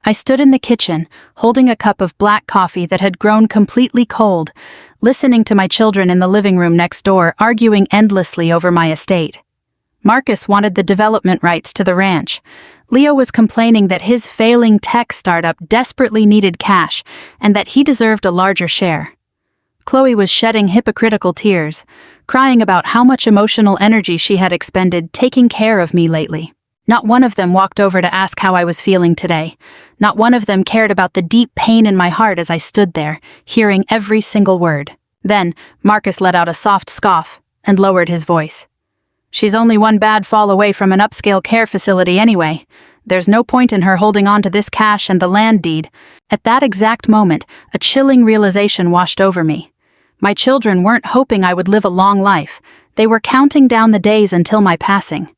I stood in the kitchen, holding a cup of black coffee that had grown completely cold, listening to my children in the living room next door arguing endlessly over my estate. Marcus wanted the development rights to the ranch. Leo was complaining that his failing tech startup desperately needed cash and that he deserved a larger share. Chloe was shedding hypocritical tears, crying about how much emotional energy she had expended taking care of me lately. Not one of them walked over to ask how I was feeling today. Not one of them cared about the deep pain in my heart as I stood there, hearing every single word. Then, Marcus let out a soft scoff and lowered his voice. "She's only one bad fall away from an upscale care facility anyway. There's no point in her holding on to this cash and the land deed." At that exact moment, a chilling realization washed over me. My children weren't hoping I would live a long life. They were counting down the days until my passing.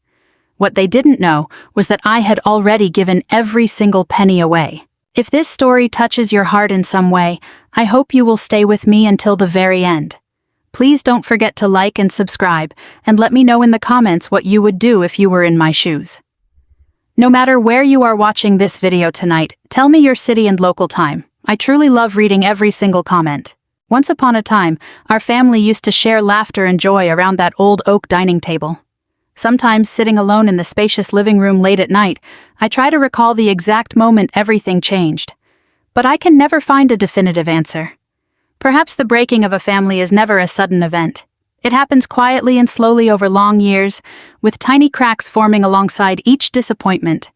What they didn't know was that I had already given every single penny away. If this story touches your heart in some way, I hope you will stay with me until the very end. Please don't forget to like and subscribe, and let me know in the comments what you would do if you were in my shoes. No matter where you are watching this video tonight, tell me your city and local time. I truly love reading every single comment. Once upon a time, our family used to share laughter and joy around that old oak dining table. Sometimes, sitting alone in the spacious living room late at night, I try to recall the exact moment everything changed. But I can never find a definitive answer. Perhaps the breaking of a family is never a sudden event. It happens quietly and slowly over long years, with tiny cracks forming alongside each disappointment.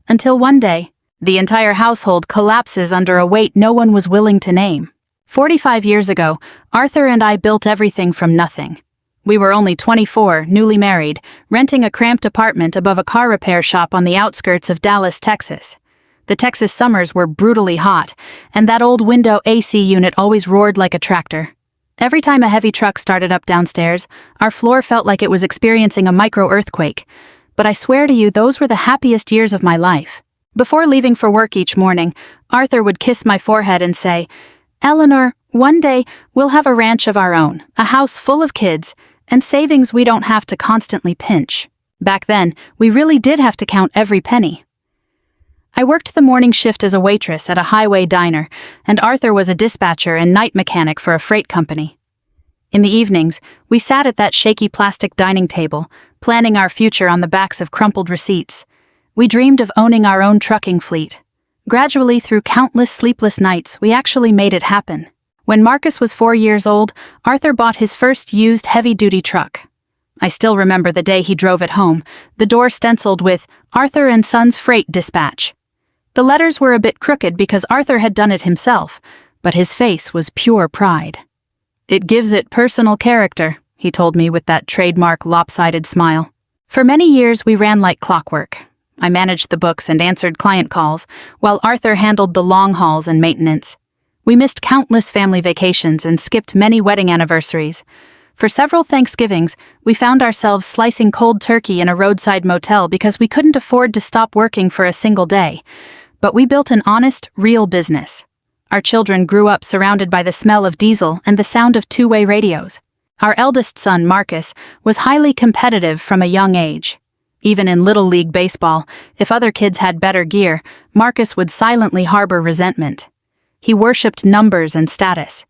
Until one day, the entire household collapses under a weight no one was willing to name. 45 years ago, Arthur and I built everything from nothing. We were only 24, newly married, renting a cramped apartment above a car repair shop on the outskirts of Dallas, Texas. The Texas summers were brutally hot, and that old window AC unit always roared like a tractor. Every time a heavy truck started up downstairs, our floor felt like it was experiencing a micro-earthquake. But I swear to you, those were the happiest years of my life. Before leaving for work each morning, Arthur would kiss my forehead and say, "Eleanor, one day we'll have a ranch of our own, a house full of kids, and savings we don't have to constantly pinch." Back then, we really did have to count every penny. I worked the morning shift as a waitress at a highway diner, and Arthur was a dispatcher and night mechanic for a freight company. In the evenings, we sat at that shaky plastic dining table, planning our future on the backs of crumpled receipts. We dreamed of owning our own trucking fleet. Gradually, through countless sleepless nights, we actually made it happen. When Marcus was 4 years old, Arthur bought his first used heavy-duty truck. I still remember the day he drove it home, the door stenciled with "Arthur and Sons Freight Dispatch." The letters were a bit crooked because Arthur had done it himself, but his face was pure pride. "It gives it personal character," he told me with that trademark lopsided smile. For many years, we ran like clockwork. I managed the books and answered client calls, while Arthur handled the long hauls and maintenance. We missed countless family vacations and skipped many wedding anniversaries. For several Thanksgivings, we found ourselves slicing cold turkey in a roadside motel because we couldn't afford to stop working for a single day. But we built an honest, real business. Our children grew up surrounded by the smell of diesel and the sound of two-way radios. Our eldest son, Marcus, was highly competitive from a young age. Even in Little League baseball, if other kids had better gear, Marcus would silently harbor resentment. He worshipped numbers and status.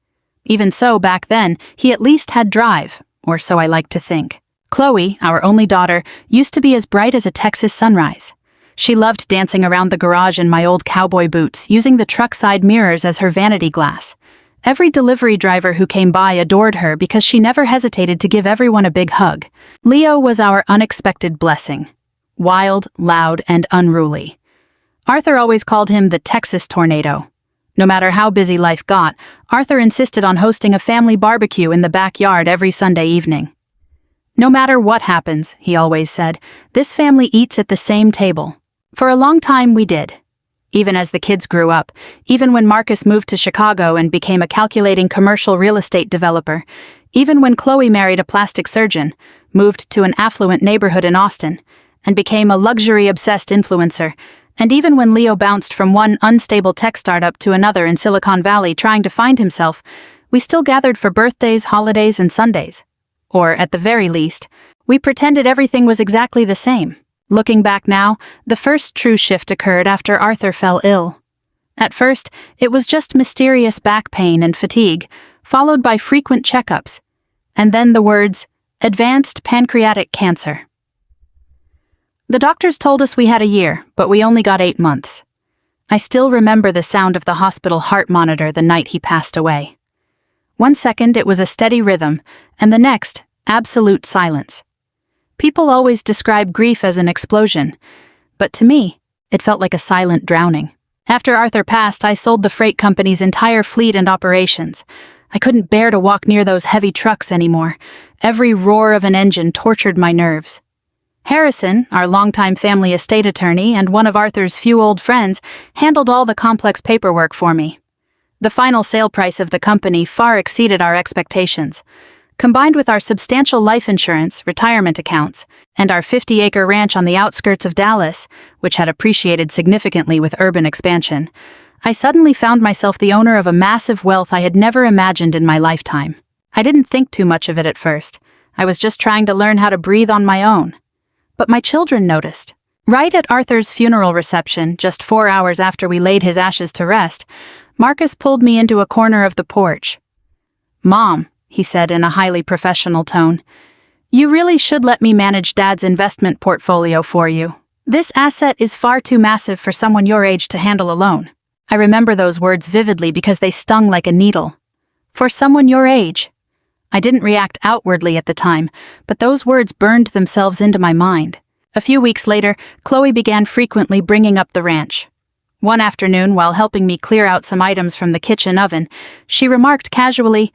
Even so, back then, he at least had drive, or so I like to think. Chloe, our only daughter, used to be as bright as a Texas sunrise. She loved dancing around the garage in my old cowboy boots, using the truck side mirrors as her vanity glass. Every delivery driver who came by adored her because she never hesitated to give everyone a big hug. Leo was our unexpected blessing. Wild, loud, and unruly. Arthur always called him the Texas tornado. No matter how busy life got, Arthur insisted on hosting a family barbecue in the backyard every Sunday evening. "No matter what happens," he always said, "this family eats at the same table." For a long time we did. Even as the kids grew up, even when Marcus moved to Chicago and became a calculating commercial real estate developer, even when Chloe married a plastic surgeon, moved to an affluent neighborhood in Austin, and became a luxury-obsessed influencer, and even when Leo bounced from one unstable tech startup to another in Silicon Valley trying to find himself, we still gathered for birthdays, holidays, and Sundays. Or, at the very least, we pretended everything was exactly the same. Looking back now, the first true shift occurred after Arthur fell ill. At first, it was just mysterious back pain and fatigue, followed by frequent checkups, and then the words, advanced pancreatic cancer. The doctors told us we had a year, but we only got 8 months. I still remember the sound of the hospital heart monitor the night he passed away. 1 second it was a steady rhythm, and the next, absolute silence. People always describe grief as an explosion, but to me, it felt like a silent drowning. After Arthur passed, I sold the freight company's entire fleet and operations. I couldn't bear to walk near those heavy trucks anymore. Every roar of an engine tortured my nerves. Harrison, our longtime family estate attorney and one of Arthur's few old friends, handled all the complex paperwork for me. The final sale price of the company far exceeded our expectations. Combined with our substantial life insurance, retirement accounts, and our 50-acre ranch on the outskirts of Dallas, which had appreciated significantly with urban expansion, I suddenly found myself the owner of a massive wealth I had never imagined in my lifetime. I didn't think too much of it at first. I was just trying to learn how to breathe on my own. But my children noticed. Right at Arthur's funeral reception, just 4 hours after we laid his ashes to rest, Marcus pulled me into a corner of the porch. "Mom," he said in a highly professional tone, "you really should let me manage Dad's investment portfolio for you. This asset is far too massive for someone your age to handle alone." I remember those words vividly because they stung like a needle. For someone your age. I didn't react outwardly at the time, but those words burned themselves into my mind. A few weeks later, Chloe began frequently bringing up the ranch. One afternoon, while helping me clear out some items from the kitchen oven, she remarked casually,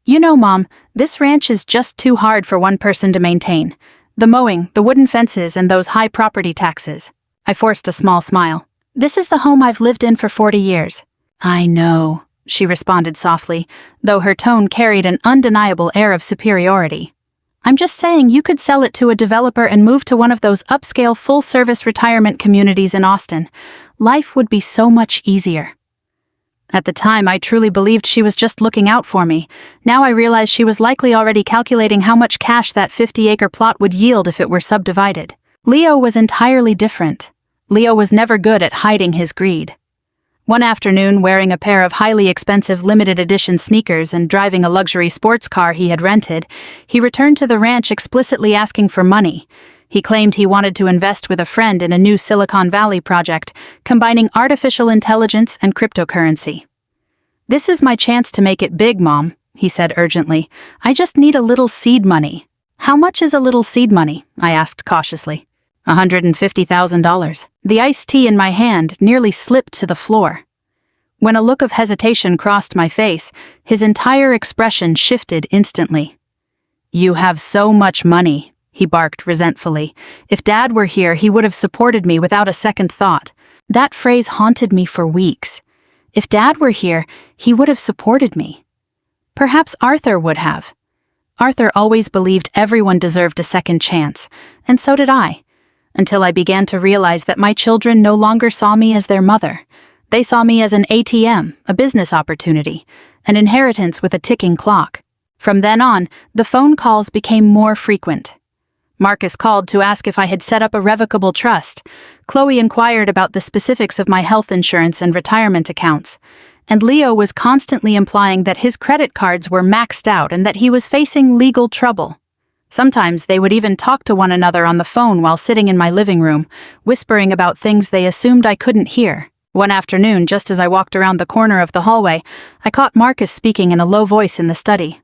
"You know, Mom, this ranch is just too hard for one person to maintain. The mowing, the wooden fences, and those high property taxes." I forced a small smile. "This is the home I've lived in for 40 years. "I know," she responded softly, though her tone carried an undeniable air of superiority. "I'm just saying you could sell it to a developer and move to one of those upscale full-service retirement communities in Austin. Life would be so much easier." At the time, I truly believed she was just looking out for me. Now I realize she was likely already calculating how much cash that 50-acre plot would yield if it were subdivided. Leo was entirely different. Leo was never good at hiding his greed. One afternoon, wearing a pair of highly expensive limited-edition sneakers and driving a luxury sports car he had rented, he returned to the ranch explicitly asking for money. He claimed he wanted to invest with a friend in a new Silicon Valley project, combining artificial intelligence and cryptocurrency. "This is my chance to make it big, Mom," he said urgently. "I just need a little seed money." "How much is a little seed money?" I asked cautiously. $150,000. The iced tea in my hand nearly slipped to the floor. When a look of hesitation crossed my face, his entire expression shifted instantly. "You have so much money," he barked resentfully. "If Dad were here, he would have supported me without a second thought." That phrase haunted me for weeks. If Dad were here, he would have supported me. Perhaps Arthur would have. Arthur always believed everyone deserved a second chance, and so did I. Until I began to realize that my children no longer saw me as their mother. They saw me as an ATM, a business opportunity, an inheritance with a ticking clock. From then on, the phone calls became more frequent. Marcus called to ask if I had set up a revocable trust. Chloe inquired about the specifics of my health insurance and retirement accounts. And Leo was constantly implying that his credit cards were maxed out and that he was facing legal trouble. Sometimes they would even talk to one another on the phone while sitting in my living room, whispering about things they assumed I couldn't hear. One afternoon, just as I walked around the corner of the hallway, I caught Marcus speaking in a low voice in the study.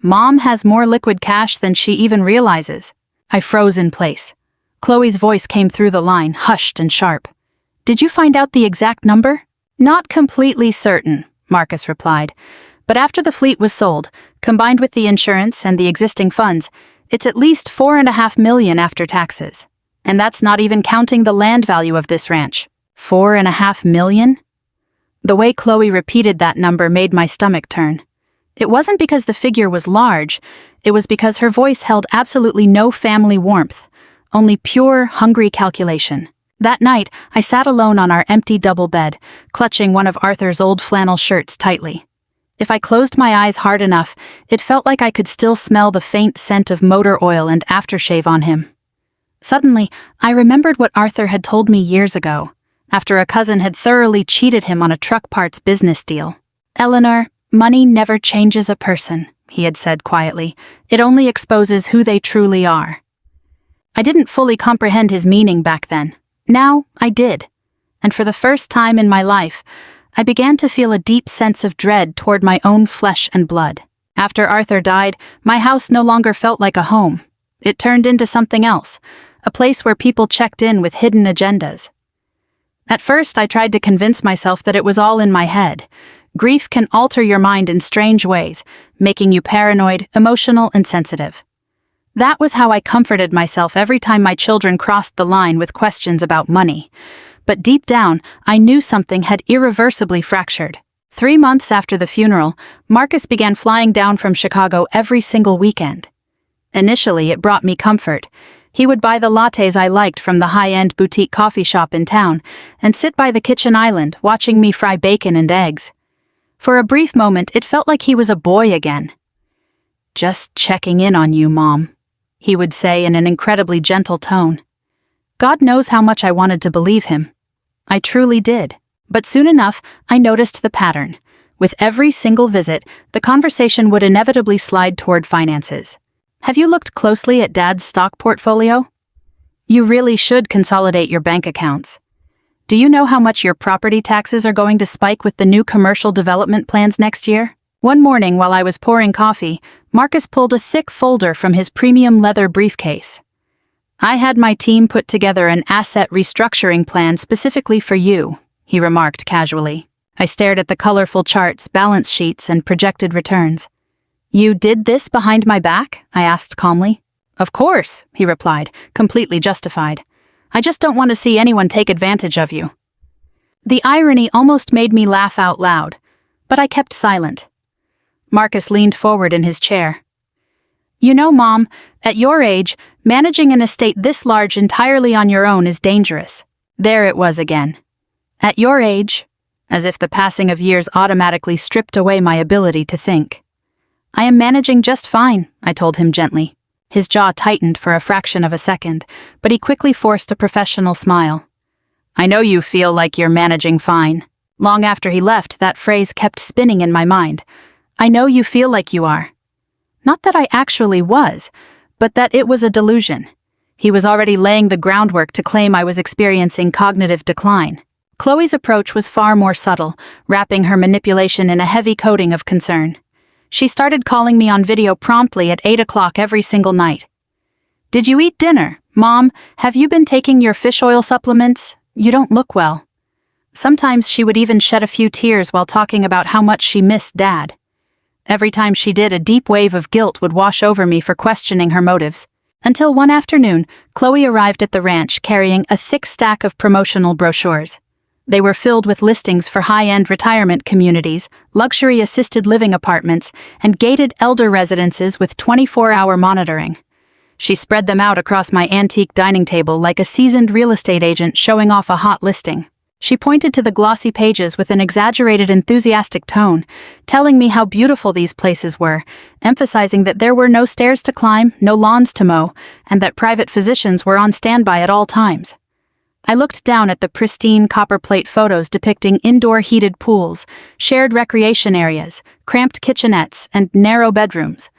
"Mom has more liquid cash than she even realizes." I froze in place. Chloe's voice came through the line, hushed and sharp. "Did you find out the exact number?" "Not completely certain," Marcus replied. "But after the fleet was sold, combined with the insurance and the existing funds, it's at least $4.5 million after taxes. And that's not even counting the land value of this ranch. $4.5 million? The way Chloe repeated that number made my stomach turn. It wasn't because the figure was large, it was because her voice held absolutely no family warmth, only pure, hungry calculation. That night, I sat alone on our empty double bed, clutching one of Arthur's old flannel shirts tightly. If I closed my eyes hard enough, it felt like I could still smell the faint scent of motor oil and aftershave on him. Suddenly, I remembered what Arthur had told me years ago, after a cousin had thoroughly cheated him on a truck parts business deal. "Eleanor, money never changes a person," he had said quietly. "It only exposes who they truly are." I didn't fully comprehend his meaning back then. Now, I did. And for the first time in my life, I began to feel a deep sense of dread toward my own flesh and blood. After Arthur died, my house no longer felt like a home. It turned into something else, a place where people checked in with hidden agendas. At first, I tried to convince myself that it was all in my head. Grief can alter your mind in strange ways, making you paranoid, emotional, and sensitive. That was how I comforted myself every time my children crossed the line with questions about money. But deep down, I knew something had irreversibly fractured. 3 months after the funeral, Marcus began flying down from Chicago every single weekend. Initially, it brought me comfort. He would buy the lattes I liked from the high-end boutique coffee shop in town and sit by the kitchen island watching me fry bacon and eggs. For a brief moment, it felt like he was a boy again. "Just checking in on you, Mom," he would say in an incredibly gentle tone. God knows how much I wanted to believe him. I truly did. But soon enough, I noticed the pattern. With every single visit, the conversation would inevitably slide toward finances. "Have you looked closely at Dad's stock portfolio? You really should consolidate your bank accounts. Do you know how much your property taxes are going to spike with the new commercial development plans next year?" One morning while I was pouring coffee, Marcus pulled a thick folder from his premium leather briefcase. "I had my team put together an asset restructuring plan specifically for you," he remarked casually. I stared at the colorful charts, balance sheets, and projected returns. "You did this behind my back?" I asked calmly. "Of course," he replied, completely justified. "I just don't want to see anyone take advantage of you." The irony almost made me laugh out loud, but I kept silent. Marcus leaned forward in his chair. "You know, Mom, at your age, managing an estate this large entirely on your own is dangerous." There it was again. At your age, as if the passing of years automatically stripped away my ability to think. "I am managing just fine," I told him gently. His jaw tightened for a fraction of a second, but he quickly forced a professional smile. "I know you feel like you're managing fine." Long after he left, that phrase kept spinning in my mind. "I know you feel like you are." Not that I actually was, but that it was a delusion. He was already laying the groundwork to claim I was experiencing cognitive decline. Chloe's approach was far more subtle, wrapping her manipulation in a heavy coating of concern. She started calling me on video promptly at 8 o'clock every single night. "Did you eat dinner? Mom, have you been taking your fish oil supplements? You don't look well." Sometimes she would even shed a few tears while talking about how much she missed Dad. Every time she did, a deep wave of guilt would wash over me for questioning her motives. Until one afternoon, Chloe arrived at the ranch carrying a thick stack of promotional brochures. They were filled with listings for high-end retirement communities, luxury assisted living apartments, and gated elder residences with 24-hour monitoring. She spread them out across my antique dining table like a seasoned real estate agent showing off a hot listing. She pointed to the glossy pages with an exaggerated enthusiastic tone, telling me how beautiful these places were, emphasizing that there were no stairs to climb, no lawns to mow, and that private physicians were on standby at all times. I looked down at the pristine copperplate photos depicting indoor heated pools, shared recreation areas, cramped kitchenettes, and narrow bedrooms.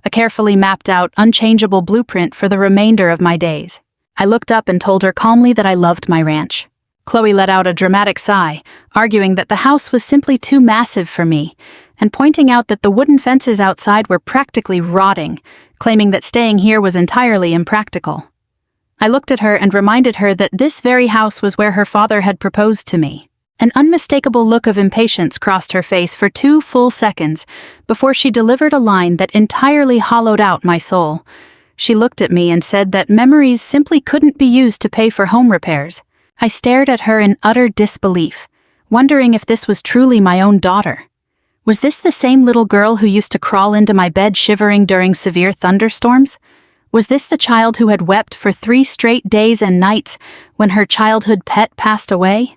A carefully mapped-out, unchangeable blueprint for the remainder of my days. I looked up and told her calmly that I loved my ranch. Chloe let out a dramatic sigh, arguing that the house was simply too massive for me, and pointing out that the wooden fences outside were practically rotting, claiming that staying here was entirely impractical. I looked at her and reminded her that this very house was where her father had proposed to me. An unmistakable look of impatience crossed her face for 2 full seconds before she delivered a line that entirely hollowed out my soul. She looked at me and said that memories simply couldn't be used to pay for home repairs. I stared at her in utter disbelief, wondering if this was truly my own daughter. Was this the same little girl who used to crawl into my bed shivering during severe thunderstorms? Was this the child who had wept for 3 straight days and nights when her childhood pet passed away?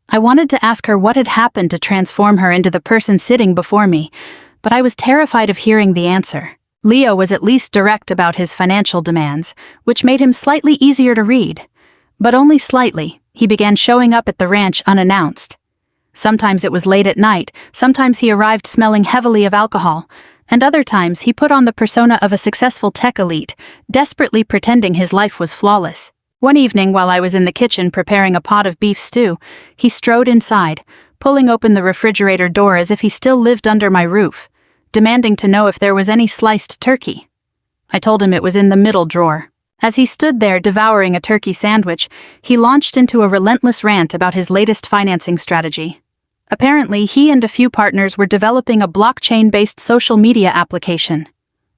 I wanted to ask her what had happened to transform her into the person sitting before me, but I was terrified of hearing the answer. Leo was at least direct about his financial demands, which made him slightly easier to read. But only slightly. He began showing up at the ranch unannounced. Sometimes it was late at night, sometimes he arrived smelling heavily of alcohol, and other times he put on the persona of a successful tech elite, desperately pretending his life was flawless. One evening, while I was in the kitchen preparing a pot of beef stew, he strode inside, pulling open the refrigerator door as if he still lived under my roof, demanding to know if there was any sliced turkey. I told him it was in the middle drawer. As he stood there devouring a turkey sandwich, he launched into a relentless rant about his latest financing strategy. Apparently, he and a few partners were developing a blockchain-based social media application.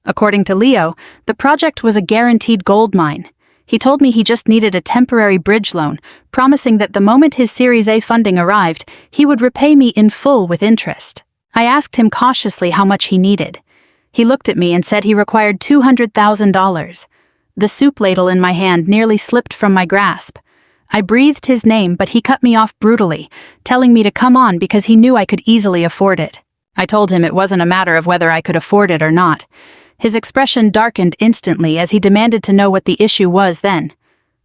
According to Leo, the project was a guaranteed gold mine. He told me he just needed a temporary bridge loan, promising that the moment his Series A funding arrived, he would repay me in full with interest. I asked him cautiously how much he needed. He looked at me and said he required $200,000. The soup ladle in my hand nearly slipped from my grasp. I breathed his name, but he cut me off brutally, telling me to come on because he knew I could easily afford it. I told him it wasn't a matter of whether I could afford it or not. His expression darkened instantly as he demanded to know what the issue was then.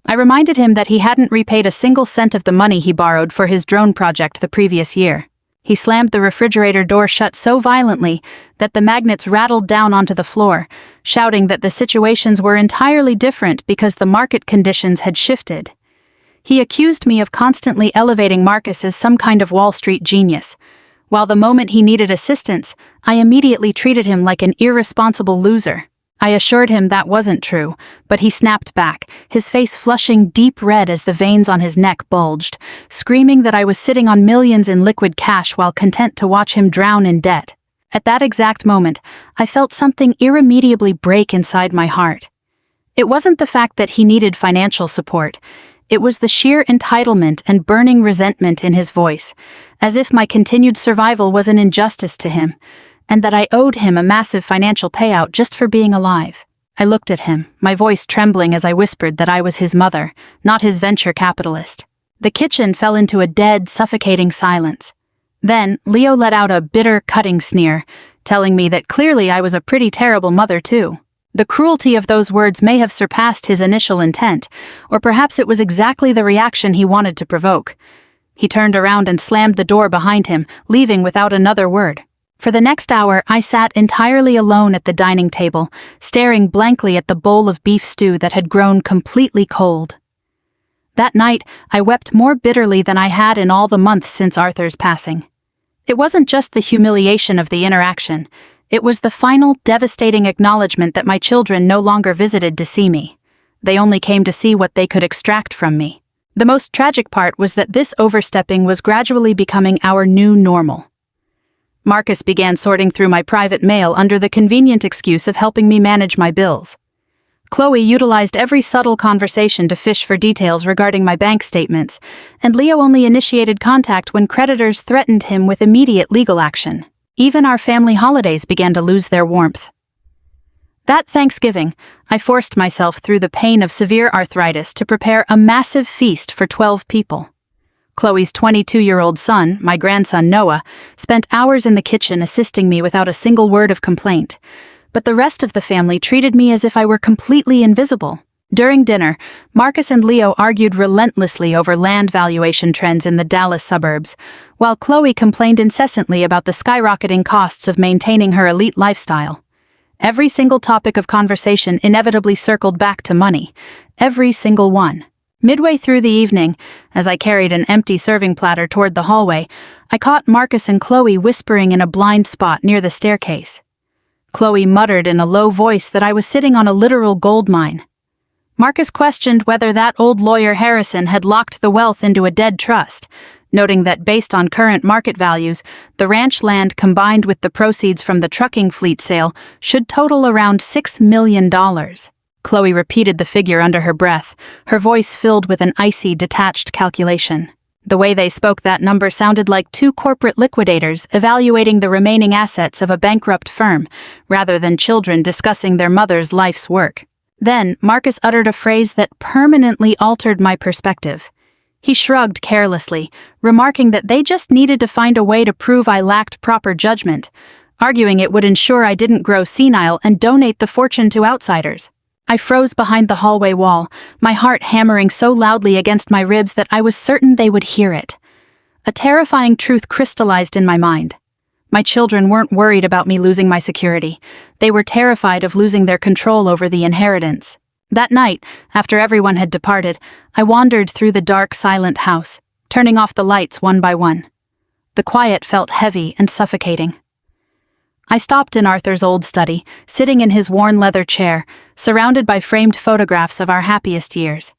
I reminded him that he hadn't repaid a single cent of the money he borrowed for his drone project the previous year. He slammed the refrigerator door shut so violently that the magnets rattled down onto the floor, shouting that the situations were entirely different because the market conditions had shifted. He accused me of constantly elevating Marcus as some kind of Wall Street genius, while the moment he needed assistance, I immediately treated him like an irresponsible loser. I assured him that wasn't true, but he snapped back, his face flushing deep red as the veins on his neck bulged, screaming that I was sitting on millions in liquid cash while content to watch him drown in debt. At that exact moment, I felt something irremediably break inside my heart. It wasn't the fact that he needed financial support. It was the sheer entitlement and burning resentment in his voice, as if my continued survival was an injustice to him, and that I owed him a massive financial payout just for being alive. I looked at him, my voice trembling as I whispered that I was his mother, not his venture capitalist. The kitchen fell into a dead, suffocating silence. Then, Leo let out a bitter, cutting sneer, telling me that clearly I was a pretty terrible mother too. The cruelty of those words may have surpassed his initial intent, or perhaps it was exactly the reaction he wanted to provoke. He turned around and slammed the door behind him, leaving without another word. For the next hour, I sat entirely alone at the dining table, staring blankly at the bowl of beef stew that had grown completely cold. That night, I wept more bitterly than I had in all the months since Arthur's passing. It wasn't just the humiliation of the interaction. It was the final, devastating acknowledgement that my children no longer visited to see me. They only came to see what they could extract from me. The most tragic part was that this overstepping was gradually becoming our new normal. Marcus began sorting through my private mail under the convenient excuse of helping me manage my bills. Chloe utilized every subtle conversation to fish for details regarding my bank statements, and Leo only initiated contact when creditors threatened him with immediate legal action. Even our family holidays began to lose their warmth. That Thanksgiving, I forced myself through the pain of severe arthritis to prepare a massive feast for 12 people. Chloe's 22-year-old son, my grandson Noah, spent hours in the kitchen assisting me without a single word of complaint, but the rest of the family treated me as if I were completely invisible. During dinner, Marcus and Leo argued relentlessly over land valuation trends in the Dallas suburbs, while Chloe complained incessantly about the skyrocketing costs of maintaining her elite lifestyle. Every single topic of conversation inevitably circled back to money, every single one. Midway through the evening, as I carried an empty serving platter toward the hallway, I caught Marcus and Chloe whispering in a blind spot near the staircase. Chloe muttered in a low voice that I was sitting on a literal gold mine. Marcus questioned whether that old lawyer Harrison had locked the wealth into a dead trust, noting that based on current market values, the ranch land combined with the proceeds from the trucking fleet sale should total around $6 million. Chloe repeated the figure under her breath, her voice filled with an icy, detached calculation. The way they spoke that number sounded like two corporate liquidators evaluating the remaining assets of a bankrupt firm, rather than children discussing their mother's life's work. Then, Marcus uttered a phrase that permanently altered my perspective. He shrugged carelessly, remarking that they just needed to find a way to prove I lacked proper judgment, arguing it would ensure I didn't grow senile and donate the fortune to outsiders. I froze behind the hallway wall, my heart hammering so loudly against my ribs that I was certain they would hear it. A terrifying truth crystallized in my mind. My children weren't worried about me losing my security. They were terrified of losing their control over the inheritance. That night, after everyone had departed, I wandered through the dark, silent house, turning off the lights one by one. The quiet felt heavy and suffocating. I stopped in Arthur's old study, sitting in his worn leather chair, surrounded by framed photographs of our happiest years.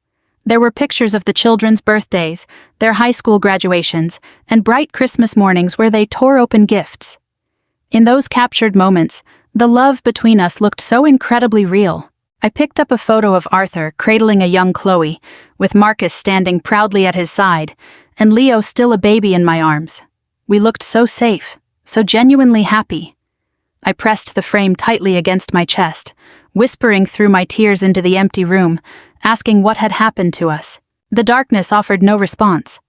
There were pictures of the children's birthdays, their high school graduations, and bright Christmas mornings where they tore open gifts. In those captured moments, the love between us looked so incredibly real. I picked up a photo of Arthur cradling a young Chloe, with Marcus standing proudly at his side, and Leo still a baby in my arms. We looked so safe, so genuinely happy. I pressed the frame tightly against my chest, whispering through my tears into the empty room, asking what had happened to us. The darkness offered no response.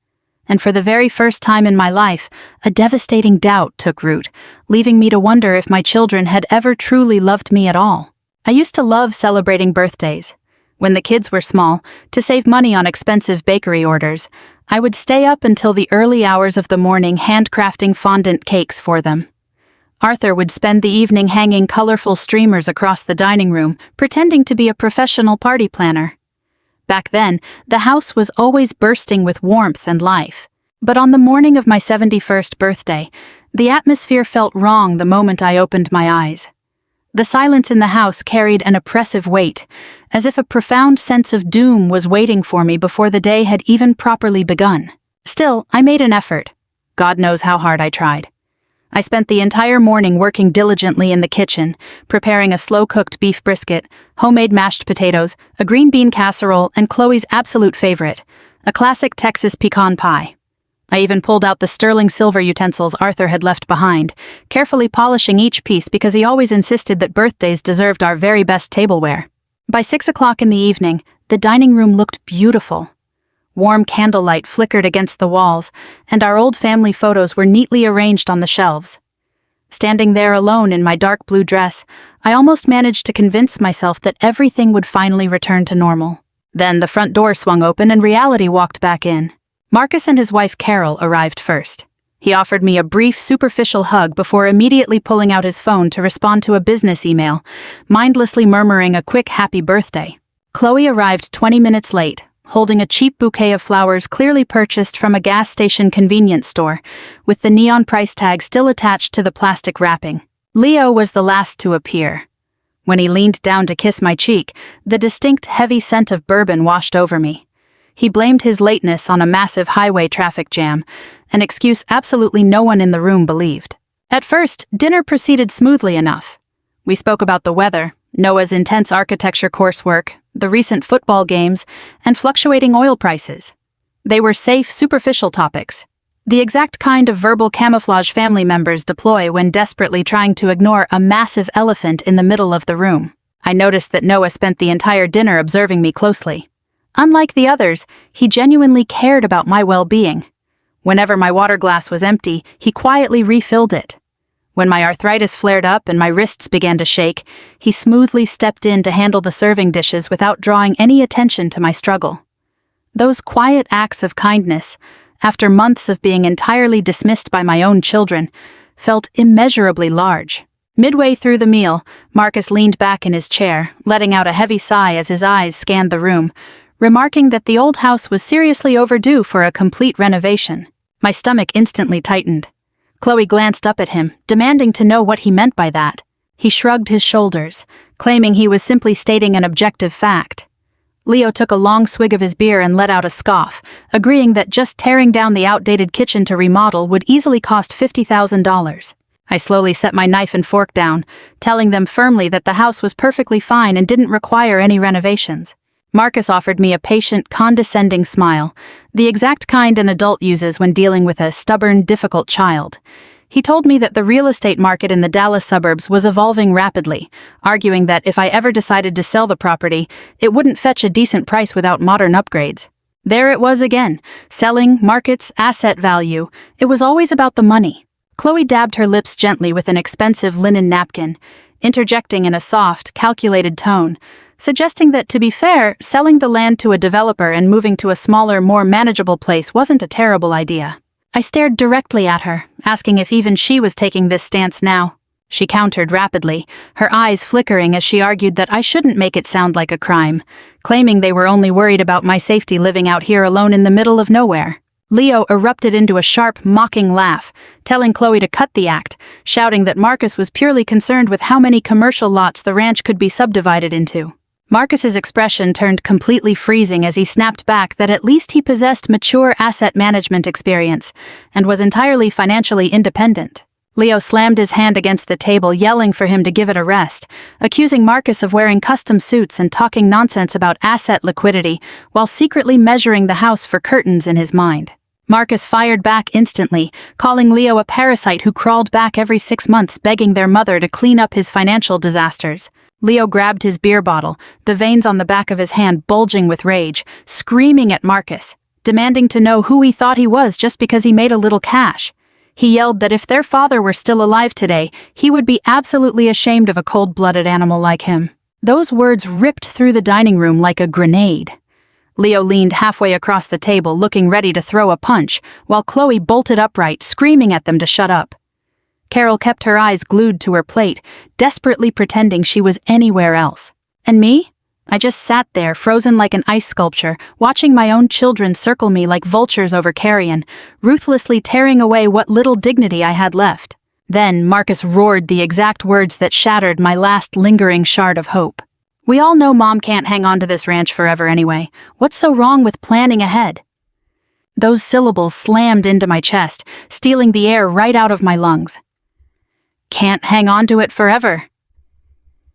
And for the very first time in my life, a devastating doubt took root, leaving me to wonder if my children had ever truly loved me at all. I used to love celebrating birthdays. When the kids were small, to save money on expensive bakery orders, I would stay up until the early hours of the morning handcrafting fondant cakes for them. Arthur would spend the evening hanging colorful streamers across the dining room, pretending to be a professional party planner. Back then, the house was always bursting with warmth and life. But on the morning of my 71st birthday, the atmosphere felt wrong the moment I opened my eyes. The silence in the house carried an oppressive weight, as if a profound sense of doom was waiting for me before the day had even properly begun. Still, I made an effort. God knows how hard I tried. I spent the entire morning working diligently in the kitchen, preparing a slow-cooked beef brisket, homemade mashed potatoes, a green bean casserole, and Chloe's absolute favorite, a classic Texas pecan pie. I even pulled out the sterling silver utensils Arthur had left behind, carefully polishing each piece because he always insisted that birthdays deserved our very best tableware. By 6 o'clock in the evening, the dining room looked beautiful. Warm candlelight flickered against the walls, and our old family photos were neatly arranged on the shelves. Standing there alone in my dark blue dress, I almost managed to convince myself that everything would finally return to normal. Then the front door swung open and reality walked back in. Marcus and his wife Carol arrived first. He offered me a brief, superficial hug before immediately pulling out his phone to respond to a business email, mindlessly murmuring a quick happy birthday. Chloe arrived 20 minutes late, holding a cheap bouquet of flowers clearly purchased from a gas station convenience store, with the neon price tag still attached to the plastic wrapping. Leo was the last to appear. When he leaned down to kiss my cheek, the distinct heavy scent of bourbon washed over me. He blamed his lateness on a massive highway traffic jam, an excuse absolutely no one in the room believed. At first, dinner proceeded smoothly enough. We spoke about the weather, Noah's intense architecture coursework, the recent football games, and fluctuating oil prices. They were safe, superficial topics. The exact kind of verbal camouflage family members deploy when desperately trying to ignore a massive elephant in the middle of the room. I noticed that Noah spent the entire dinner observing me closely. Unlike the others, he genuinely cared about my well-being. Whenever my water glass was empty, he quietly refilled it. When my arthritis flared up and my wrists began to shake, he smoothly stepped in to handle the serving dishes without drawing any attention to my struggle. Those quiet acts of kindness, after months of being entirely dismissed by my own children, felt immeasurably large. Midway through the meal, Marcus leaned back in his chair, letting out a heavy sigh as his eyes scanned the room, remarking that the old house was seriously overdue for a complete renovation. My stomach instantly tightened. Chloe glanced up at him, demanding to know what he meant by that. He shrugged his shoulders, claiming he was simply stating an objective fact. Leo took a long swig of his beer and let out a scoff, agreeing that just tearing down the outdated kitchen to remodel would easily cost $50,000. I slowly set my knife and fork down, telling them firmly that the house was perfectly fine and didn't require any renovations. Marcus offered me a patient, condescending smile, the exact kind an adult uses when dealing with a stubborn, difficult child. He told me that the real estate market in the Dallas suburbs was evolving rapidly, arguing that if I ever decided to sell the property, it wouldn't fetch a decent price without modern upgrades. There it was again, selling, markets, asset value. It was always about the money. Chloe dabbed her lips gently with an expensive linen napkin, interjecting in a soft, calculated tone, suggesting that, to be fair, selling the land to a developer and moving to a smaller, more manageable place wasn't a terrible idea. I stared directly at her, asking if even she was taking this stance now. She countered rapidly, her eyes flickering as she argued that I shouldn't make it sound like a crime, claiming they were only worried about my safety living out here alone in the middle of nowhere. Leo erupted into a sharp, mocking laugh, telling Chloe to cut the act, shouting that Marcus was purely concerned with how many commercial lots the ranch could be subdivided into. Marcus's expression turned completely freezing as he snapped back that at least he possessed mature asset management experience and was entirely financially independent. Leo slammed his hand against the table, yelling for him to give it a rest, accusing Marcus of wearing custom suits and talking nonsense about asset liquidity while secretly measuring the house for curtains in his mind. Marcus fired back instantly, calling Leo a parasite who crawled back every 6 months begging their mother to clean up his financial disasters. Leo grabbed his beer bottle, the veins on the back of his hand bulging with rage, screaming at Marcus, demanding to know who he thought he was just because he made a little cash. He yelled that if their father were still alive today, he would be absolutely ashamed of a cold-blooded animal like him. Those words ripped through the dining room like a grenade. Leo leaned halfway across the table, looking ready to throw a punch, while Chloe bolted upright, screaming at them to shut up. Carol kept her eyes glued to her plate, desperately pretending she was anywhere else. And me? I just sat there, frozen like an ice sculpture, watching my own children circle me like vultures over carrion, ruthlessly tearing away what little dignity I had left. Then Marcus roared the exact words that shattered my last lingering shard of hope. "We all know Mom can't hang on to this ranch forever anyway. What's so wrong with planning ahead?" Those syllables slammed into my chest, stealing the air right out of my lungs. "Can't hang on to it forever."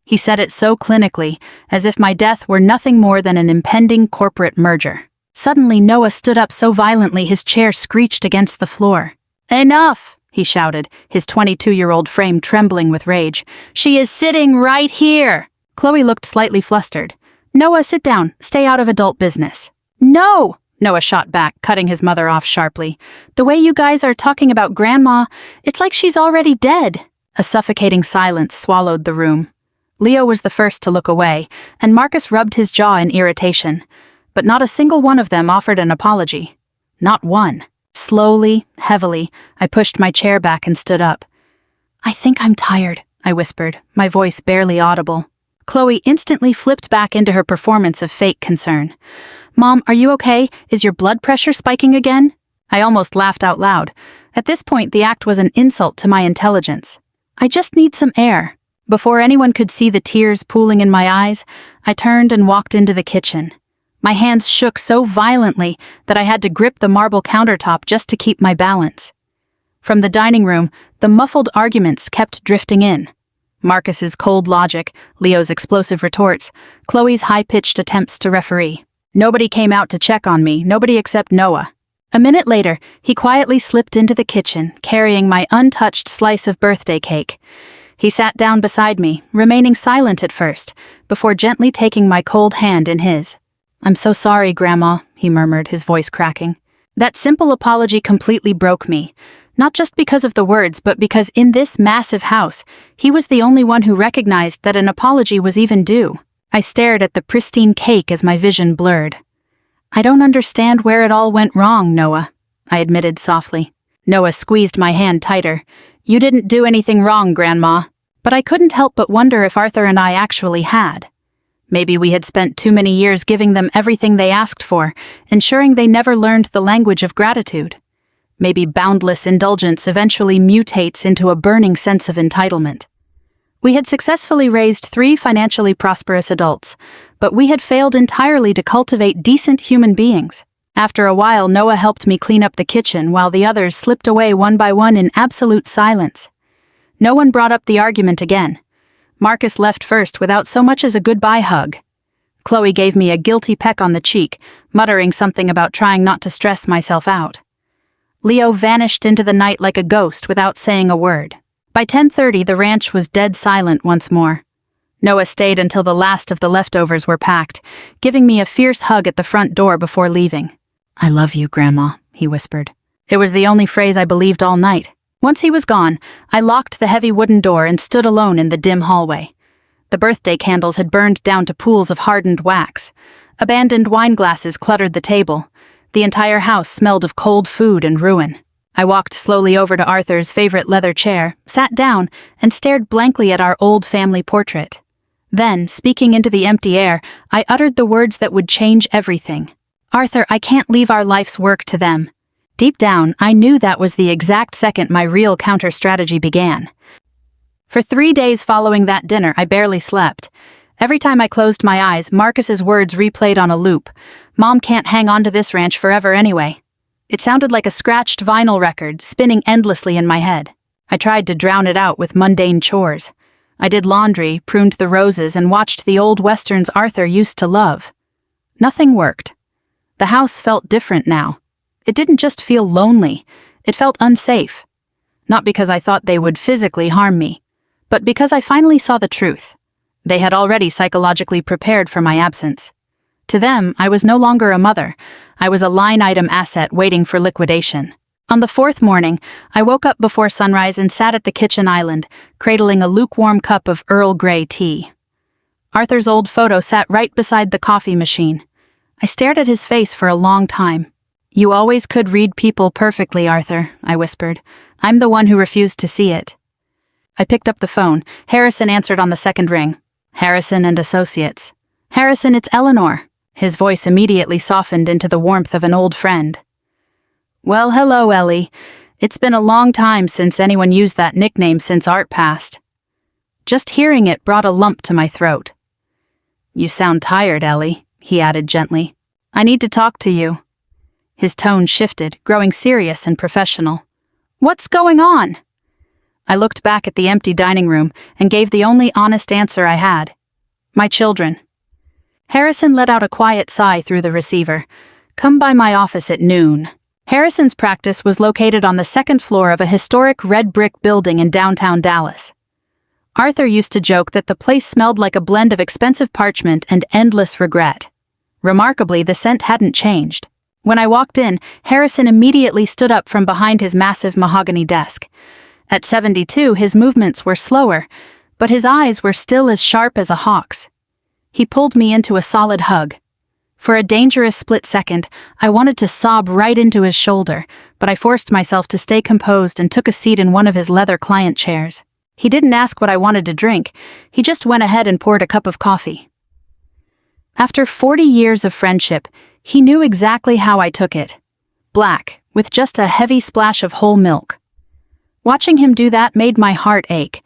He said it so clinically, as if my death were nothing more than an impending corporate merger. Suddenly Noah stood up so violently his chair screeched against the floor. "Enough!" he shouted, his 22-year-old frame trembling with rage. "She is sitting right here!" Chloe looked slightly flustered. "Noah, sit down. Stay out of adult business." "No!" Noah shot back, cutting his mother off sharply. "The way you guys are talking about Grandma, it's like she's already dead." A suffocating silence swallowed the room. Leo was the first to look away, and Marcus rubbed his jaw in irritation. But not a single one of them offered an apology. Not one. Slowly, heavily, I pushed my chair back and stood up. "I think I'm tired," I whispered, my voice barely audible. Chloe instantly flipped back into her performance of fake concern. "Mom, are you okay? Is your blood pressure spiking again?" I almost laughed out loud. At this point, the act was an insult to my intelligence. "I just need some air." Before anyone could see the tears pooling in my eyes, I turned and walked into the kitchen. My hands shook so violently that I had to grip the marble countertop just to keep my balance. From the dining room, the muffled arguments kept drifting in. Marcus's cold logic, Leo's explosive retorts, Chloe's high-pitched attempts to referee. Nobody came out to check on me, nobody except Noah. A minute later, he quietly slipped into the kitchen, carrying my untouched slice of birthday cake. He sat down beside me, remaining silent at first, before gently taking my cold hand in his. "I'm so sorry, Grandma," he murmured, his voice cracking. That simple apology completely broke me, not just because of the words, but because in this massive house, he was the only one who recognized that an apology was even due. I stared at the pristine cake as my vision blurred. "I don't understand where it all went wrong, Noah," I admitted softly. Noah squeezed my hand tighter. "You didn't do anything wrong, Grandma." But I couldn't help but wonder if Arthur and I actually had. Maybe we had spent too many years giving them everything they asked for, ensuring they never learned the language of gratitude. Maybe boundless indulgence eventually mutates into a burning sense of entitlement. We had successfully raised 3 financially prosperous adults, but we had failed entirely to cultivate decent human beings. After a while, Noah helped me clean up the kitchen while the others slipped away one by one in absolute silence. No one brought up the argument again. Marcus left first without so much as a goodbye hug. Chloe gave me a guilty peck on the cheek, muttering something about trying not to stress myself out. Leo vanished into the night like a ghost without saying a word. By 10:30, the ranch was dead silent once more. Noah stayed until the last of the leftovers were packed, giving me a fierce hug at the front door before leaving. "I love you, Grandma," he whispered. It was the only phrase I believed all night. Once he was gone, I locked the heavy wooden door and stood alone in the dim hallway. The birthday candles had burned down to pools of hardened wax. Abandoned wine glasses cluttered the table. The entire house smelled of cold food and ruin. I walked slowly over to Arthur's favorite leather chair, sat down, and stared blankly at our old family portrait. Then, speaking into the empty air, I uttered the words that would change everything. "Arthur, I can't leave our life's work to them." Deep down, I knew that was the exact second my real counter-strategy began. For 3 days following that dinner, I barely slept. Every time I closed my eyes, Marcus's words replayed on a loop. "Mom can't hang on to this ranch forever anyway." It sounded like a scratched vinyl record, spinning endlessly in my head. I tried to drown it out with mundane chores. I did laundry, pruned the roses, and watched the old westerns Arthur used to love. Nothing worked. The house felt different now. It didn't just feel lonely, it felt unsafe. Not because I thought they would physically harm me, but because I finally saw the truth. They had already psychologically prepared for my absence. To them, I was no longer a mother. I was a line-item asset waiting for liquidation. On the 4th morning, I woke up before sunrise and sat at the kitchen island, cradling a lukewarm cup of Earl Grey tea. Arthur's old photo sat right beside the coffee machine. I stared at his face for a long time. "You always could read people perfectly, Arthur," I whispered. "I'm the one who refused to see it." I picked up the phone. Harrison answered on the second ring. "Harrison and Associates." "Harrison, it's Eleanor." His voice immediately softened into the warmth of an old friend. "Well, hello, Ellie. It's been a long time since anyone used that nickname since Art passed." Just hearing it brought a lump to my throat. "You sound tired, Ellie," he added gently. "I need to talk to you." His tone shifted, growing serious and professional. "What's going on?" I looked back at the empty dining room and gave the only honest answer I had. "My children." Harrison let out a quiet sigh through the receiver. "Come by my office at noon." Harrison's practice was located on the 2nd floor of a historic red brick building in downtown Dallas. Arthur used to joke that the place smelled like a blend of expensive parchment and endless regret. Remarkably, the scent hadn't changed. When I walked in, Harrison immediately stood up from behind his massive mahogany desk. At 72, his movements were slower, but his eyes were still as sharp as a hawk's. He pulled me into a solid hug. For a dangerous split second, I wanted to sob right into his shoulder, but I forced myself to stay composed and took a seat in one of his leather client chairs. He didn't ask what I wanted to drink, he just went ahead and poured a cup of coffee. After 40 years of friendship, he knew exactly how I took it. Black, with just a heavy splash of whole milk. Watching him do that made my heart ache,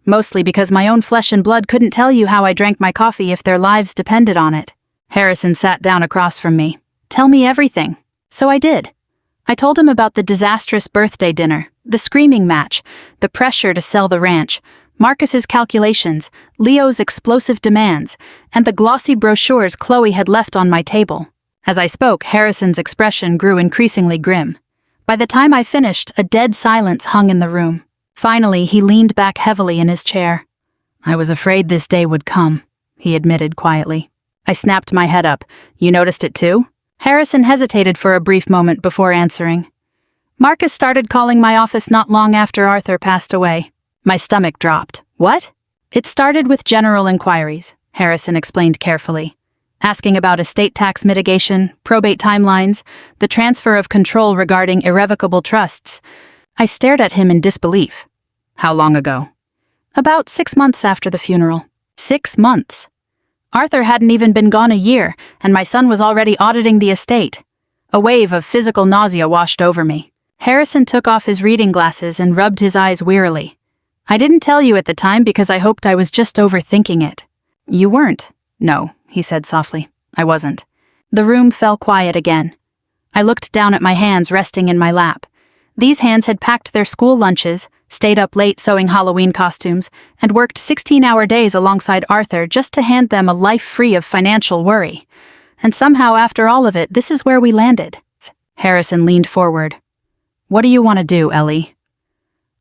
mostly because my own flesh and blood couldn't tell you how I drank my coffee if their lives depended on it. Harrison sat down across from me. "Tell me everything." So I did. I told him about the disastrous birthday dinner, the screaming match, the pressure to sell the ranch, Marcus's calculations, Leo's explosive demands, and the glossy brochures Chloe had left on my table. As I spoke, Harrison's expression grew increasingly grim. By the time I finished, a dead silence hung in the room. Finally, he leaned back heavily in his chair. "I was afraid this day would come," he admitted quietly. I snapped my head up. "You noticed it too?" Harrison hesitated for a brief moment before answering. "Marcus started calling my office not long after Arthur passed away." My stomach dropped. "What?" "It started with general inquiries," Harrison explained carefully. "Asking about estate tax mitigation, probate timelines, the transfer of control regarding irrevocable trusts." I stared at him in disbelief. "How long ago?" "About 6 months after the funeral." 6 months? Arthur hadn't even been gone a year, and my son was already auditing the estate. A wave of physical nausea washed over me. Harrison took off his reading glasses and rubbed his eyes wearily. "I didn't tell you at the time because I hoped I was just overthinking it." "You weren't." "No," he said softly. "I wasn't." The room fell quiet again. I looked down at my hands resting in my lap. These hands had packed their school lunches, stayed up late sewing Halloween costumes, and worked 16-hour days alongside Arthur just to hand them a life free of financial worry. And somehow, after all of it, this is where we landed. Harrison leaned forward. "What do you want to do, Ellie?"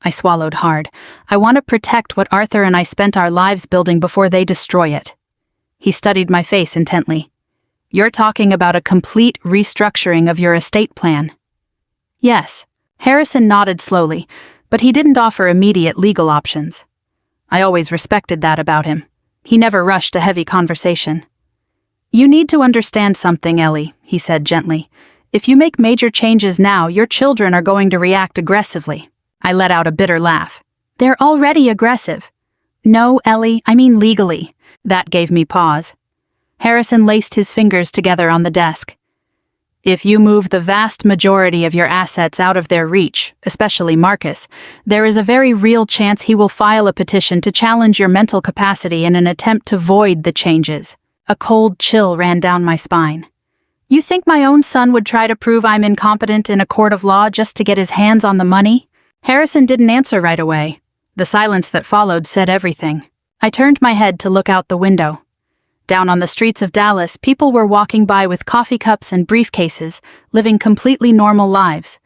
I swallowed hard. "I want to protect what Arthur and I spent our lives building before they destroy it." He studied my face intently. "You're talking about a complete restructuring of your estate plan." "Yes." Harrison nodded slowly, but he didn't offer immediate legal options. I always respected that about him. He never rushed a heavy conversation. "You need to understand something, Ellie," he said gently. "If you make major changes now, your children are going to react aggressively." I let out a bitter laugh. "They're already aggressive." "No, Ellie, I mean legally." That gave me pause. Harrison laced his fingers together on the desk. "If you move the vast majority of your assets out of their reach, especially Marcus, there is a very real chance he will file a petition to challenge your mental capacity in an attempt to void the changes." A cold chill ran down my spine. "You think my own son would try to prove I'm incompetent in a court of law just to get his hands on the money?" Harrison didn't answer right away. The silence that followed said everything. I turned my head to look out the window. Down on the streets of Dallas, people were walking by with coffee cups and briefcases, living completely normal lives.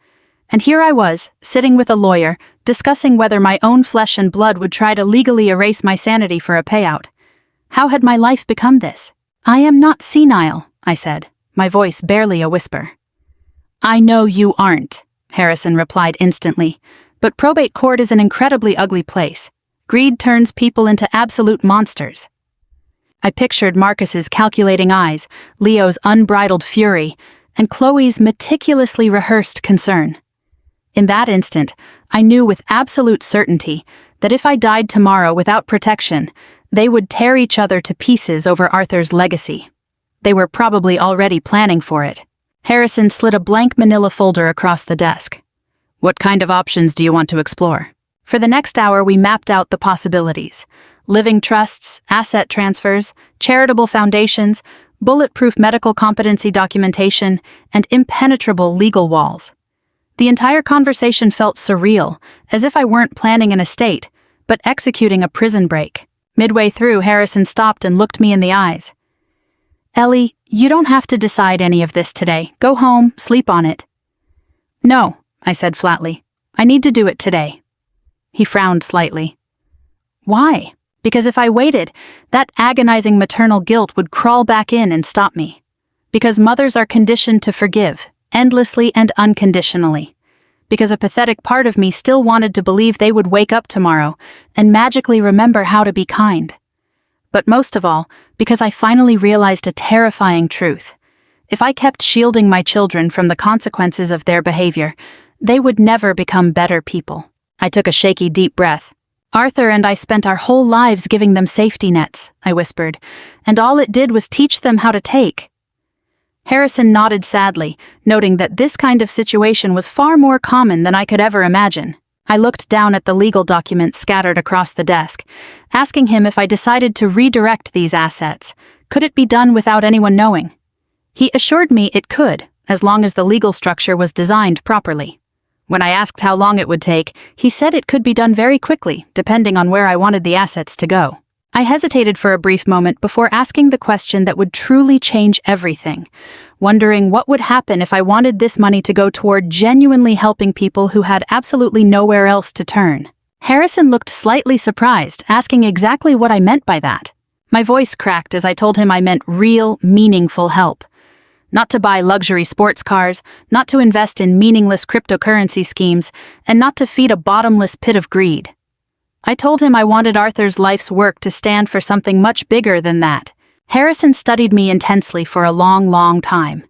And here I was, sitting with a lawyer, discussing whether my own flesh and blood would try to legally erase my sanity for a payout. How had my life become this? "I am not senile," I said, my voice barely a whisper. "I know you aren't," Harrison replied instantly, "but probate court is an incredibly ugly place. Greed turns people into absolute monsters." I pictured Marcus's calculating eyes, Leo's unbridled fury, and Chloe's meticulously rehearsed concern. In that instant, I knew with absolute certainty that if I died tomorrow without protection, they would tear each other to pieces over Arthur's legacy. They were probably already planning for it. Harrison slid a blank manila folder across the desk. "What kind of options do you want to explore?" For the next hour, we mapped out the possibilities. Living trusts, asset transfers, charitable foundations, bulletproof medical competency documentation, and impenetrable legal walls. The entire conversation felt surreal, as if I weren't planning an estate, but executing a prison break. Midway through, Harrison stopped and looked me in the eyes. "Ellie, you don't have to decide any of this today. Go home, sleep on it." "No," I said flatly. "I need to do it today." He frowned slightly. "Why?" "Because if I waited, that agonizing maternal guilt would crawl back in and stop me. Because mothers are conditioned to forgive, endlessly and unconditionally. Because a pathetic part of me still wanted to believe they would wake up tomorrow and magically remember how to be kind. But most of all, because I finally realized a terrifying truth. If I kept shielding my children from the consequences of their behavior, they would never become better people." I took a shaky, deep breath. "Arthur and I spent our whole lives giving them safety nets," I whispered, "and all it did was teach them how to take." Harrison nodded sadly, noting that this kind of situation was far more common than I could ever imagine. I looked down at the legal documents scattered across the desk, asking him if I decided to redirect these assets, could it be done without anyone knowing? He assured me it could, as long as the legal structure was designed properly. When I asked how long it would take, he said it could be done very quickly, depending on where I wanted the assets to go. I hesitated for a brief moment before asking the question that would truly change everything, wondering what would happen if I wanted this money to go toward genuinely helping people who had absolutely nowhere else to turn. Harrison looked slightly surprised, asking exactly what I meant by that. My voice cracked as I told him I meant real, meaningful help. Not to buy luxury sports cars, not to invest in meaningless cryptocurrency schemes, and not to feed a bottomless pit of greed. I told him I wanted Arthur's life's work to stand for something much bigger than that. Harrison studied me intensely for a long, long time.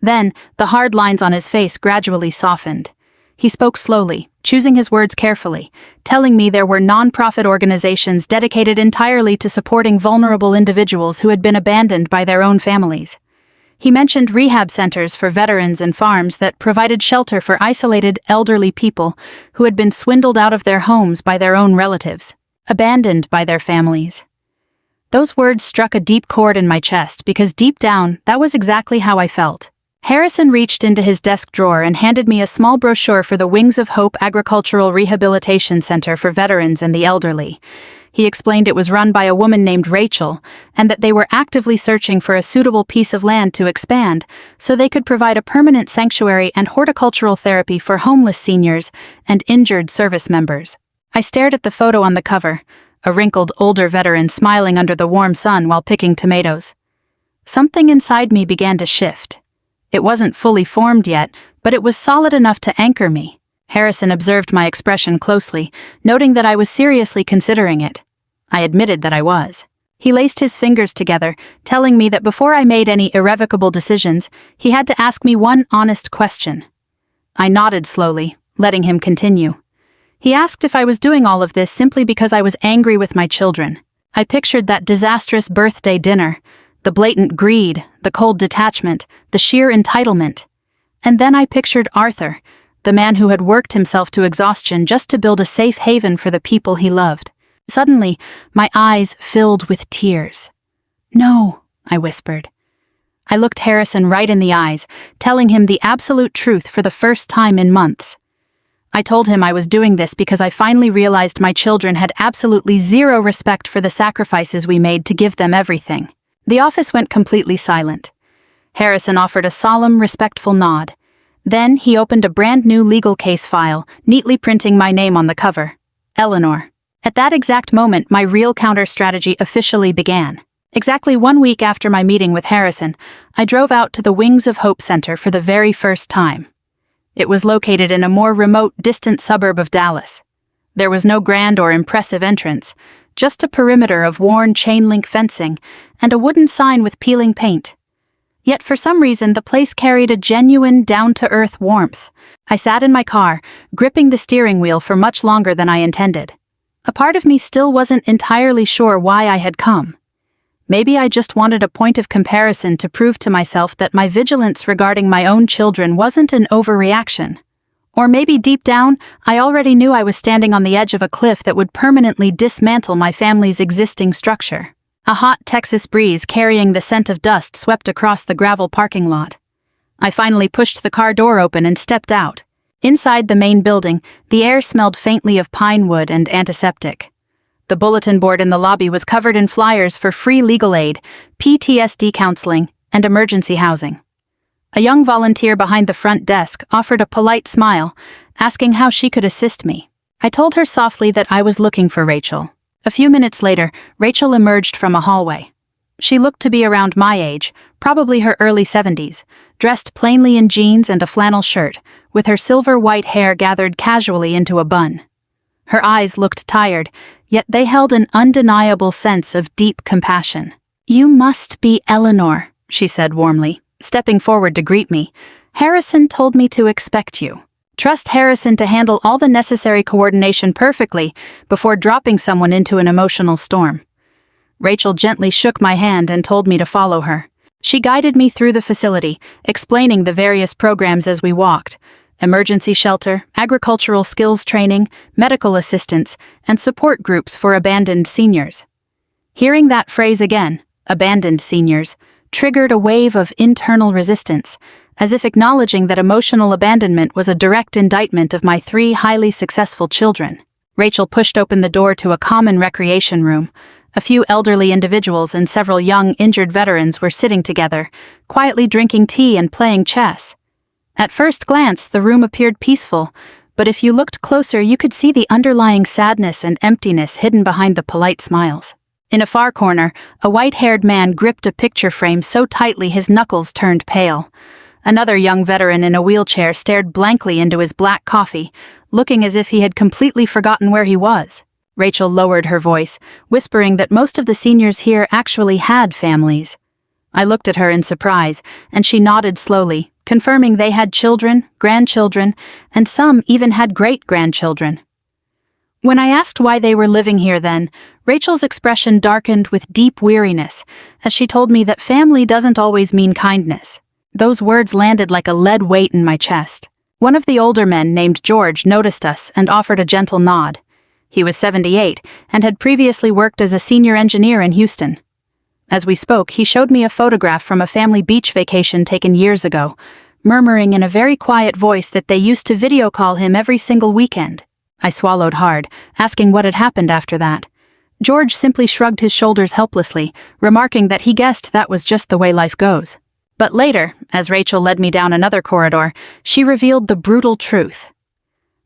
Then, the hard lines on his face gradually softened. He spoke slowly, choosing his words carefully, telling me there were non-profit organizations dedicated entirely to supporting vulnerable individuals who had been abandoned by their own families. He mentioned rehab centers for veterans and farms that provided shelter for isolated, elderly people who had been swindled out of their homes by their own relatives, abandoned by their families. Those words struck a deep chord in my chest because deep down, that was exactly how I felt. Harrison reached into his desk drawer and handed me a small brochure for the Wings of Hope Agricultural Rehabilitation Center for Veterans and the Elderly. He explained it was run by a woman named Rachel, and that they were actively searching for a suitable piece of land to expand so they could provide a permanent sanctuary and horticultural therapy for homeless seniors and injured service members. I stared at the photo on the cover, a wrinkled older veteran smiling under the warm sun while picking tomatoes. Something inside me began to shift. It wasn't fully formed yet, but it was solid enough to anchor me. Harrison observed my expression closely, noting that I was seriously considering it. I admitted that I was. He laced his fingers together, telling me that before I made any irrevocable decisions, he had to ask me one honest question. I nodded slowly, letting him continue. He asked if I was doing all of this simply because I was angry with my children. I pictured that disastrous birthday dinner, the blatant greed, the cold detachment, the sheer entitlement. And then I pictured Arthur, the man who had worked himself to exhaustion just to build a safe haven for the people he loved. Suddenly, my eyes filled with tears. "No," I whispered. I looked Harrison right in the eyes, telling him the absolute truth for the first time in months. I told him I was doing this because I finally realized my children had absolutely zero respect for the sacrifices we made to give them everything. The office went completely silent. Harrison offered a solemn, respectful nod. Then he opened a brand new legal case file, neatly printing my name on the cover. Eleanor. At that exact moment, my real counter-strategy officially began. Exactly 1 week after my meeting with Harrison, I drove out to the Wings of Hope Center for the very first time. It was located in a more remote, distant suburb of Dallas. There was no grand or impressive entrance, just a perimeter of worn chain-link fencing and a wooden sign with peeling paint. Yet for some reason, the place carried a genuine, down-to-earth warmth. I sat in my car, gripping the steering wheel for much longer than I intended. A part of me still wasn't entirely sure why I had come. Maybe I just wanted a point of comparison to prove to myself that my vigilance regarding my own children wasn't an overreaction. Or maybe deep down, I already knew I was standing on the edge of a cliff that would permanently dismantle my family's existing structure. A hot Texas breeze carrying the scent of dust swept across the gravel parking lot. I finally pushed the car door open and stepped out. Inside the main building, the air smelled faintly of pine wood and antiseptic. The bulletin board in the lobby was covered in flyers for free legal aid, PTSD counseling, and emergency housing. A young volunteer behind the front desk offered a polite smile, asking how she could assist me. I told her softly that I was looking for Rachel. A few minutes later, Rachel emerged from a hallway. She looked to be around my age, probably her early 70s, dressed plainly in jeans and a flannel shirt, with her silver-white hair gathered casually into a bun. Her eyes looked tired, yet they held an undeniable sense of deep compassion. "You must be Eleanor," she said warmly, stepping forward to greet me. "Harrison told me to expect you. Trust Harrison to handle all the necessary coordination perfectly before dropping someone into an emotional storm." Rachel gently shook my hand and told me to follow her. She guided me through the facility, explaining the various programs as we walked: emergency shelter, agricultural skills training, medical assistance, and support groups for abandoned seniors. Hearing that phrase again, abandoned seniors, triggered a wave of internal resistance, as if acknowledging that emotional abandonment was a direct indictment of my 3 highly successful children. Rachel pushed open the door to a common recreation room. A few elderly individuals and several young, injured veterans were sitting together, quietly drinking tea and playing chess. At first glance, the room appeared peaceful, but if you looked closer, you could see the underlying sadness and emptiness hidden behind the polite smiles. In a far corner, a white-haired man gripped a picture frame so tightly his knuckles turned pale. Another young veteran in a wheelchair stared blankly into his black coffee, looking as if he had completely forgotten where he was. Rachel lowered her voice, whispering that most of the seniors here actually had families. I looked at her in surprise, and she nodded slowly, confirming they had children, grandchildren, and some even had great-grandchildren. When I asked why they were living here then, Rachel's expression darkened with deep weariness, as she told me that family doesn't always mean kindness. Those words landed like a lead weight in my chest. One of the older men, named George, noticed us and offered a gentle nod. He was 78 and had previously worked as a senior engineer in Houston. As we spoke, he showed me a photograph from a family beach vacation taken years ago, murmuring in a very quiet voice that they used to video call him every single weekend. I swallowed hard, asking what had happened after that. George simply shrugged his shoulders helplessly, remarking that he guessed that was just the way life goes. But later, as Rachel led me down another corridor, she revealed the brutal truth.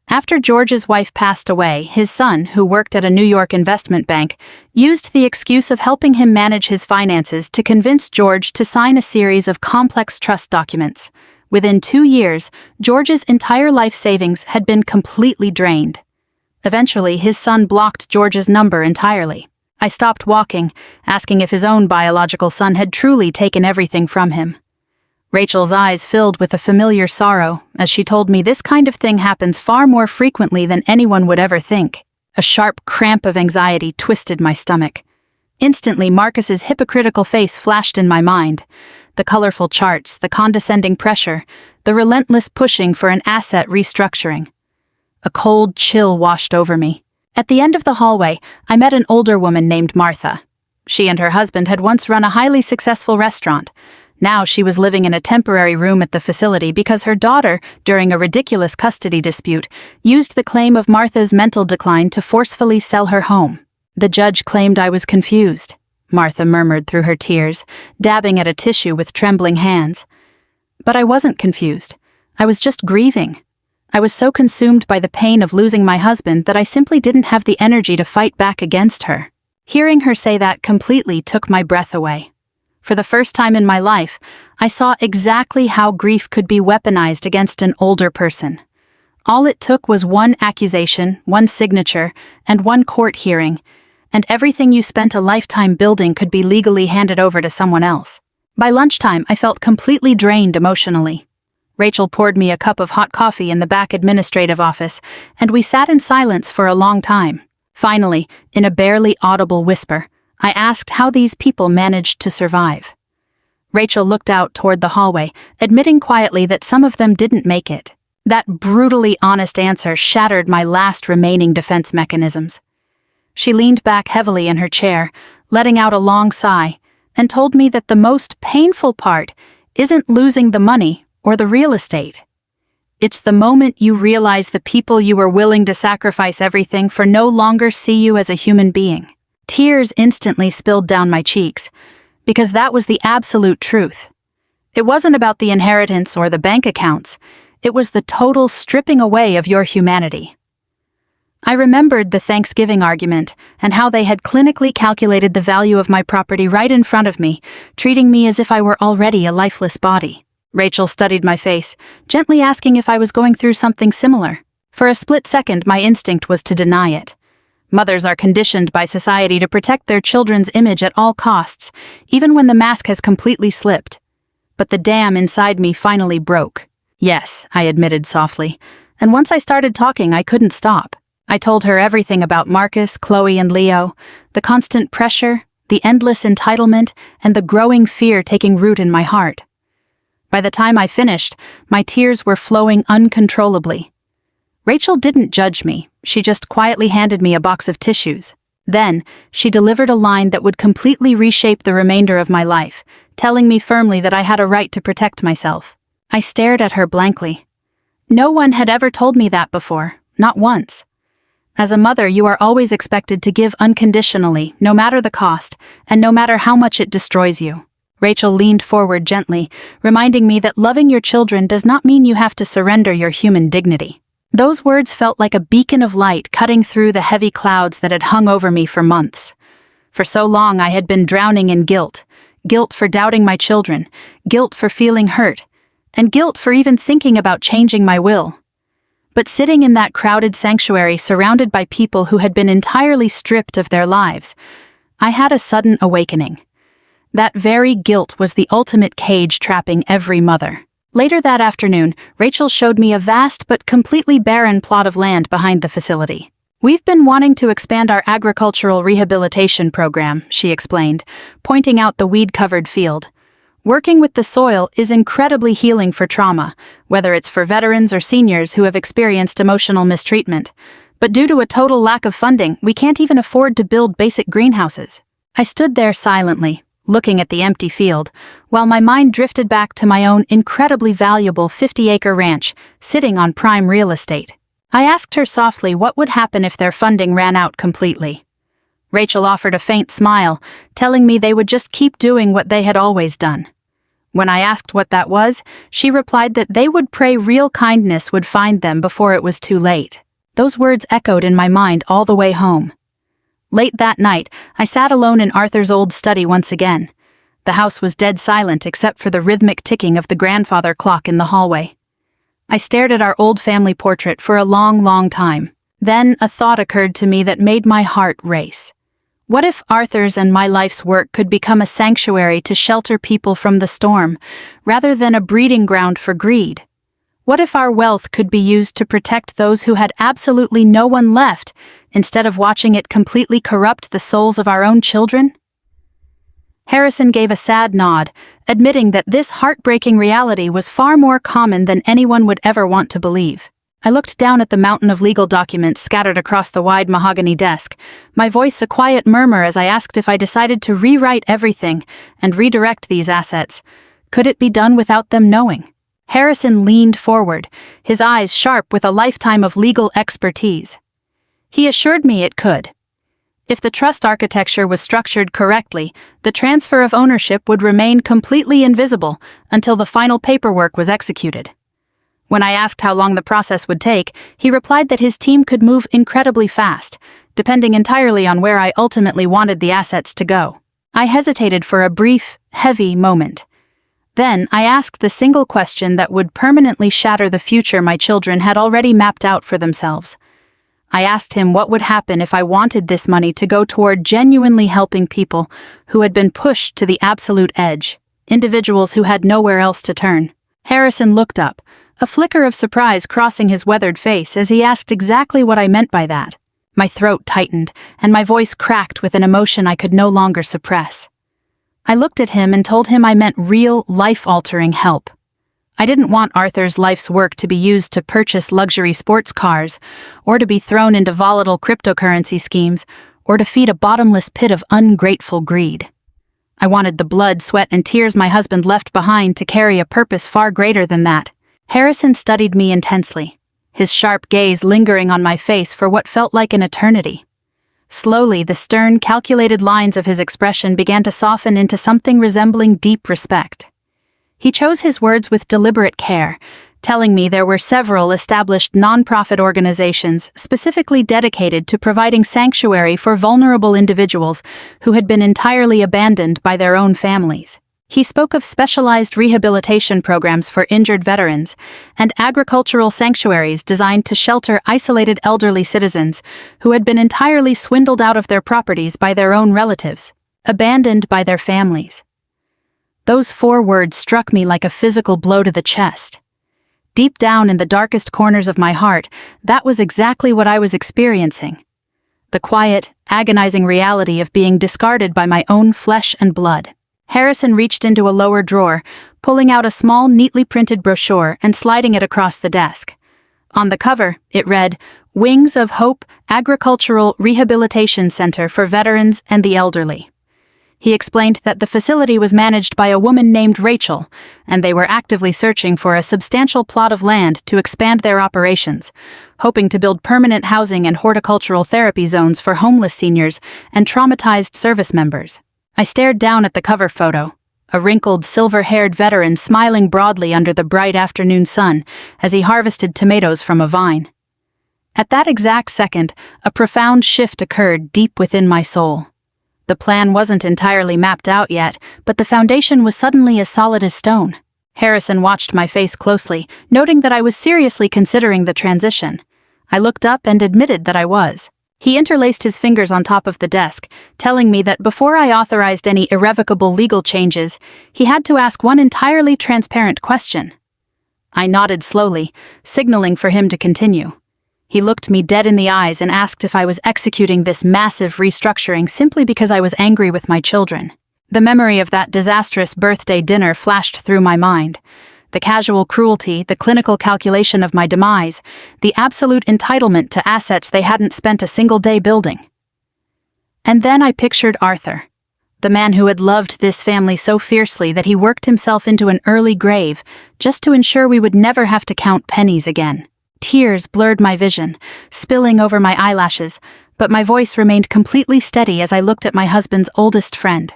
After George's wife passed away, his son, who worked at a New York investment bank, used the excuse of helping him manage his finances to convince George to sign a series of complex trust documents. Within 2 years, George's entire life savings had been completely drained. Eventually, his son blocked George's number entirely. I stopped walking, asking if his own biological son had truly taken everything from him. Rachel's eyes filled with a familiar sorrow as she told me this kind of thing happens far more frequently than anyone would ever think. A sharp cramp of anxiety twisted my stomach. Instantly, Marcus's hypocritical face flashed in my mind. The colorful charts, the condescending pressure, the relentless pushing for an asset restructuring. A cold chill washed over me. At the end of the hallway, I met an older woman named Martha. She and her husband had once run a highly successful restaurant. Now she was living in a temporary room at the facility because her daughter, during a ridiculous custody dispute, used the claim of Martha's mental decline to forcefully sell her home. The judge claimed I was confused, Martha murmured through her tears, dabbing at a tissue with trembling hands. But I wasn't confused. I was just grieving. I was so consumed by the pain of losing my husband that I simply didn't have the energy to fight back against her. Hearing her say that completely took my breath away. For the first time in my life, I saw exactly how grief could be weaponized against an older person. All it took was one accusation, one signature, and one court hearing, and everything you spent a lifetime building could be legally handed over to someone else. By lunchtime, I felt completely drained emotionally. Rachel poured me a cup of hot coffee in the back administrative office, and we sat in silence for a long time. Finally, in a barely audible whisper, I asked how these people managed to survive. Rachel looked out toward the hallway, admitting quietly that some of them didn't make it. That brutally honest answer shattered my last remaining defense mechanisms. She leaned back heavily in her chair, letting out a long sigh, and told me that the most painful part isn't losing the money or the real estate. It's the moment you realize the people you were willing to sacrifice everything for no longer see you as a human being. Tears instantly spilled down my cheeks, because that was the absolute truth. It wasn't about the inheritance or the bank accounts. It was the total stripping away of your humanity. I remembered the Thanksgiving argument and how they had clinically calculated the value of my property right in front of me, treating me as if I were already a lifeless body. Rachel studied my face, gently asking if I was going through something similar. For a split second, my instinct was to deny it. Mothers are conditioned by society to protect their children's image at all costs, even when the mask has completely slipped. But the dam inside me finally broke. Yes, I admitted softly, and once I started talking, I couldn't stop. I told her everything about Marcus, Chloe, and Leo, the constant pressure, the endless entitlement, and the growing fear taking root in my heart. By the time I finished, my tears were flowing uncontrollably. Rachel didn't judge me. She just quietly handed me a box of tissues. Then, she delivered a line that would completely reshape the remainder of my life, telling me firmly that I had a right to protect myself. I stared at her blankly. No one had ever told me that before, not once. As a mother, you are always expected to give unconditionally, no matter the cost, and no matter how much it destroys you. Rachel leaned forward gently, reminding me that loving your children does not mean you have to surrender your human dignity. Those words felt like a beacon of light cutting through the heavy clouds that had hung over me for months. For so long I had been drowning in guilt. Guilt for doubting my children, guilt for feeling hurt, and guilt for even thinking about changing my will. But sitting in that crowded sanctuary surrounded by people who had been entirely stripped of their lives, I had a sudden awakening. That very guilt was the ultimate cage trapping every mother. Later that afternoon, Rachel showed me a vast but completely barren plot of land behind the facility. We've been wanting to expand our agricultural rehabilitation program, she explained, pointing out the weed-covered field. Working with the soil is incredibly healing for trauma, whether it's for veterans or seniors who have experienced emotional mistreatment. But due to a total lack of funding, we can't even afford to build basic greenhouses. I stood there silently, looking at the empty field, while my mind drifted back to my own incredibly valuable 50-acre ranch, sitting on prime real estate. I asked her softly what would happen if their funding ran out completely. Rachel offered a faint smile, telling me they would just keep doing what they had always done. When I asked what that was, she replied that they would pray real kindness would find them before it was too late. Those words echoed in my mind all the way home. Late that night, I sat alone in Arthur's old study once again. The house was dead silent except for the rhythmic ticking of the grandfather clock in the hallway. I stared at our old family portrait for a long, long time. Then a thought occurred to me that made my heart race. What if Arthur's and my life's work could become a sanctuary to shelter people from the storm, rather than a breeding ground for greed? What if our wealth could be used to protect those who had absolutely no one left, instead of watching it completely corrupt the souls of our own children? Harrison gave a sad nod, admitting that this heartbreaking reality was far more common than anyone would ever want to believe. I looked down at the mountain of legal documents scattered across the wide mahogany desk, my voice a quiet murmur as I asked if I decided to rewrite everything and redirect these assets. Could it be done without them knowing? Harrison leaned forward, his eyes sharp with a lifetime of legal expertise. He assured me it could. If the trust architecture was structured correctly, the transfer of ownership would remain completely invisible until the final paperwork was executed. When I asked how long the process would take, he replied that his team could move incredibly fast, depending entirely on where I ultimately wanted the assets to go. I hesitated for a brief, heavy moment. Then I asked the single question that would permanently shatter the future my children had already mapped out for themselves. I asked him what would happen if I wanted this money to go toward genuinely helping people who had been pushed to the absolute edge, individuals who had nowhere else to turn. Harrison looked up, a flicker of surprise crossing his weathered face as he asked exactly what I meant by that. My throat tightened, and my voice cracked with an emotion I could no longer suppress. I looked at him and told him I meant real, life-altering help. I didn't want Arthur's life's work to be used to purchase luxury sports cars, or to be thrown into volatile cryptocurrency schemes, or to feed a bottomless pit of ungrateful greed. I wanted the blood, sweat, and tears my husband left behind to carry a purpose far greater than that. Harrison studied me intensely, his sharp gaze lingering on my face for what felt like an eternity. Slowly, the stern, calculated lines of his expression began to soften into something resembling deep respect. He chose his words with deliberate care, telling me there were several established nonprofit organizations specifically dedicated to providing sanctuary for vulnerable individuals who had been entirely abandoned by their own families. He spoke of specialized rehabilitation programs for injured veterans and agricultural sanctuaries designed to shelter isolated elderly citizens who had been entirely swindled out of their properties by their own relatives, abandoned by their families. Those 4 words struck me like a physical blow to the chest. Deep down in the darkest corners of my heart, that was exactly what I was experiencing. The quiet, agonizing reality of being discarded by my own flesh and blood. Harrison reached into a lower drawer, pulling out a small, neatly printed brochure and sliding it across the desk. On the cover, it read, "Wings of Hope Agricultural Rehabilitation Center for Veterans and the Elderly." He explained that the facility was managed by a woman named Rachel, and they were actively searching for a substantial plot of land to expand their operations, hoping to build permanent housing and horticultural therapy zones for homeless seniors and traumatized service members. I stared down at the cover photo, a wrinkled, silver-haired veteran smiling broadly under the bright afternoon sun as he harvested tomatoes from a vine. At that exact second, a profound shift occurred deep within my soul. The plan wasn't entirely mapped out yet, but the foundation was suddenly as solid as stone. Harrison watched my face closely, noting that I was seriously considering the transition. I looked up and admitted that I was. He interlaced his fingers on top of the desk, telling me that before I authorized any irrevocable legal changes, he had to ask one entirely transparent question. I nodded slowly, signaling for him to continue. He looked me dead in the eyes and asked if I was executing this massive restructuring simply because I was angry with my children. The memory of that disastrous birthday dinner flashed through my mind. The casual cruelty, the clinical calculation of my demise, the absolute entitlement to assets they hadn't spent a single day building. And then I pictured Arthur, the man who had loved this family so fiercely that he worked himself into an early grave just to ensure we would never have to count pennies again. Tears blurred my vision, spilling over my eyelashes, but my voice remained completely steady as I looked at my husband's oldest friend.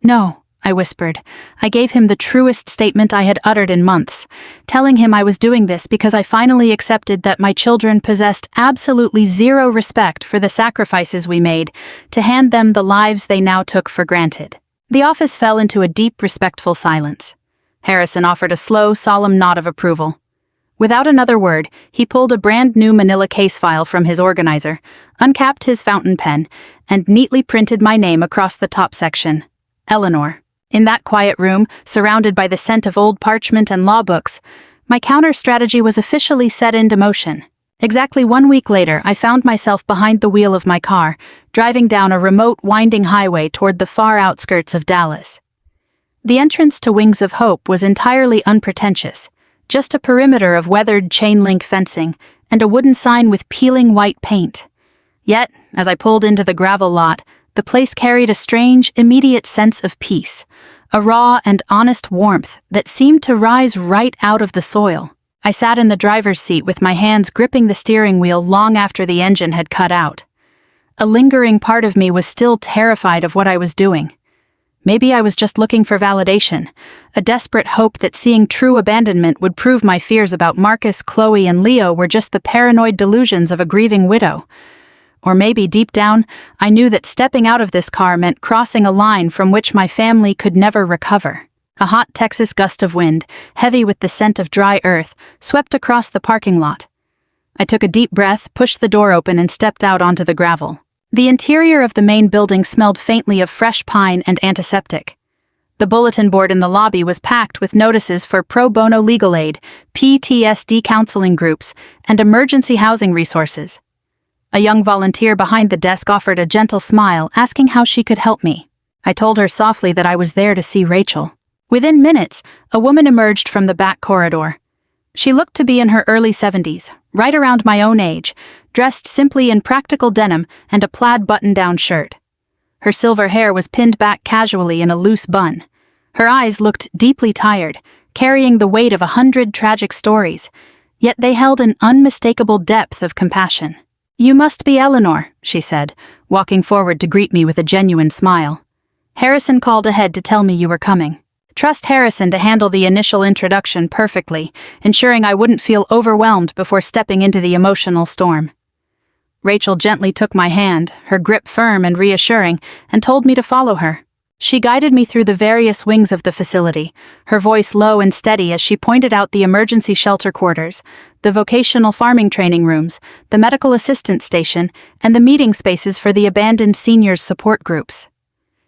"No," I whispered. I gave him the truest statement I had uttered in months, telling him I was doing this because I finally accepted that my children possessed absolutely zero respect for the sacrifices we made to hand them the lives they now took for granted. The office fell into a deep, respectful silence. Harrison offered a slow, solemn nod of approval. Without another word, he pulled a brand new manila case file from his organizer, uncapped his fountain pen, and neatly printed my name across the top section. Eleanor. In that quiet room, surrounded by the scent of old parchment and law books, my counter-strategy was officially set into motion. Exactly 1 week later, I found myself behind the wheel of my car, driving down a remote, winding highway toward the far outskirts of Dallas. The entrance to Wings of Hope was entirely unpretentious, just a perimeter of weathered chain-link fencing and a wooden sign with peeling white paint. Yet, as I pulled into the gravel lot, the place carried a strange, immediate sense of peace, a raw and honest warmth that seemed to rise right out of the soil. I sat in the driver's seat with my hands gripping the steering wheel long after the engine had cut out. A lingering part of me was still terrified of what I was doing. Maybe I was just looking for validation, a desperate hope that seeing true abandonment would prove my fears about Marcus, Chloe, and Leo were just the paranoid delusions of a grieving widow. Or maybe deep down, I knew that stepping out of this car meant crossing a line from which my family could never recover. A hot Texas gust of wind, heavy with the scent of dry earth, swept across the parking lot. I took a deep breath, pushed the door open, and stepped out onto the gravel. The interior of the main building smelled faintly of fresh pine and antiseptic. The bulletin board in the lobby was packed with notices for pro bono legal aid, PTSD counseling groups, and emergency housing resources. A young volunteer behind the desk offered a gentle smile, asking how she could help me. I told her softly that I was there to see Rachel. Within minutes, a woman emerged from the back corridor. She looked to be in her early 70s, right around my own age, dressed simply in practical denim and a plaid button-down shirt. Her silver hair was pinned back casually in a loose bun. Her eyes looked deeply tired, carrying the weight of 100 tragic stories, yet they held an unmistakable depth of compassion. "You must be Eleanor," she said, walking forward to greet me with a genuine smile. "Harrison called ahead to tell me you were coming." Trust Harrison to handle the initial introduction perfectly, ensuring I wouldn't feel overwhelmed before stepping into the emotional storm. Rachel gently took my hand, her grip firm and reassuring, and told me to follow her. She guided me through the various wings of the facility, her voice low and steady as she pointed out the emergency shelter quarters, the vocational farming training rooms, the medical assistance station, and the meeting spaces for the abandoned seniors support groups.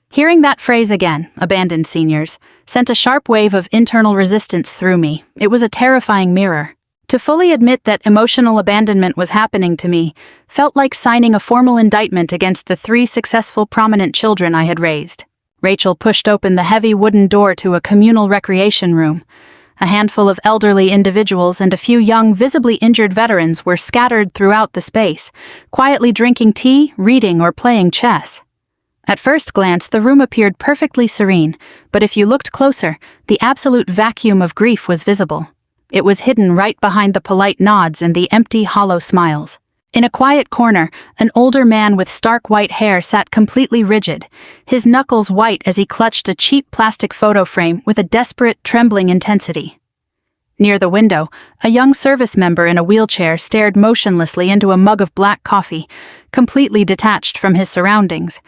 Hearing that phrase again, abandoned seniors, sent a sharp wave of internal resistance through me. It was a terrifying mirror. To fully admit that emotional abandonment was happening to me felt like signing a formal indictment against the 3 successful prominent children I had raised. Rachel pushed open the heavy wooden door to a communal recreation room. A handful of elderly individuals and a few young, visibly injured veterans were scattered throughout the space, quietly drinking tea, reading, or playing chess. At first glance, the room appeared perfectly serene, but if you looked closer, the absolute vacuum of grief was visible. It was hidden right behind the polite nods and the empty, hollow smiles. In a quiet corner, an older man with stark white hair sat completely rigid, his knuckles white as he clutched a cheap plastic photo frame with a desperate, trembling intensity. Near the window, a young service member in a wheelchair stared motionlessly into a mug of black coffee, completely detached from his surroundings,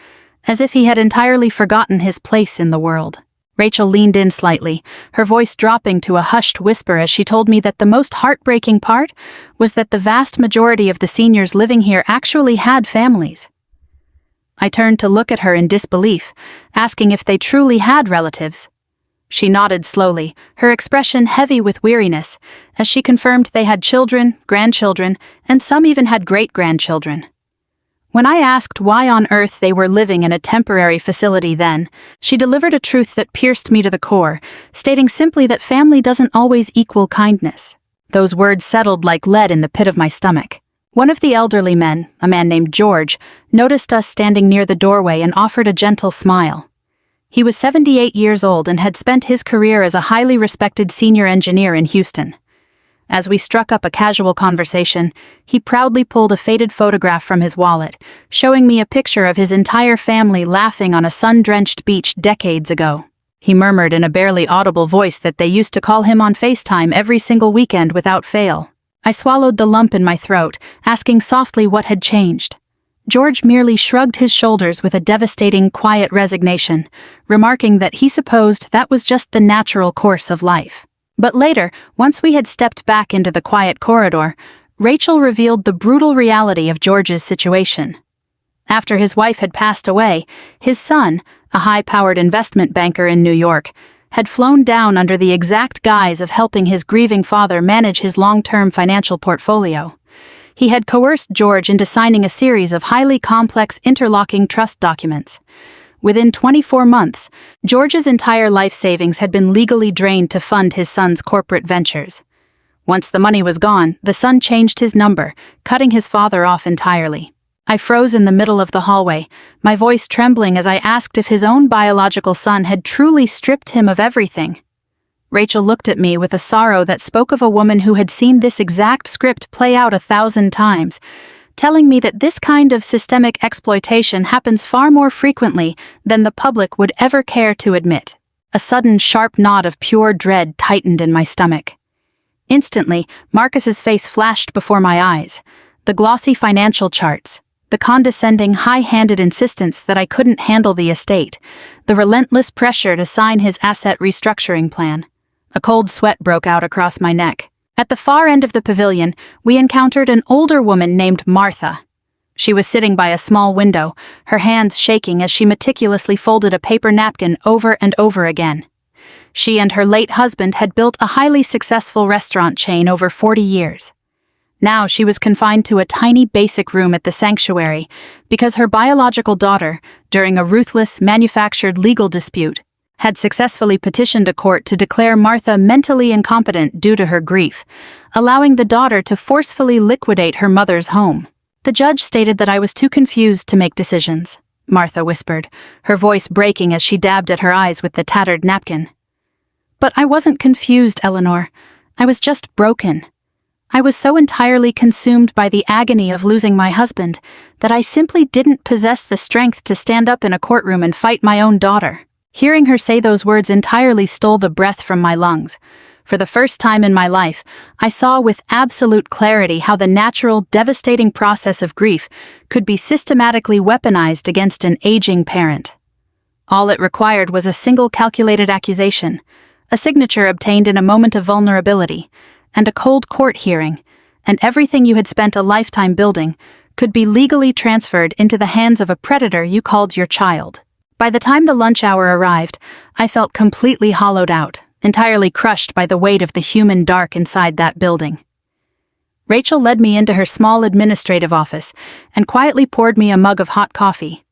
as if he had entirely forgotten his place in the world. Rachel leaned in slightly, her voice dropping to a hushed whisper as she told me that the most heartbreaking part was that the vast majority of the seniors living here actually had families. I turned to look at her in disbelief, asking if they truly had relatives. She nodded slowly, her expression heavy with weariness, as she confirmed they had children, grandchildren, and some even had great-grandchildren. When I asked why on earth they were living in a temporary facility then, she delivered a truth that pierced me to the core, stating simply that family doesn't always equal kindness. Those words settled like lead in the pit of my stomach. One of the elderly men, a man named George, noticed us standing near the doorway and offered a gentle smile. He was 78 years old and had spent his career as a highly respected senior engineer in Houston. As we struck up a casual conversation, he proudly pulled a faded photograph from his wallet, showing me a picture of his entire family laughing on a sun-drenched beach decades ago. He murmured in a barely audible voice that they used to call him on FaceTime every single weekend without fail. I swallowed the lump in my throat, asking softly what had changed. George merely shrugged his shoulders with a devastating, quiet resignation, remarking that he supposed that was just the natural course of life. But later, once we had stepped back into the quiet corridor, Rachel revealed the brutal reality of George's situation. After his wife had passed away, his son, a high-powered investment banker in New York, had flown down under the exact guise of helping his grieving father manage his long-term financial portfolio. He had coerced George into signing a series of highly complex interlocking trust documents. Within 24 months, George's entire life savings had been legally drained to fund his son's corporate ventures. Once the money was gone, the son changed his number, cutting his father off entirely. I froze in the middle of the hallway, my voice trembling as I asked if his own biological son had truly stripped him of everything. Rachel looked at me with a sorrow that spoke of a woman who had seen this exact script play out 1,000 times, telling me that this kind of systemic exploitation happens far more frequently than the public would ever care to admit. A sudden sharp knot of pure dread tightened in my stomach. Instantly, Marcus's face flashed before my eyes. The glossy financial charts, the condescending, high-handed insistence that I couldn't handle the estate, the relentless pressure to sign his asset restructuring plan. A cold sweat broke out across my neck. At the far end of the pavilion, we encountered an older woman named Martha. She was sitting by a small window, her hands shaking as she meticulously folded a paper napkin over and over again. She and her late husband had built a highly successful restaurant chain over 40 years. Now she was confined to a tiny basic room at the sanctuary because her biological daughter, during a ruthless, manufactured legal dispute, had successfully petitioned a court to declare Martha mentally incompetent due to her grief, allowing the daughter to forcefully liquidate her mother's home. The judge stated that I was too confused to make decisions, Martha whispered, her voice breaking as she dabbed at her eyes with the tattered napkin. But I wasn't confused, Eleanor. I was just broken. I was so entirely consumed by the agony of losing my husband that I simply didn't possess the strength to stand up in a courtroom and fight my own daughter. Hearing her say those words entirely stole the breath from my lungs. For the first time in my life, I saw with absolute clarity how the natural, devastating process of grief could be systematically weaponized against an aging parent. All it required was a single calculated accusation, a signature obtained in a moment of vulnerability, and a cold court hearing, and everything you had spent a lifetime building could be legally transferred into the hands of a predator you called your child. By the time the lunch hour arrived, I felt completely hollowed out, entirely crushed by the weight of the human dark inside that building. Rachel led me into her small administrative office and quietly poured me a mug of hot coffee.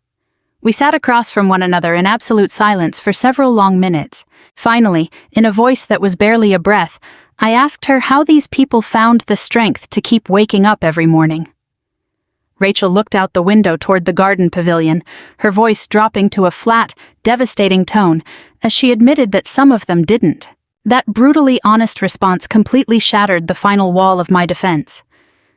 We sat across from one another in absolute silence for several long minutes. Finally, in a voice that was barely a breath, I asked her how these people found the strength to keep waking up every morning. Rachel looked out the window toward the garden pavilion, her voice dropping to a flat, devastating tone, as she admitted that some of them didn't. That brutally honest response completely shattered the final wall of my defense.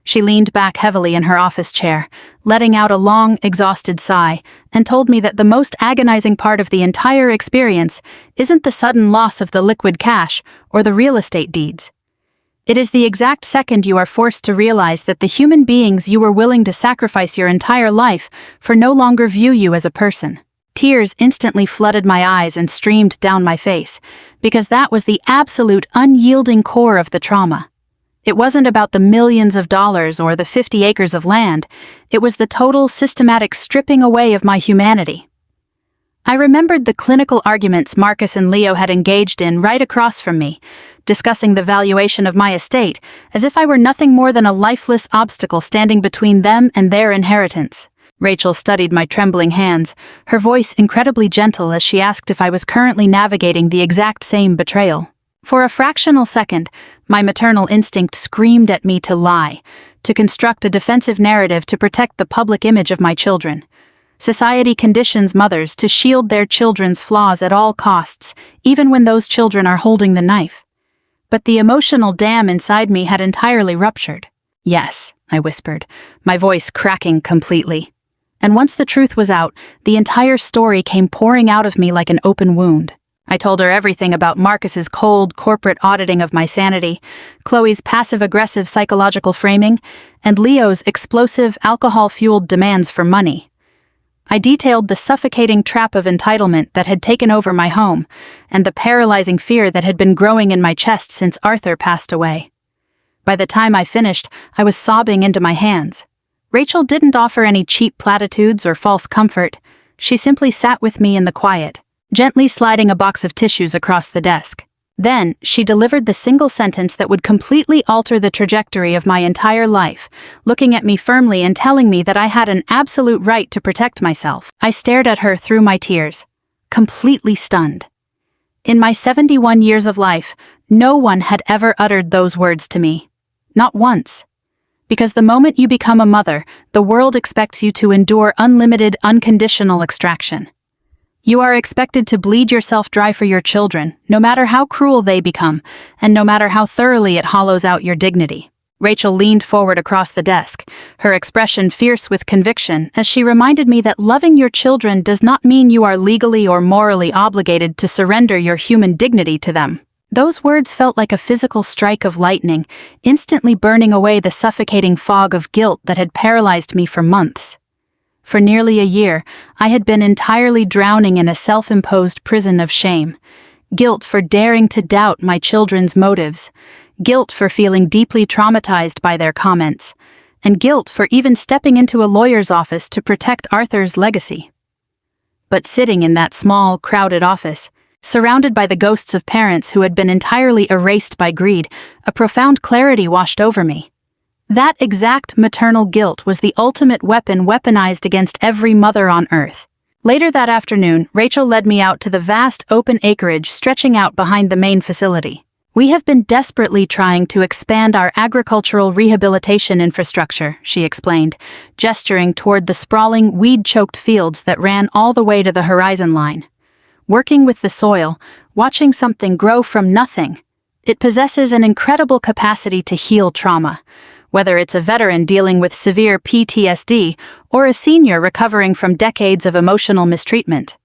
She leaned back heavily in her office chair, letting out a long, exhausted sigh, and told me that the most agonizing part of the entire experience isn't the sudden loss of the liquid cash or the real estate deeds. It is the exact second you are forced to realize that the human beings you were willing to sacrifice your entire life for no longer view you as a person. Tears instantly flooded my eyes and streamed down my face, because that was the absolute unyielding core of the trauma. It wasn't about the millions of dollars or the 50 acres of land, it was the total systematic stripping away of my humanity. I remembered the clinical arguments Marcus and Leo had engaged in right across from me, discussing the valuation of my estate as if I were nothing more than a lifeless obstacle standing between them and their inheritance. Rachel studied my trembling hands, her voice incredibly gentle as she asked if I was currently navigating the exact same betrayal. For a fractional second, my maternal instinct screamed at me to lie, to construct a defensive narrative to protect the public image of my children. Society conditions mothers to shield their children's flaws at all costs, even when those children are holding the knife. But the emotional dam inside me had entirely ruptured. Yes, I whispered, my voice cracking completely. And once the truth was out, the entire story came pouring out of me like an open wound. I told her everything about Marcus's cold, corporate auditing of my sanity, Chloe's passive-aggressive psychological framing, and Leo's explosive, alcohol-fueled demands for money. I detailed the suffocating trap of entitlement that had taken over my home, and the paralyzing fear that had been growing in my chest since Arthur passed away. By the time I finished, I was sobbing into my hands. Rachel didn't offer any cheap platitudes or false comfort. She simply sat with me in the quiet, gently sliding a box of tissues across the desk. Then, she delivered the single sentence that would completely alter the trajectory of my entire life, looking at me firmly and telling me that I had an absolute right to protect myself. I stared at her through my tears, completely stunned. In my 71 years of life, no one had ever uttered those words to me. Not once. Because the moment you become a mother, the world expects you to endure unlimited, unconditional extraction. You are expected to bleed yourself dry for your children, no matter how cruel they become, and no matter how thoroughly it hollows out your dignity. Rachel leaned forward across the desk, her expression fierce with conviction, as she reminded me that loving your children does not mean you are legally or morally obligated to surrender your human dignity to them. Those words felt like a physical strike of lightning, instantly burning away the suffocating fog of guilt that had paralyzed me for months. For nearly a year, I had been entirely drowning in a self-imposed prison of shame. Guilt for daring to doubt my children's motives, guilt for feeling deeply traumatized by their comments, and guilt for even stepping into a lawyer's office to protect Arthur's legacy. But sitting in that small, crowded office, surrounded by the ghosts of parents who had been entirely erased by greed, a profound clarity washed over me. That exact maternal guilt was the ultimate weapon weaponized against every mother on earth. Later that afternoon, Rachel led me out to the vast open acreage stretching out behind the main facility. We have been desperately trying to expand our agricultural rehabilitation infrastructure, she explained, gesturing toward the sprawling, weed-choked fields that ran all the way to the horizon line. Working with the soil, watching something grow from nothing, it possesses an incredible capacity to heal trauma. Whether it's a veteran dealing with severe PTSD or a senior recovering from decades of emotional mistreatment.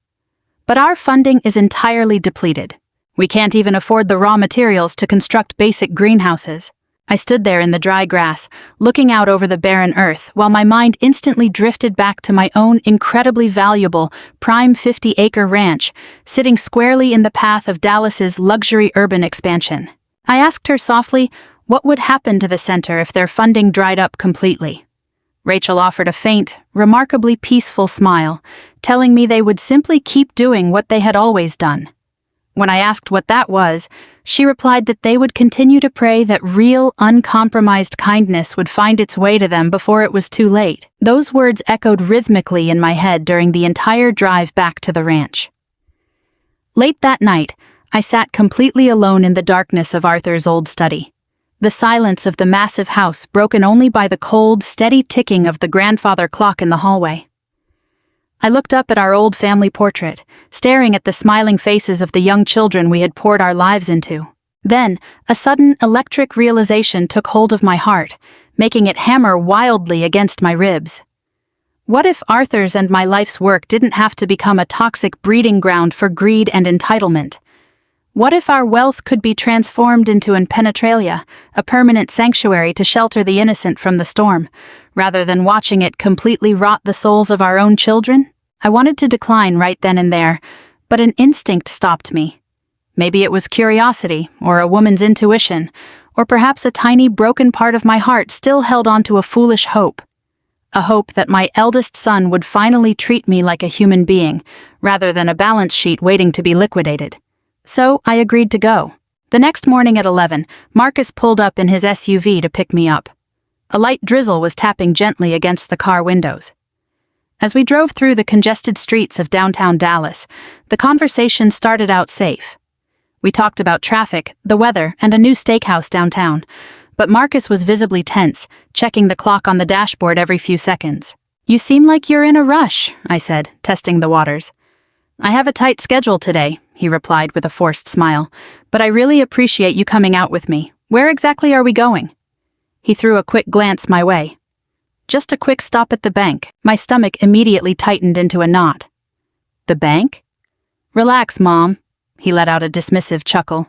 But our funding is entirely depleted. We can't even afford the raw materials to construct basic greenhouses. I stood there in the dry grass, looking out over the barren earth, while my mind instantly drifted back to my own incredibly valuable, prime 50-acre ranch, sitting squarely in the path of Dallas's luxury urban expansion. I asked her softly, what would happen to the center if their funding dried up completely? Rachel offered a faint, remarkably peaceful smile, telling me they would simply keep doing what they had always done. When I asked what that was, she replied that they would continue to pray that real, uncompromised kindness would find its way to them before it was too late. Those words echoed rhythmically in my head during the entire drive back to the ranch. Late that night, I sat completely alone in the darkness of Arthur's old study. The silence of the massive house broken only by the cold, steady ticking of the grandfather clock in the hallway. I looked up at our old family portrait, staring at the smiling faces of the young children we had poured our lives into. Then, a sudden electric realization took hold of my heart, making it hammer wildly against my ribs. What if Arthur's and my life's work didn't have to become a toxic breeding ground for greed and entitlement? What if our wealth could be transformed into an penetralia, a permanent sanctuary to shelter the innocent from the storm, rather than watching it completely rot the souls of our own children? I wanted to decline right then and there, but an instinct stopped me. Maybe it was curiosity, or a woman's intuition, or perhaps a tiny broken part of my heart still held on to a foolish hope. A hope that my eldest son would finally treat me like a human being, rather than a balance sheet waiting to be liquidated. So I agreed to go. The next morning at 11, Marcus pulled up in his SUV to pick me up. A light drizzle was tapping gently against the car windows. As we drove through the congested streets of downtown Dallas, the conversation started out safe. We talked about traffic, the weather, and a new steakhouse downtown, but Marcus was visibly tense, checking the clock on the dashboard every few seconds. "You seem like you're in a rush," I said, testing the waters. "I have a tight schedule today," he replied with a forced smile, "but I really appreciate you coming out with me. Where exactly are we going?" He threw a quick glance my way. "Just a quick stop at the bank." My stomach immediately tightened into a knot. "The bank?" "Relax, Mom." He let out a dismissive chuckle.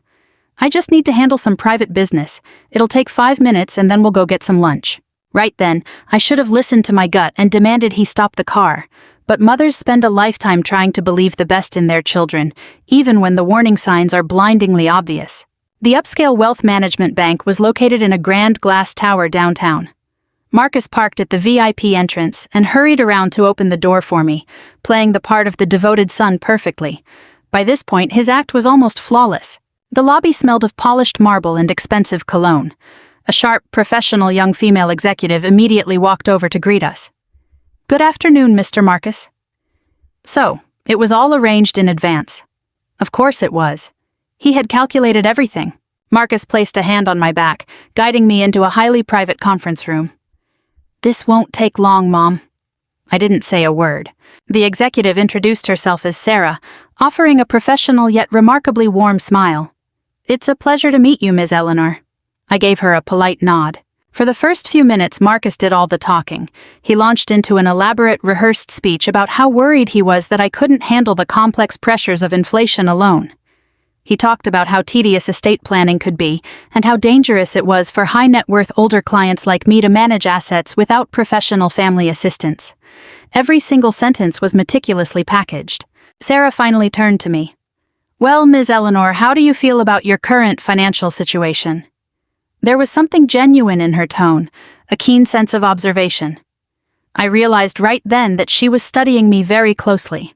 "I just need to handle some private business. It'll take 5 minutes and then we'll go get some lunch." Right then, I should have listened to my gut and demanded he stop the car. But mothers spend a lifetime trying to believe the best in their children, even when the warning signs are blindingly obvious. The upscale wealth management bank was located in a grand glass tower downtown. Marcus parked at the VIP entrance and hurried around to open the door for me, playing the part of the devoted son perfectly. By this point, his act was almost flawless. The lobby smelled of polished marble and expensive cologne. A sharp, professional young female executive immediately walked over to greet us. "Good afternoon, Mr. Marcus." So, it was all arranged in advance. Of course it was. He had calculated everything. Marcus placed a hand on my back, guiding me into a highly private conference room. "This won't take long, Mom." I didn't say a word. The executive introduced herself as Sarah, offering a professional yet remarkably warm smile. "It's a pleasure to meet you, Ms. Eleanor." I gave her a polite nod. For the first few minutes, Marcus did all the talking. He launched into an elaborate, rehearsed speech about how worried he was that I couldn't handle the complex pressures of inflation alone. He talked about how tedious estate planning could be and how dangerous it was for high-net-worth older clients like me to manage assets without professional family assistance. Every single sentence was meticulously packaged. Sarah finally turned to me. "Well, Ms. Eleanor, how do you feel about your current financial situation?" There was something genuine in her tone, a keen sense of observation. I realized right then that she was studying me very closely.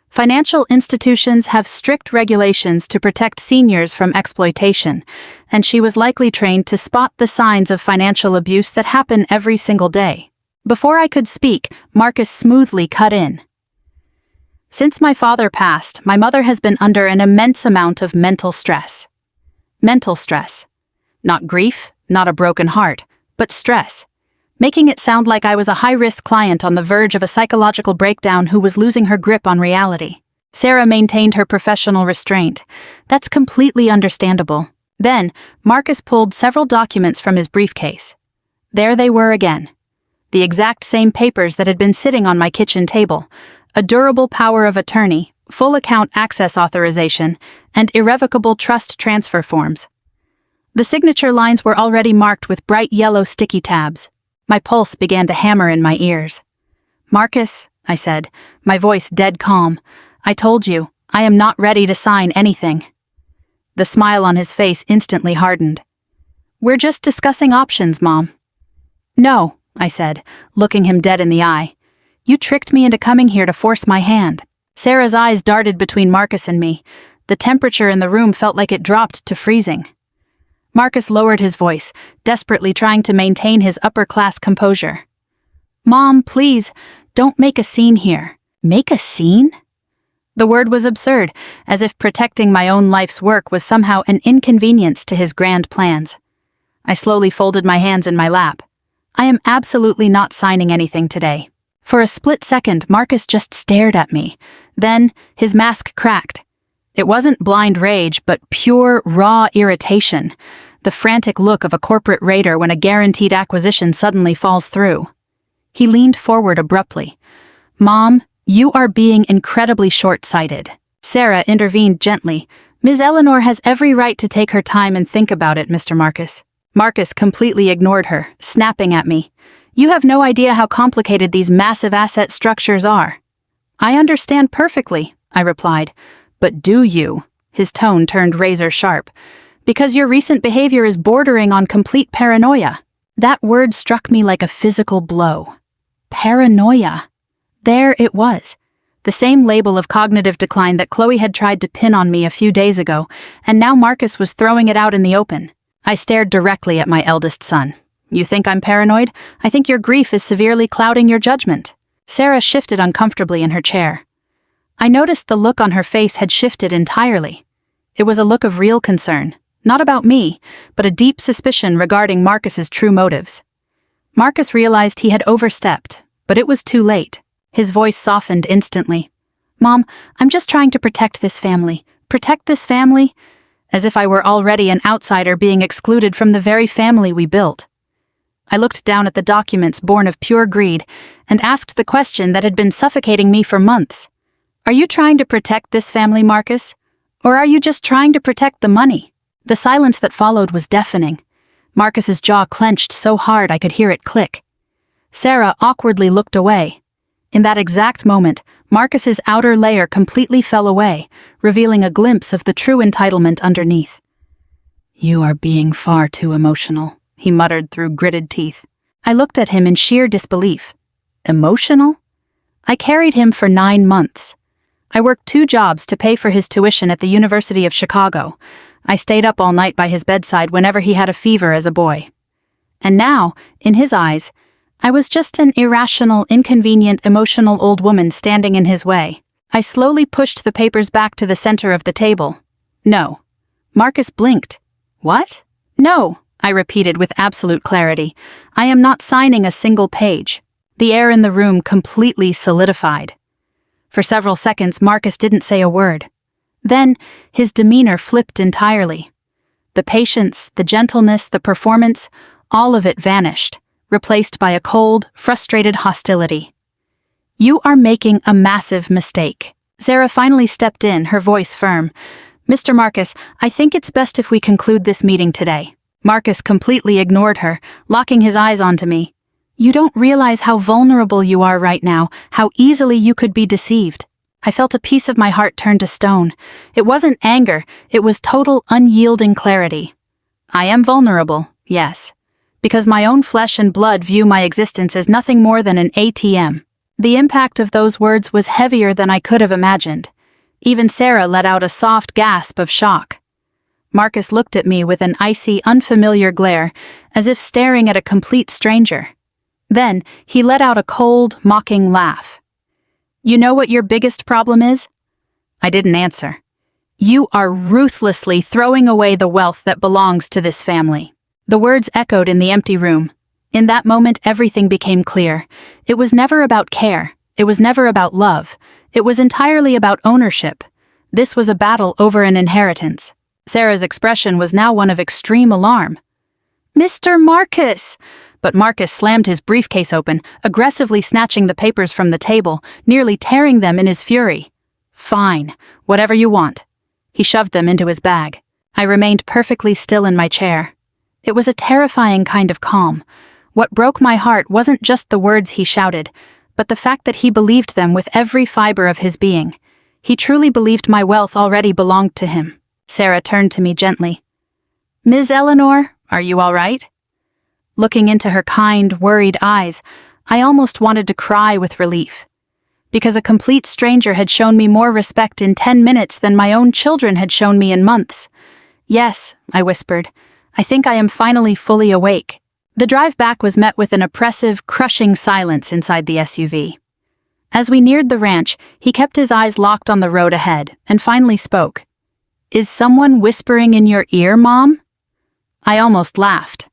Financial institutions have strict regulations to protect seniors from exploitation, and she was likely trained to spot the signs of financial abuse that happen every single day. Before I could speak, Marcus smoothly cut in. "Since my father passed, my mother has been under an immense amount of mental stress." Mental stress. Not grief, not a broken heart, but stress, making it sound like I was a high-risk client on the verge of a psychological breakdown who was losing her grip on reality. Sarah maintained her professional restraint. "That's completely understandable." Then, Marcus pulled several documents from his briefcase. There they were again. The exact same papers that had been sitting on my kitchen table: a durable power of attorney, full account access authorization, and irrevocable trust transfer forms. The signature lines were already marked with bright yellow sticky tabs. My pulse began to hammer in my ears. "Marcus," I said, my voice dead calm, "I told you, I am not ready to sign anything." The smile on his face instantly hardened. "We're just discussing options, Mom." "No," I said, looking him dead in the eye. "You tricked me into coming here to force my hand." Sarah's eyes darted between Marcus and me. The temperature in the room felt like it dropped to freezing. Marcus lowered his voice, desperately trying to maintain his upper-class composure. "Mom, please, don't make a scene here." Make a scene? The word was absurd, as if protecting my own life's work was somehow an inconvenience to his grand plans. I slowly folded my hands in my lap. I am absolutely not signing anything today. For a split second, Marcus just stared at me. Then, his mask cracked. It wasn't blind rage, but pure, raw irritation. The frantic look of a corporate raider when a guaranteed acquisition suddenly falls through. He leaned forward abruptly. "Mom, you are being incredibly short-sighted." Sarah intervened gently. "Ms. Eleanor has every right to take her time and think about it, Mr. Marcus." Marcus completely ignored her, snapping at me. "You have no idea how complicated these massive asset structures are." "I understand perfectly," I replied. "But do you?" His tone turned razor sharp. "Because your recent behavior is bordering on complete paranoia." That word struck me like a physical blow. Paranoia. There it was. The same label of cognitive decline that Chloe had tried to pin on me a few days ago, and now Marcus was throwing it out in the open. I stared directly at my eldest son. "You think I'm paranoid? I think your grief is severely clouding your judgment." Sarah shifted uncomfortably in her chair. I noticed the look on her face had shifted entirely. It was a look of real concern, not about me, but a deep suspicion regarding Marcus's true motives. Marcus realized he had overstepped, but it was too late. His voice softened instantly. "Mom, I'm just trying to protect this family. Protect this family?" As if I were already an outsider being excluded from the very family we built. I looked down at the documents born of pure greed and asked the question that had been suffocating me for months. "Are you trying to protect this family, Marcus? Or are you just trying to protect the money?" The silence that followed was deafening. Marcus's jaw clenched so hard I could hear it click. Sarah awkwardly looked away. In that exact moment, Marcus's outer layer completely fell away, revealing a glimpse of the true entitlement underneath. "You are being far too emotional," he muttered through gritted teeth. I looked at him in sheer disbelief. Emotional? I carried him for 9 months. I worked 2 jobs to pay for his tuition at the University of Chicago. I stayed up all night by his bedside whenever he had a fever as a boy. And now, in his eyes, I was just an irrational, inconvenient, emotional old woman standing in his way. I slowly pushed the papers back to the center of the table. "No." Marcus blinked. "What?" "No," I repeated with absolute clarity. "I am not signing a single page." The air in the room completely solidified. For several seconds, Marcus didn't say a word. Then, his demeanor flipped entirely. The patience, the gentleness, the performance, all of it vanished, replaced by a cold, frustrated hostility. "You are making a massive mistake." Sarah finally stepped in, her voice firm. "Mr. Marcus, I think it's best if we conclude this meeting today." Marcus completely ignored her, locking his eyes onto me. "You don't realize how vulnerable you are right now, how easily you could be deceived." I felt a piece of my heart turn to stone. It wasn't anger, it was total, unyielding clarity. I am vulnerable, yes, because my own flesh and blood view my existence as nothing more than an ATM. The impact of those words was heavier than I could have imagined. Even Sarah let out a soft gasp of shock. Marcus looked at me with an icy, unfamiliar glare, as if staring at a complete stranger. Then, he let out a cold, mocking laugh. "You know what your biggest problem is?" I didn't answer. "You are ruthlessly throwing away the wealth that belongs to this family." The words echoed in the empty room. In that moment, everything became clear. It was never about care. It was never about love. It was entirely about ownership. This was a battle over an inheritance. Sarah's expression was now one of extreme alarm. "Mr. Marcus!" But Marcus slammed his briefcase open, aggressively snatching the papers from the table, nearly tearing them in his fury. "Fine, whatever you want." He shoved them into his bag. I remained perfectly still in my chair. It was a terrifying kind of calm. What broke my heart wasn't just the words he shouted, but the fact that he believed them with every fiber of his being. He truly believed my wealth already belonged to him. Sarah turned to me gently. "Ms. Eleanor, are you all right?" Looking into her kind, worried eyes, I almost wanted to cry with relief. Because a complete stranger had shown me more respect in 10 minutes than my own children had shown me in months. "Yes," I whispered. "I think I am finally fully awake." The drive back was met with an oppressive, crushing silence inside the SUV. As we neared the ranch, he kept his eyes locked on the road ahead and finally spoke. "Is someone whispering in your ear, Mom?" I almost laughed.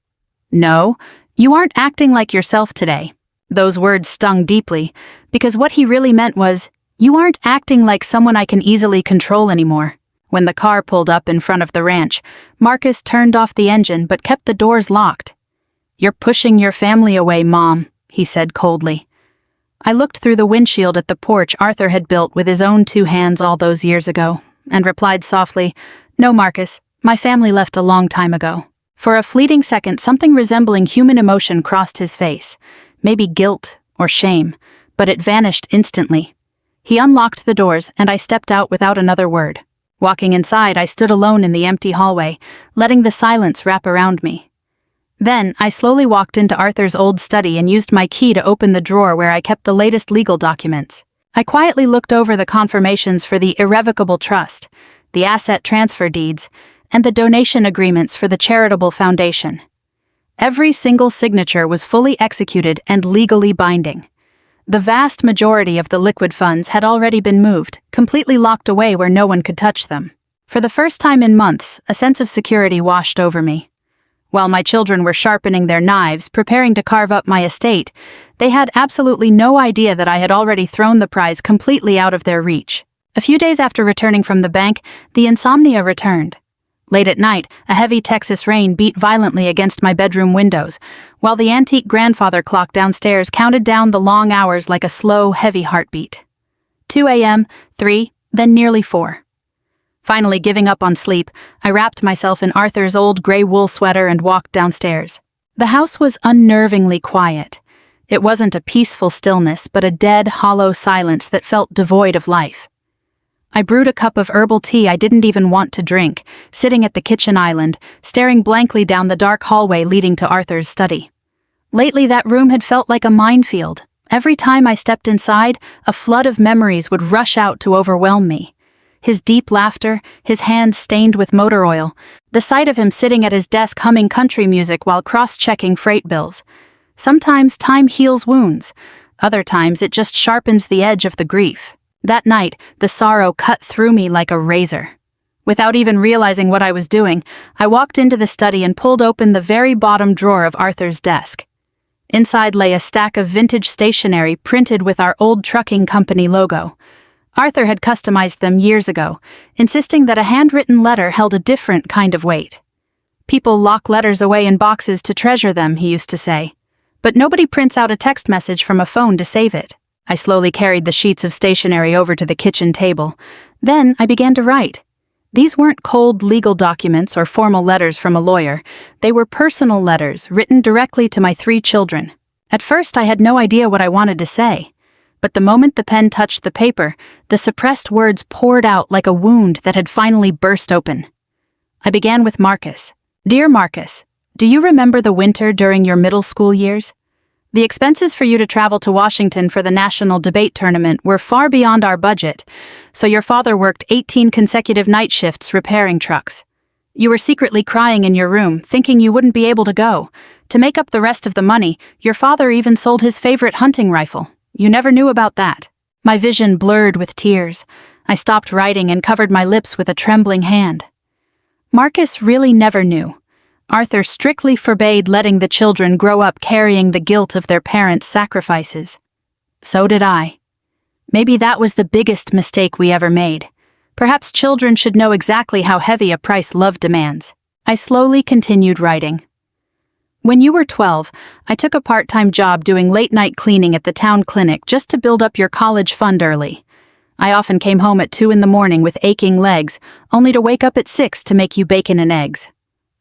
"No, you aren't acting like yourself today." Those words stung deeply, because what he really meant was, "You aren't acting like someone I can easily control anymore." When the car pulled up in front of the ranch, Marcus turned off the engine but kept the doors locked. "You're pushing your family away, Mom," he said coldly. I looked through the windshield at the porch Arthur had built with his own 2 hands all those years ago, and replied softly, "No, Marcus, my family left a long time ago." For a fleeting second, something resembling human emotion crossed his face, maybe guilt or shame, but it vanished instantly. He unlocked the doors, and I stepped out without another word. Walking inside, I stood alone in the empty hallway, letting the silence wrap around me. Then, I slowly walked into Arthur's old study and used my key to open the drawer where I kept the latest legal documents. I quietly looked over the confirmations for the irrevocable trust, the asset transfer deeds, and the donation agreements for the charitable foundation. Every single signature was fully executed and legally binding. The vast majority of the liquid funds had already been moved, completely locked away where no one could touch them. For the first time in months, a sense of security washed over me. While my children were sharpening their knives, preparing to carve up my estate, they had absolutely no idea that I had already thrown the prize completely out of their reach. A few days after returning from the bank, the insomnia returned. Late at night, a heavy Texas rain beat violently against my bedroom windows, while the antique grandfather clock downstairs counted down the long hours like a slow, heavy heartbeat. 2 a.m., 3, then nearly 4. Finally giving up on sleep, I wrapped myself in Arthur's old gray wool sweater and walked downstairs. The house was unnervingly quiet. It wasn't a peaceful stillness, but a dead, hollow silence that felt devoid of life. I brewed a cup of herbal tea I didn't even want to drink, sitting at the kitchen island, staring blankly down the dark hallway leading to Arthur's study. Lately, that room had felt like a minefield. Every time I stepped inside, a flood of memories would rush out to overwhelm me. His deep laughter, his hands stained with motor oil, the sight of him sitting at his desk humming country music while cross-checking freight bills. Sometimes time heals wounds, other times it just sharpens the edge of the grief. That night, the sorrow cut through me like a razor. Without even realizing what I was doing, I walked into the study and pulled open the very bottom drawer of Arthur's desk. Inside lay a stack of vintage stationery printed with our old trucking company logo. Arthur had customized them years ago, insisting that a handwritten letter held a different kind of weight. People lock letters away in boxes to treasure them, he used to say. But nobody prints out a text message from a phone to save it. I slowly carried the sheets of stationery over to the kitchen table. Then I began to write. These weren't cold legal documents or formal letters from a lawyer. They were personal letters written directly to my 3 children. At first I had no idea what I wanted to say. But the moment the pen touched the paper, the suppressed words poured out like a wound that had finally burst open. I began with Marcus. Dear Marcus, do you remember the winter during your middle school years? The expenses for you to travel to Washington for the national debate tournament were far beyond our budget, so your father worked 18 consecutive night shifts repairing trucks. You were secretly crying in your room, thinking you wouldn't be able to go. To make up the rest of the money, your father even sold his favorite hunting rifle. You never knew about that. My vision blurred with tears. I stopped writing and covered my lips with a trembling hand. Marcus really never knew. Arthur strictly forbade letting the children grow up carrying the guilt of their parents' sacrifices. So did I. Maybe that was the biggest mistake we ever made. Perhaps children should know exactly how heavy a price love demands. I slowly continued writing. When you were 12, I took a part-time job doing late-night cleaning at the town clinic just to build up your college fund early. I often came home at 2 a.m. with aching legs, only to wake up at 6 to make you bacon and eggs.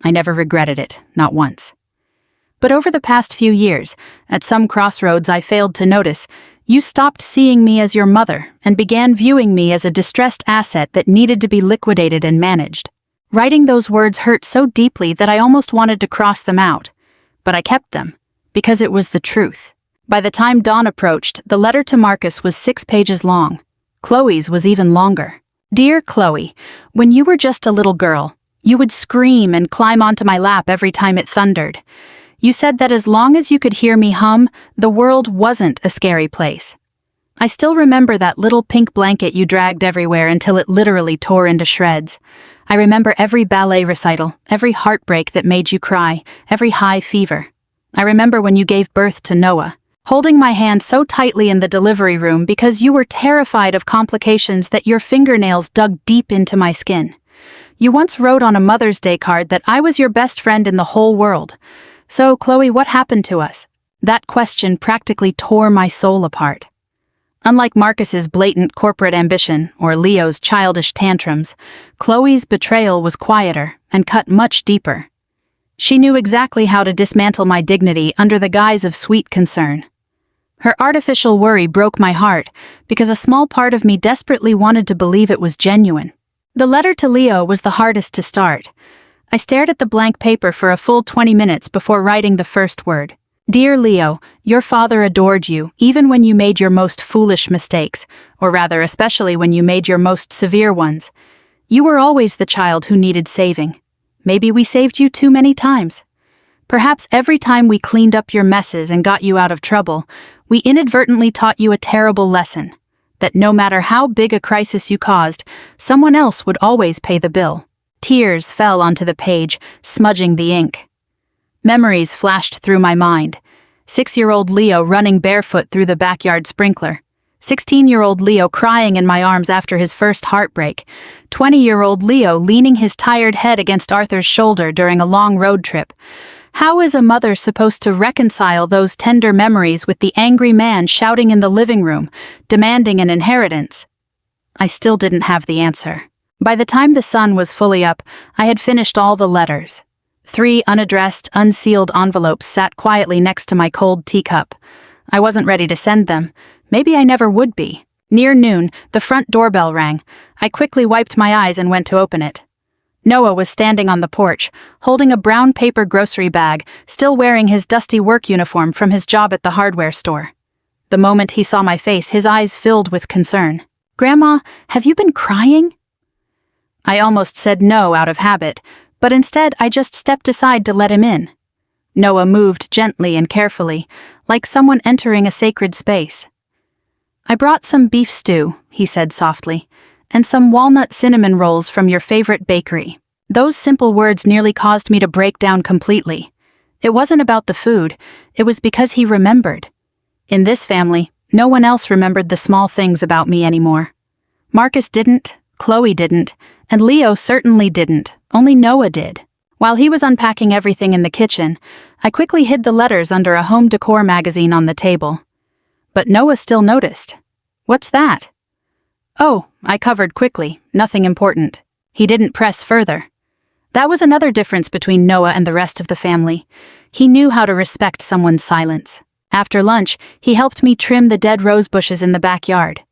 I never regretted it, not once. But over the past few years, at some crossroads I failed to notice, you stopped seeing me as your mother and began viewing me as a distressed asset that needed to be liquidated and managed. Writing those words hurt so deeply that I almost wanted to cross them out. But I kept them, because it was the truth. By the time dawn approached, the letter to Marcus was 6 pages long. Chloe's was even longer. Dear Chloe, when you were just a little girl, you would scream and climb onto my lap every time it thundered. You said that as long as you could hear me hum, the world wasn't a scary place. I still remember that little pink blanket you dragged everywhere until it literally tore into shreds. I remember every ballet recital, every heartbreak that made you cry, every high fever. I remember when you gave birth to Noah, holding my hand so tightly in the delivery room because you were terrified of complications that your fingernails dug deep into my skin. You once wrote on a Mother's Day card that I was your best friend in the whole world. So, Chloe, what happened to us? That question practically tore my soul apart. Unlike Marcus's blatant corporate ambition or Leo's childish tantrums, Chloe's betrayal was quieter and cut much deeper. She knew exactly how to dismantle my dignity under the guise of sweet concern. Her artificial worry broke my heart because a small part of me desperately wanted to believe it was genuine. The letter to Leo was the hardest to start. I stared at the blank paper for a full 20 minutes before writing the first word. Dear Leo, your father adored you, even when you made your most foolish mistakes, or rather, especially when you made your most severe ones. You were always the child who needed saving. Maybe we saved you too many times. Perhaps every time we cleaned up your messes and got you out of trouble, we inadvertently taught you a terrible lesson. That no matter how big a crisis you caused, someone else would always pay the bill. Tears fell onto the page, smudging the ink. Memories flashed through my mind. 6-year-old Leo running barefoot through the backyard sprinkler. 16-year-old Leo crying in my arms after his first heartbreak. 20-year-old Leo leaning his tired head against Arthur's shoulder during a long road trip. How is a mother supposed to reconcile those tender memories with the angry man shouting in the living room, demanding an inheritance? I still didn't have the answer. By the time the sun was fully up, I had finished all the letters. 3 unaddressed, unsealed envelopes sat quietly next to my cold teacup. I wasn't ready to send them. Maybe I never would be. Near noon, the front doorbell rang. I quickly wiped my eyes and went to open it. Noah was standing on the porch, holding a brown paper grocery bag, still wearing his dusty work uniform from his job at the hardware store. The moment he saw my face, his eyes filled with concern. "Grandma, have you been crying?" I almost said no out of habit, but instead I just stepped aside to let him in. Noah moved gently and carefully, like someone entering a sacred space. "I brought some beef stew," he said softly, "and some walnut cinnamon rolls from your favorite bakery." Those simple words nearly caused me to break down completely. It wasn't about the food, it was because he remembered. In this family, no one else remembered the small things about me anymore. Marcus didn't, Chloe didn't, and Leo certainly didn't, only Noah did. While he was unpacking everything in the kitchen, I quickly hid the letters under a home decor magazine on the table. But Noah still noticed. "What's that?" "Oh," I covered quickly, "nothing important." He didn't press further. That was another difference between Noah and the rest of the family. He knew how to respect someone's silence. After lunch, he helped me trim the dead rose bushes in the backyard.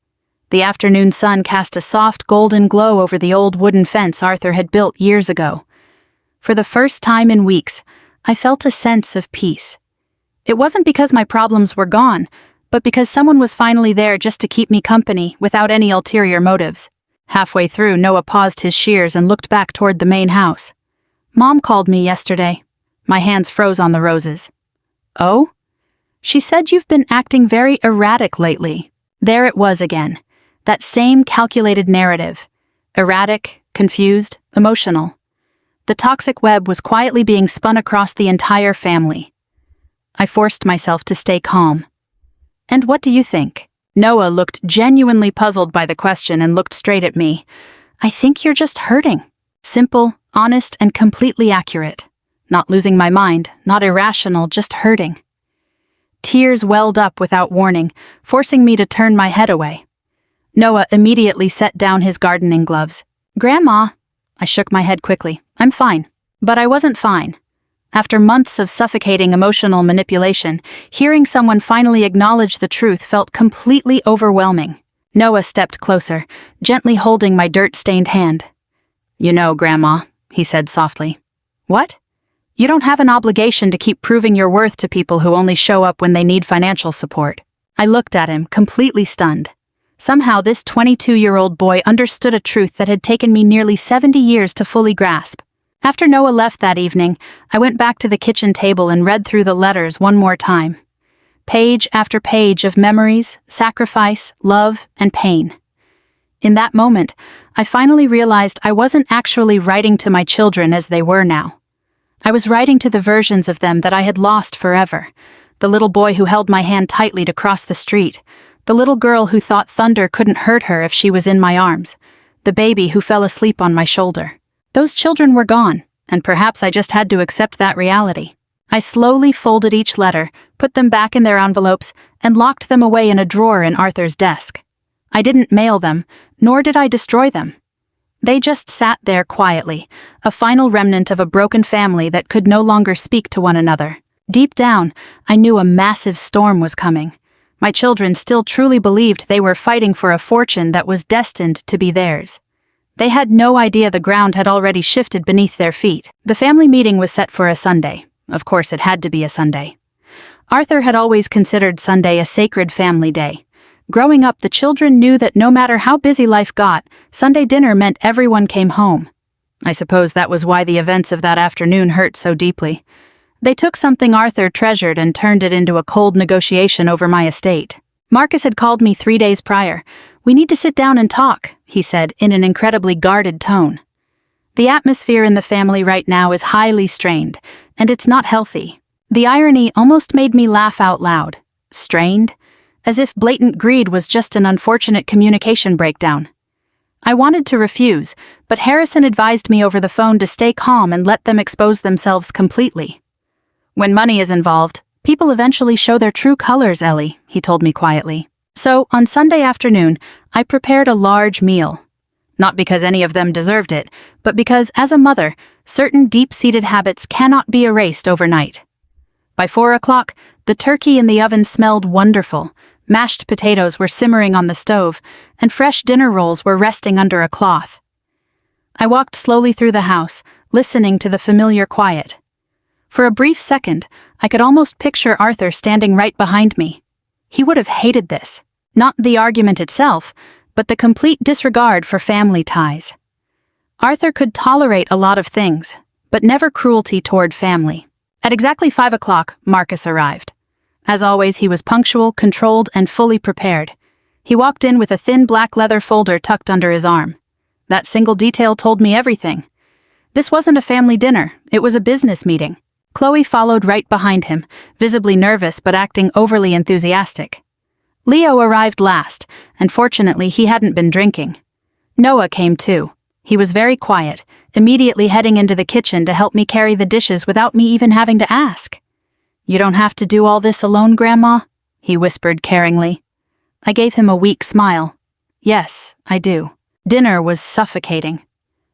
The afternoon sun cast a soft golden glow over the old wooden fence Arthur had built years ago. For the first time in weeks, I felt a sense of peace. It wasn't because my problems were gone, but because someone was finally there just to keep me company without any ulterior motives. Halfway through, Noah paused his shears and looked back toward the main house. "Mom called me yesterday." My hands froze on the roses. "Oh?" "She said you've been acting very erratic lately." There it was again. That same calculated narrative. Erratic, confused, emotional. The toxic web was quietly being spun across the entire family. I forced myself to stay calm. "And what do you think?" Noah looked genuinely puzzled by the question and looked straight at me. "I think you're just hurting." Simple, honest, and completely accurate. Not losing my mind, not irrational, just hurting. Tears welled up without warning, forcing me to turn my head away. Noah immediately set down his gardening gloves. "Grandma," I shook my head quickly. "I'm fine." But I wasn't fine. After months of suffocating emotional manipulation, hearing someone finally acknowledge the truth felt completely overwhelming. Noah stepped closer, gently holding my dirt-stained hand. "You know, Grandma," he said softly. "What?" "You don't have an obligation to keep proving your worth to people who only show up when they need financial support." I looked at him, completely stunned. Somehow this 22-year-old boy understood a truth that had taken me nearly 70 years to fully grasp. After Noah left that evening, I went back to the kitchen table and read through the letters one more time. Page after page of memories, sacrifice, love, and pain. In that moment, I finally realized I wasn't actually writing to my children as they were now. I was writing to the versions of them that I had lost forever. The little boy who held my hand tightly to cross the street. The little girl who thought thunder couldn't hurt her if she was in my arms. The baby who fell asleep on my shoulder. Those children were gone, and perhaps I just had to accept that reality. I slowly folded each letter, put them back in their envelopes, and locked them away in a drawer in Arthur's desk. I didn't mail them, nor did I destroy them. They just sat there quietly, a final remnant of a broken family that could no longer speak to one another. Deep down, I knew a massive storm was coming. My children still truly believed they were fighting for a fortune that was destined to be theirs. They had no idea the ground had already shifted beneath their feet. The family meeting was set for a Sunday. Of course, it had to be a Sunday. Arthur had always considered Sunday a sacred family day. Growing up, the children knew that no matter how busy life got, Sunday dinner meant everyone came home. I suppose that was why the events of that afternoon hurt so deeply. They took something Arthur treasured and turned it into a cold negotiation over my estate. Marcus had called me 3 days prior. "We need to sit down and talk," he said in an incredibly guarded tone. The atmosphere in the family right now is highly strained, and it's not healthy. The irony almost made me laugh out loud. Strained? As if blatant greed was just an unfortunate communication breakdown. I wanted to refuse, but Harrison advised me over the phone to stay calm and let them expose themselves completely. "When money is involved, people eventually show their true colors, Ellie," he told me quietly. So, on Sunday afternoon, I prepared a large meal. Not because any of them deserved it, but because, as a mother, certain deep-seated habits cannot be erased overnight. By 4 o'clock, the turkey in the oven smelled wonderful, mashed potatoes were simmering on the stove, and fresh dinner rolls were resting under a cloth. I walked slowly through the house, listening to the familiar quiet. For a brief second, I could almost picture Arthur standing right behind me. He would have hated this. Not the argument itself, but the complete disregard for family ties. Arthur could tolerate a lot of things, but never cruelty toward family. At exactly 5 o'clock, Marcus arrived. As always, he was punctual, controlled, and fully prepared. He walked in with a thin black leather folder tucked under his arm. That single detail told me everything. This wasn't a family dinner, it was a business meeting. Chloe followed right behind him, visibly nervous but acting overly enthusiastic. Leo arrived last, and fortunately he hadn't been drinking. Noah came too. He was very quiet, immediately heading into the kitchen to help me carry the dishes without me even having to ask. "You don't have to do all this alone, Grandma?" he whispered caringly. I gave him a weak smile. "Yes, I do." Dinner was suffocating.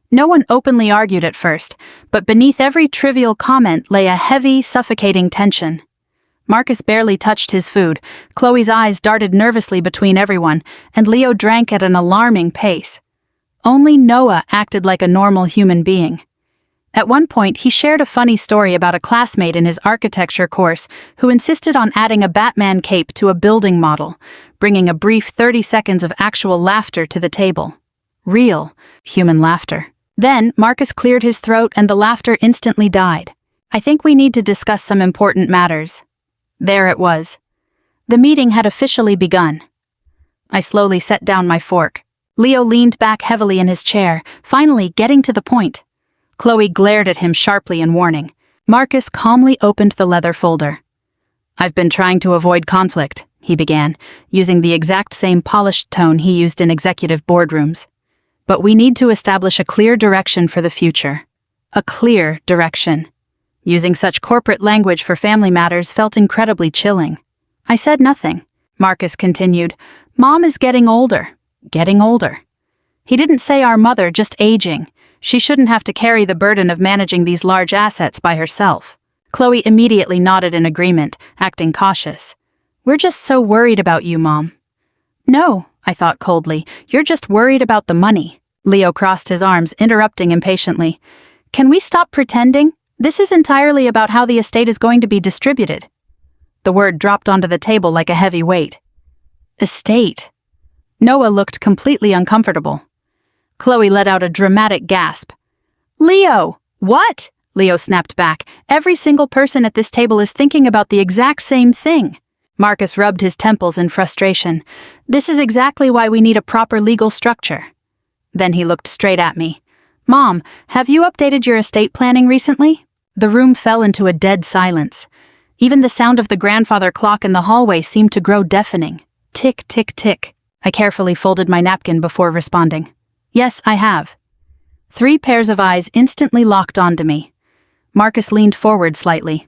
No one openly argued at first, but beneath every trivial comment lay a heavy, suffocating tension. Marcus barely touched his food, Chloe's eyes darted nervously between everyone, and Leo drank at an alarming pace. Only Noah acted like a normal human being. At one point, he shared a funny story about a classmate in his architecture course who insisted on adding a Batman cape to a building model, bringing a brief 30 seconds of actual laughter to the table. Real, human laughter. Then, Marcus cleared his throat and the laughter instantly died. "I think we need to discuss some important matters." There it was. The meeting had officially begun. I slowly set down my fork. Leo leaned back heavily in his chair, finally getting to the point. Chloe glared at him sharply in warning. Marcus calmly opened the leather folder. "I've been trying to avoid conflict," he began, using the exact same polished tone he used in executive boardrooms. "But we need to establish a clear direction for the future. A clear direction." Using such corporate language for family matters felt incredibly chilling. I said nothing. Marcus continued, "Mom is getting older. Getting older." He didn't say our mother, just aging. She shouldn't have to carry the burden of managing these large assets by herself. Chloe immediately nodded in agreement, acting cautious. "We're just so worried about you, Mom." "No," I thought coldly, "you're just worried about the money." Leo crossed his arms, interrupting impatiently. "Can we stop pretending? This is entirely about how the estate is going to be distributed." The word dropped onto the table like a heavy weight. Estate. Noah looked completely uncomfortable. Chloe let out a dramatic gasp. "Leo! What?" Leo snapped back. "Every single person at this table is thinking about the exact same thing." Marcus rubbed his temples in frustration. "This is exactly why we need a proper legal structure." Then he looked straight at me. "Mom, have you updated your estate planning recently?" The room fell into a dead silence. Even the sound of the grandfather clock in the hallway seemed to grow deafening. Tick, tick, tick. I carefully folded my napkin before responding. "Yes, I have." 3 pairs of eyes instantly locked onto me. Marcus leaned forward slightly.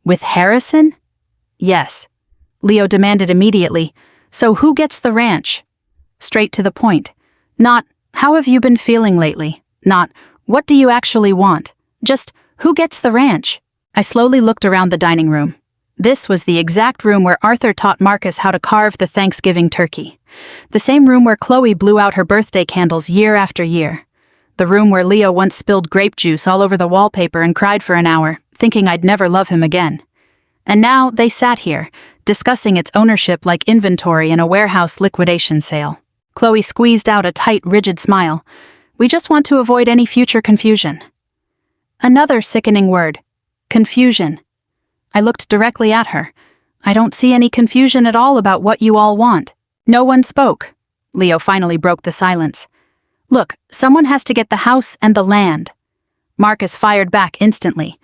"With Harrison?" "Yes." Leo demanded immediately, "So who gets the ranch?" Straight to the point. Not, "How have you been feeling lately?" Not, "What do you actually want?" Just, "Who gets the ranch?" I slowly looked around the dining room. This was the exact room where Arthur taught Marcus how to carve the Thanksgiving turkey. The same room where Chloe blew out her birthday candles year after year. The room where Leo once spilled grape juice all over the wallpaper and cried for an hour, thinking I'd never love him again. And now they sat here, discussing its ownership like inventory in a warehouse liquidation sale. Chloe squeezed out a tight, rigid smile. "We just want to avoid any future confusion." Another sickening word. Confusion. I looked directly at her. "I don't see any confusion at all about what you all want." No one spoke. Leo finally broke the silence. "Look, someone has to get the house and the land." Marcus fired back instantly.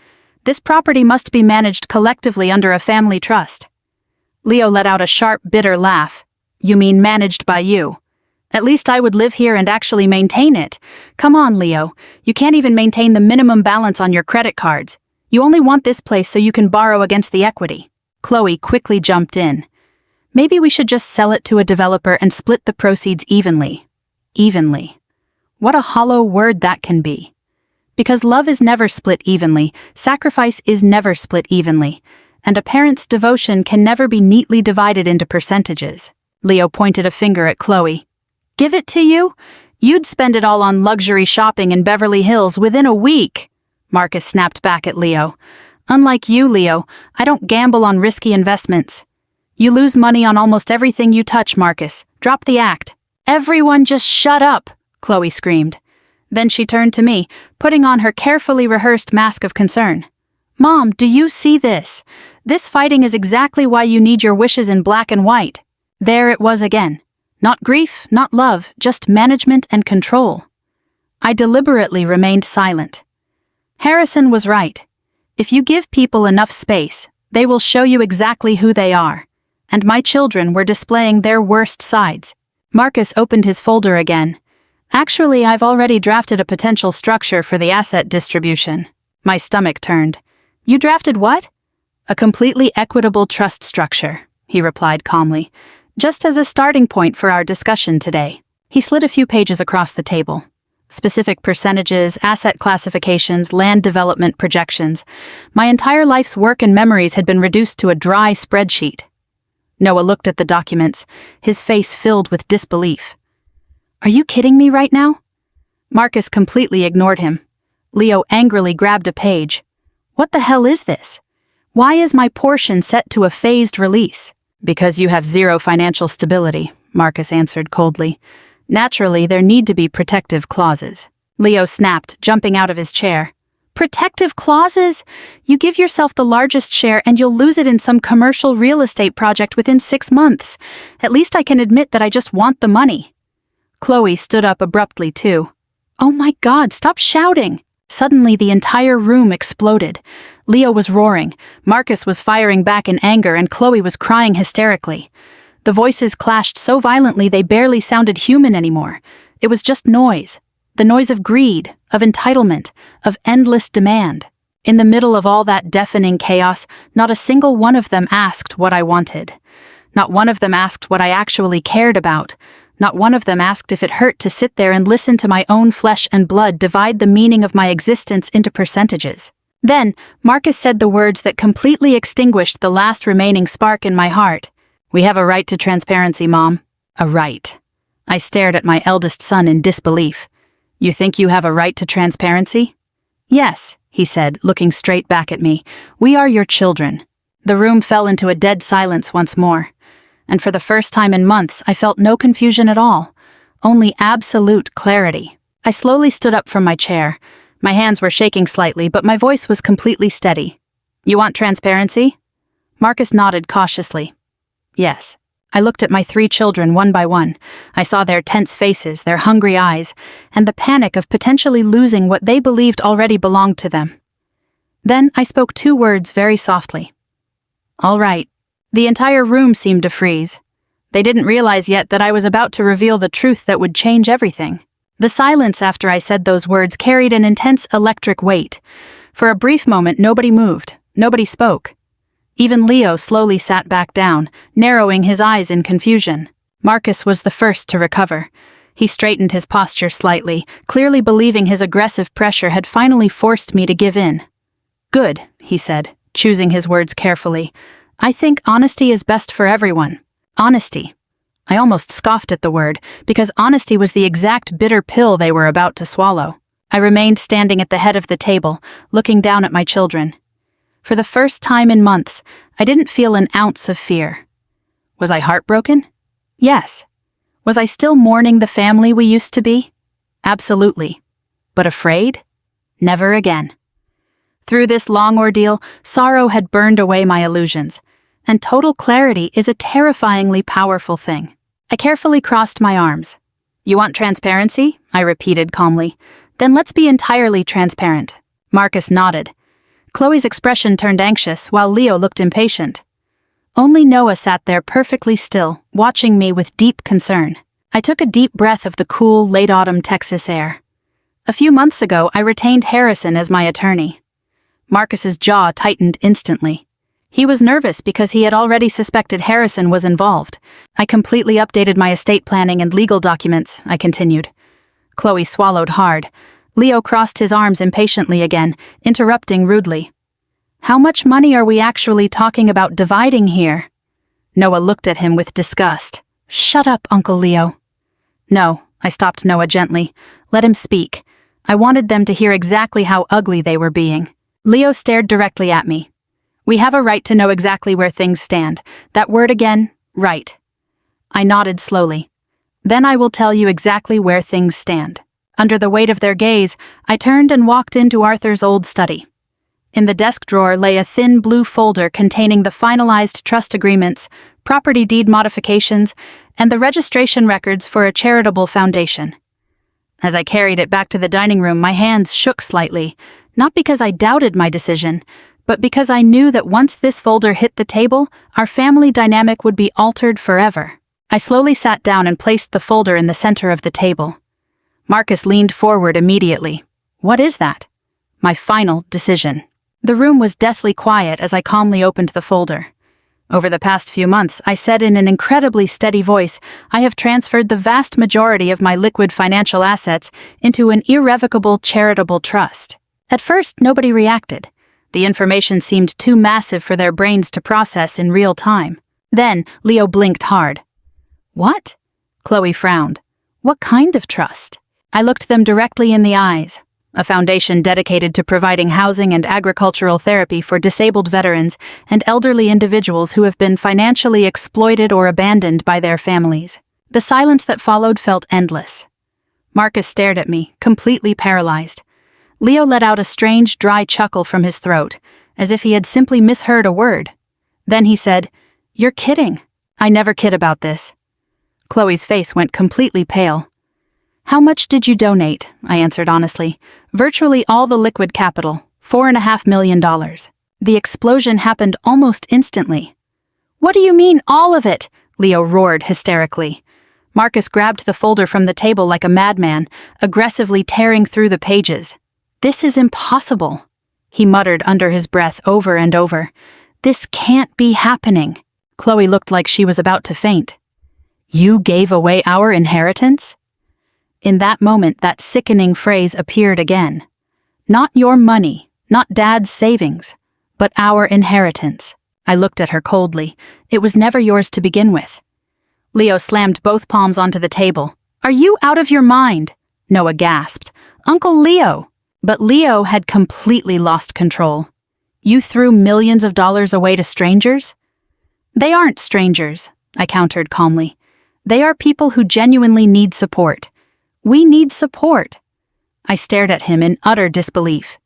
"This property must be managed collectively under a family trust." Leo let out a sharp, bitter laugh. "You mean managed by you? At least I would live here and actually maintain it. Come on, Leo. You can't even maintain the minimum balance on your credit cards. You only want this place so you can borrow against the equity." Chloe quickly jumped in. "Maybe we should just sell it to a developer and split the proceeds evenly." Evenly. What a hollow word that can be. Because love is never split evenly, sacrifice is never split evenly, and a parent's devotion can never be neatly divided into percentages. Leo pointed a finger at Chloe. Give it to you? You'd spend it all on luxury shopping in Beverly Hills within a week. Marcus snapped back at Leo. Unlike you, Leo, I don't gamble on risky investments. You lose money on almost everything you touch, Marcus. Drop the act. Everyone just shut up, Chloe screamed. Then she turned to me, putting on her carefully rehearsed mask of concern. Mom, do you see this? This fighting is exactly why you need your wishes in black and white. There it was again. Not grief, not love, just management and control. I deliberately remained silent. Harrison was right. If you give people enough space, they will show you exactly who they are. And my children were displaying their worst sides. Marcus opened his folder again. Actually, I've already drafted a potential structure for the asset distribution. My stomach turned. You drafted what? A completely equitable trust structure, he replied calmly. Just as a starting point for our discussion today. He slid a few pages across the table. Specific percentages, asset classifications, land development projections. My entire life's work and memories had been reduced to a dry spreadsheet. Noah looked at the documents, his face filled with disbelief. Are you kidding me right now? Marcus completely ignored him. Leo angrily grabbed a page. What the hell is this? Why is my portion set to a phased release? Because you have zero financial stability, Marcus answered coldly. Naturally, there need to be protective clauses. Leo snapped, jumping out of his chair. Protective clauses? You give yourself the largest share and you'll lose it in some commercial real estate project within 6 months. At least I can admit that I just want the money. Chloe stood up abruptly too. Oh my God, stop shouting! Suddenly the entire room exploded. Leo was roaring, Marcus was firing back in anger, and Chloe was crying hysterically. The voices clashed so violently they barely sounded human anymore. It was just noise. The noise of greed, of entitlement, of endless demand. In the middle of all that deafening chaos, not a single one of them asked what I wanted. Not one of them asked what I actually cared about. Not one of them asked if it hurt to sit there and listen to my own flesh and blood divide the meaning of my existence into percentages. Then, Marcus said the words that completely extinguished the last remaining spark in my heart. We have a right to transparency, Mom. A right. I stared at my eldest son in disbelief. You think you have a right to transparency? Yes, he said, looking straight back at me. We are your children. The room fell into a dead silence once more. And for the first time in months, I felt no confusion at all. Only absolute clarity. I slowly stood up from my chair. My hands were shaking slightly, but my voice was completely steady. You want transparency? Marcus nodded cautiously. Yes. I looked at my 3 children one by one. I saw their tense faces, their hungry eyes, and the panic of potentially losing what they believed already belonged to them. Then I spoke 2 words very softly. All right. The entire room seemed to freeze. They didn't realize yet that I was about to reveal the truth that would change everything. The silence after I said those words carried an intense electric weight. For a brief moment, nobody moved. Nobody spoke. Even Leo slowly sat back down, narrowing his eyes in confusion. Marcus was the first to recover. He straightened his posture slightly, clearly believing his aggressive pressure had finally forced me to give in. Good, he said, choosing his words carefully. I think honesty is best for everyone. Honesty. I almost scoffed at the word, because honesty was the exact bitter pill they were about to swallow. I remained standing at the head of the table, looking down at my children. For the first time in months, I didn't feel an ounce of fear. Was I heartbroken? Yes. Was I still mourning the family we used to be? Absolutely. But afraid? Never again. Through this long ordeal, sorrow had burned away my illusions, and total clarity is a terrifyingly powerful thing. I carefully crossed my arms. You want transparency? I repeated calmly. Then let's be entirely transparent. Marcus nodded. Chloe's expression turned anxious, while Leo looked impatient. Only Noah sat there perfectly still, watching me with deep concern. I took a deep breath of the cool, late-autumn Texas air. A few months ago, I retained Harrison as my attorney. Marcus's jaw tightened instantly. He was nervous because he had already suspected Harrison was involved. I completely updated my estate planning and legal documents, I continued. Chloe swallowed hard. Leo crossed his arms impatiently again, interrupting rudely. How much money are we actually talking about dividing here? Noah looked at him with disgust. Shut up, Uncle Leo. No, I stopped Noah gently. Let him speak. I wanted them to hear exactly how ugly they were being. Leo stared directly at me. We have a right to know exactly where things stand. That word again, right. I nodded slowly. Then I will tell you exactly where things stand. Under the weight of their gaze, I turned and walked into Arthur's old study. In the desk drawer lay a thin blue folder containing the finalized trust agreements, property deed modifications, and the registration records for a charitable foundation. As I carried it back to the dining room, my hands shook slightly, not because I doubted my decision, but because I knew that once this folder hit the table, our family dynamic would be altered forever. I slowly sat down and placed the folder in the center of the table. Marcus leaned forward immediately. What is that? My final decision. The room was deathly quiet as I calmly opened the folder. Over the past few months, I said in an incredibly steady voice, I have transferred the vast majority of my liquid financial assets into an irrevocable charitable trust. At first, nobody reacted. The information seemed too massive for their brains to process in real time. Then, Leo blinked hard. What? Chloe frowned. What kind of trust? I looked them directly in the eyes. A foundation dedicated to providing housing and agricultural therapy for disabled veterans and elderly individuals who have been financially exploited or abandoned by their families. The silence that followed felt endless. Marcus stared at me, completely paralyzed. Leo let out a strange, dry chuckle from his throat, as if he had simply misheard a word. Then he said, You're kidding. I never kid about this. Chloe's face went completely pale. How much did you donate? I answered honestly. Virtually all the liquid capital, $4.5 million. The explosion happened almost instantly. What do you mean, all of it? Leo roared hysterically. Marcus grabbed the folder from the table like a madman, aggressively tearing through the pages. This is impossible, he muttered under his breath over and over. This can't be happening. Chloe looked like she was about to faint. You gave away our inheritance? In that moment, that sickening phrase appeared again. Not your money, not Dad's savings, but our inheritance. I looked at her coldly. It was never yours to begin with. Leo slammed both palms onto the table. Are you out of your mind? Noah gasped. Uncle Leo! But Leo had completely lost control. You threw millions of dollars away to strangers? They aren't strangers, I countered calmly. They are people who genuinely need support. We need support. I stared at him in utter disbelief.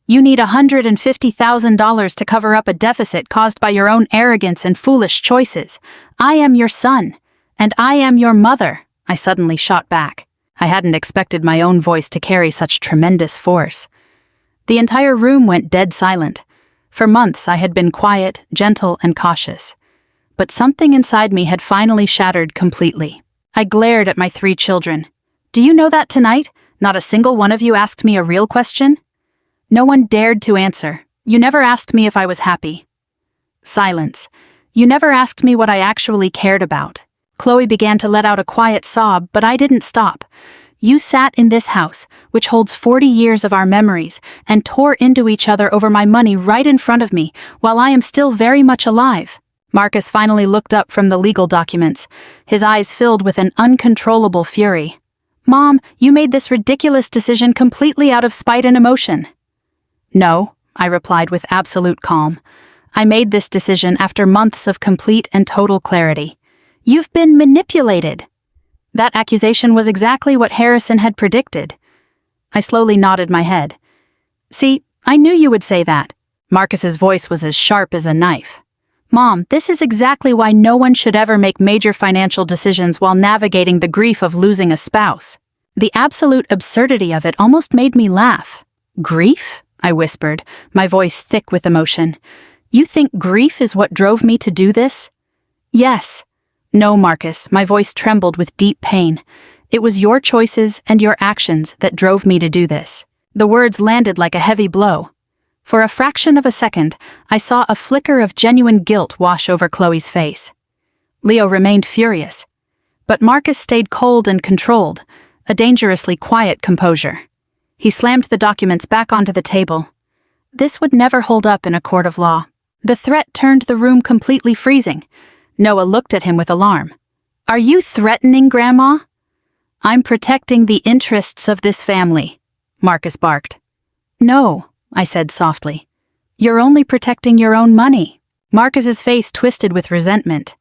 You need $150,000 to cover up a deficit caused by your own arrogance and foolish choices. I am your son, and I am your mother, I suddenly shot back. I hadn't expected my own voice to carry such tremendous force. The entire room went dead silent. For months I had been quiet, gentle, and cautious. But something inside me had finally shattered completely. I glared at my 3 children. Do you know that tonight, not a single one of you asked me a real question? No one dared to answer. You never asked me if I was happy. Silence. You never asked me what I actually cared about. Chloe began to let out a quiet sob, but I didn't stop. You sat in this house, which holds 40 years of our memories, and tore into each other over my money right in front of me, while I am still very much alive. Marcus finally looked up from the legal documents, his eyes filled with an uncontrollable fury. Mom, you made this ridiculous decision completely out of spite and emotion. No, I replied with absolute calm. I made this decision after months of complete and total clarity. You've been manipulated. That accusation was exactly what Harrison had predicted. I slowly nodded my head. See, I knew you would say that. Marcus's voice was as sharp as a knife. Mom, this is exactly why no one should ever make major financial decisions while navigating the grief of losing a spouse. The absolute absurdity of it almost made me laugh. Grief? I whispered, my voice thick with emotion. You think grief is what drove me to do this? Yes. No, Marcus, my voice trembled with deep pain. It was your choices and your actions that drove me to do this. The words landed like a heavy blow. For a fraction of a second, I saw a flicker of genuine guilt wash over Chloe's face. Leo remained furious. But Marcus stayed cold and controlled, a dangerously quiet composure. He slammed the documents back onto the table. This would never hold up in a court of law. The threat turned the room completely freezing. Noah looked at him with alarm. "Are you threatening, Grandma?" "I'm protecting the interests of this family," Marcus barked. "No," I said softly. "You're only protecting your own money." Marcus's face twisted with resentment.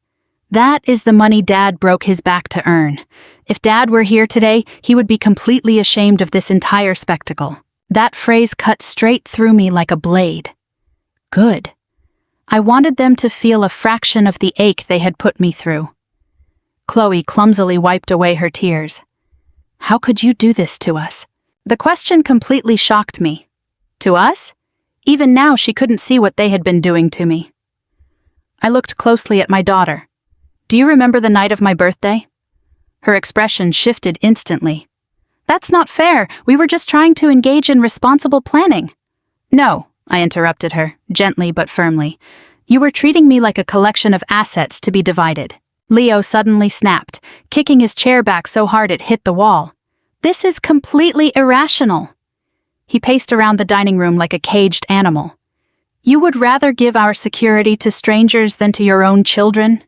"That is the money Dad broke his back to earn. If Dad were here today, he would be completely ashamed of this entire spectacle." That phrase cut straight through me like a blade. Good. I wanted them to feel a fraction of the ache they had put me through. Chloe clumsily wiped away her tears. "How could you do this to us?" The question completely shocked me. To us? Even now she couldn't see what they had been doing to me. I looked closely at my daughter. "Do you remember the night of my birthday?" Her expression shifted instantly. "That's not fair. We were just trying to engage in responsible planning." "No," I interrupted her, gently but firmly. "You were treating me like a collection of assets to be divided." Leo suddenly snapped, kicking his chair back so hard it hit the wall. "This is completely irrational." He paced around the dining room like a caged animal. "You would rather give our security to strangers than to your own children?"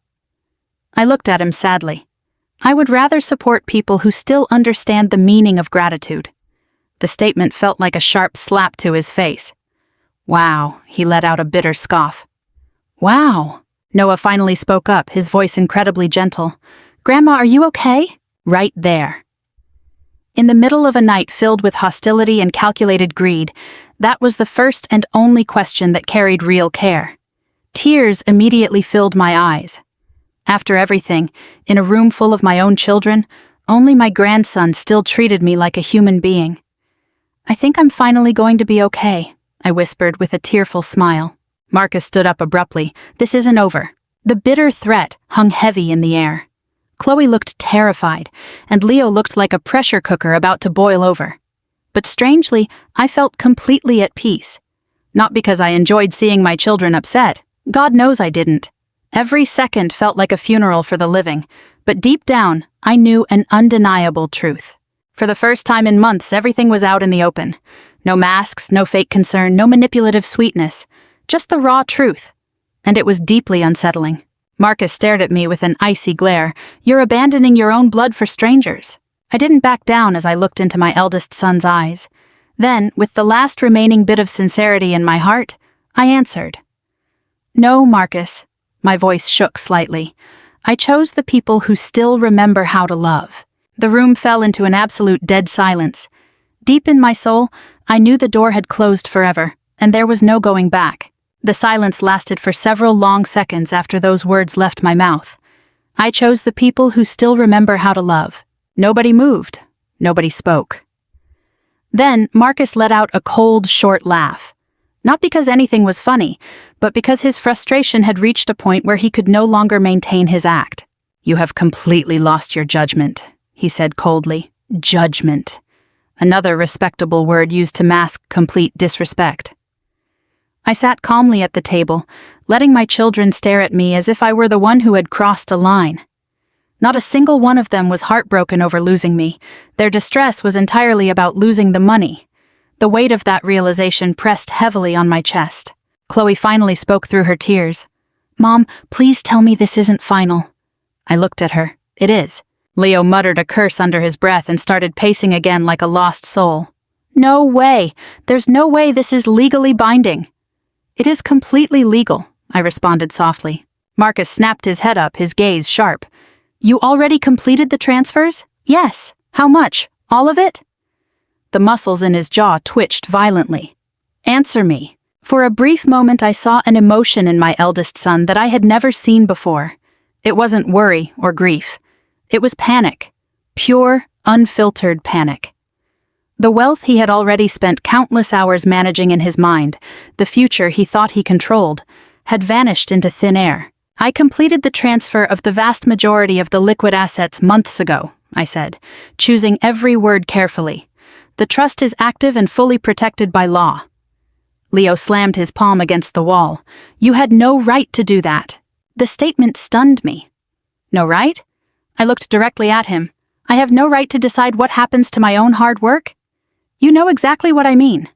I looked at him sadly. "I would rather support people who still understand the meaning of gratitude." The statement felt like a sharp slap to his face. "Wow," he let out a bitter scoff. "Wow." Noah finally spoke up, his voice incredibly gentle. "Grandma, are you okay?" "Right there." In the middle of a night filled with hostility and calculated greed, that was the first and only question that carried real care. Tears immediately filled my eyes. After everything, in a room full of my own children, only my grandson still treated me like a human being. "I think I'm finally going to be okay," I whispered with a tearful smile. Marcus stood up abruptly. "This isn't over." The bitter threat hung heavy in the air. Chloe looked terrified, and Leo looked like a pressure cooker about to boil over. But strangely, I felt completely at peace. Not because I enjoyed seeing my children upset. God knows I didn't. Every second felt like a funeral for the living, but deep down, I knew an undeniable truth. For the first time in months, everything was out in the open. No masks, no fake concern, no manipulative sweetness. Just the raw truth. And it was deeply unsettling. Marcus stared at me with an icy glare. "You're abandoning your own blood for strangers." I didn't back down as I looked into my eldest son's eyes. Then, with the last remaining bit of sincerity in my heart, I answered. "No, Marcus." My voice shook slightly. "I chose the people who still remember how to love." The room fell into an absolute dead silence. Deep in my soul, I knew the door had closed forever, and there was no going back. The silence lasted for several long seconds after those words left my mouth. I chose the people who still remember how to love. Nobody moved. Nobody spoke. Then Marcus let out a cold, short laugh. Not because anything was funny, but because his frustration had reached a point where he could no longer maintain his act. "You have completely lost your judgment," he said coldly. "Judgment." Another respectable word used to mask complete disrespect. I sat calmly at the table, letting my children stare at me as if I were the one who had crossed a line. Not a single one of them was heartbroken over losing me. Their distress was entirely about losing the money. The weight of that realization pressed heavily on my chest. Chloe finally spoke through her tears. "Mom, please tell me this isn't final." I looked at her. "It is." Leo muttered a curse under his breath and started pacing again like a lost soul. "No way. There's no way this is legally binding." "It is completely legal," I responded softly. Marcus snapped his head up, his gaze sharp. "You already completed the transfers?" "Yes." "How much? All of it?" The muscles in his jaw twitched violently. "Answer me." For a brief moment I saw an emotion in my eldest son that I had never seen before. It wasn't worry or grief. It was panic. Pure, unfiltered panic. The wealth he had already spent countless hours managing in his mind, the future he thought he controlled, had vanished into thin air. "I completed the transfer of the vast majority of the liquid assets months ago," I said, choosing every word carefully. "The trust is active and fully protected by law." Leo slammed his palm against the wall. "You had no right to do that." The statement stunned me. "No right?" I looked directly at him. I have no right to decide what happens to my own hard work? You know exactly what I mean.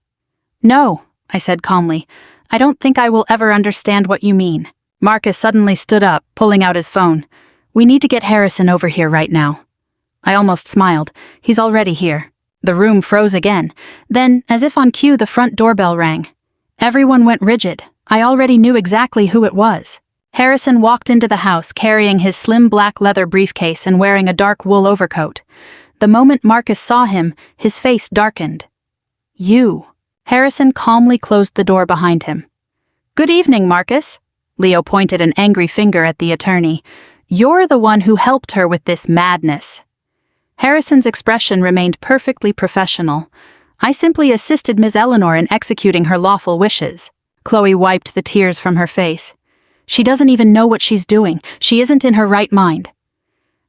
No, I said calmly. I don't think I will ever understand what you mean. Marcus suddenly stood up, pulling out his phone. We need to get Harrison over here right now. I almost smiled. He's already here. The room froze again. Then, as if on cue, the front doorbell rang. Everyone went rigid. I already knew exactly who it was. Harrison walked into the house carrying his slim black leather briefcase and wearing a dark wool overcoat. The moment Marcus saw him, his face darkened. You. Harrison calmly closed the door behind him. Good evening, Marcus. Leo pointed an angry finger at the attorney. You're the one who helped her with this madness. Harrison's expression remained perfectly professional. I simply assisted Ms. Eleanor in executing her lawful wishes. Chloe wiped the tears from her face. She doesn't even know what she's doing. She isn't in her right mind.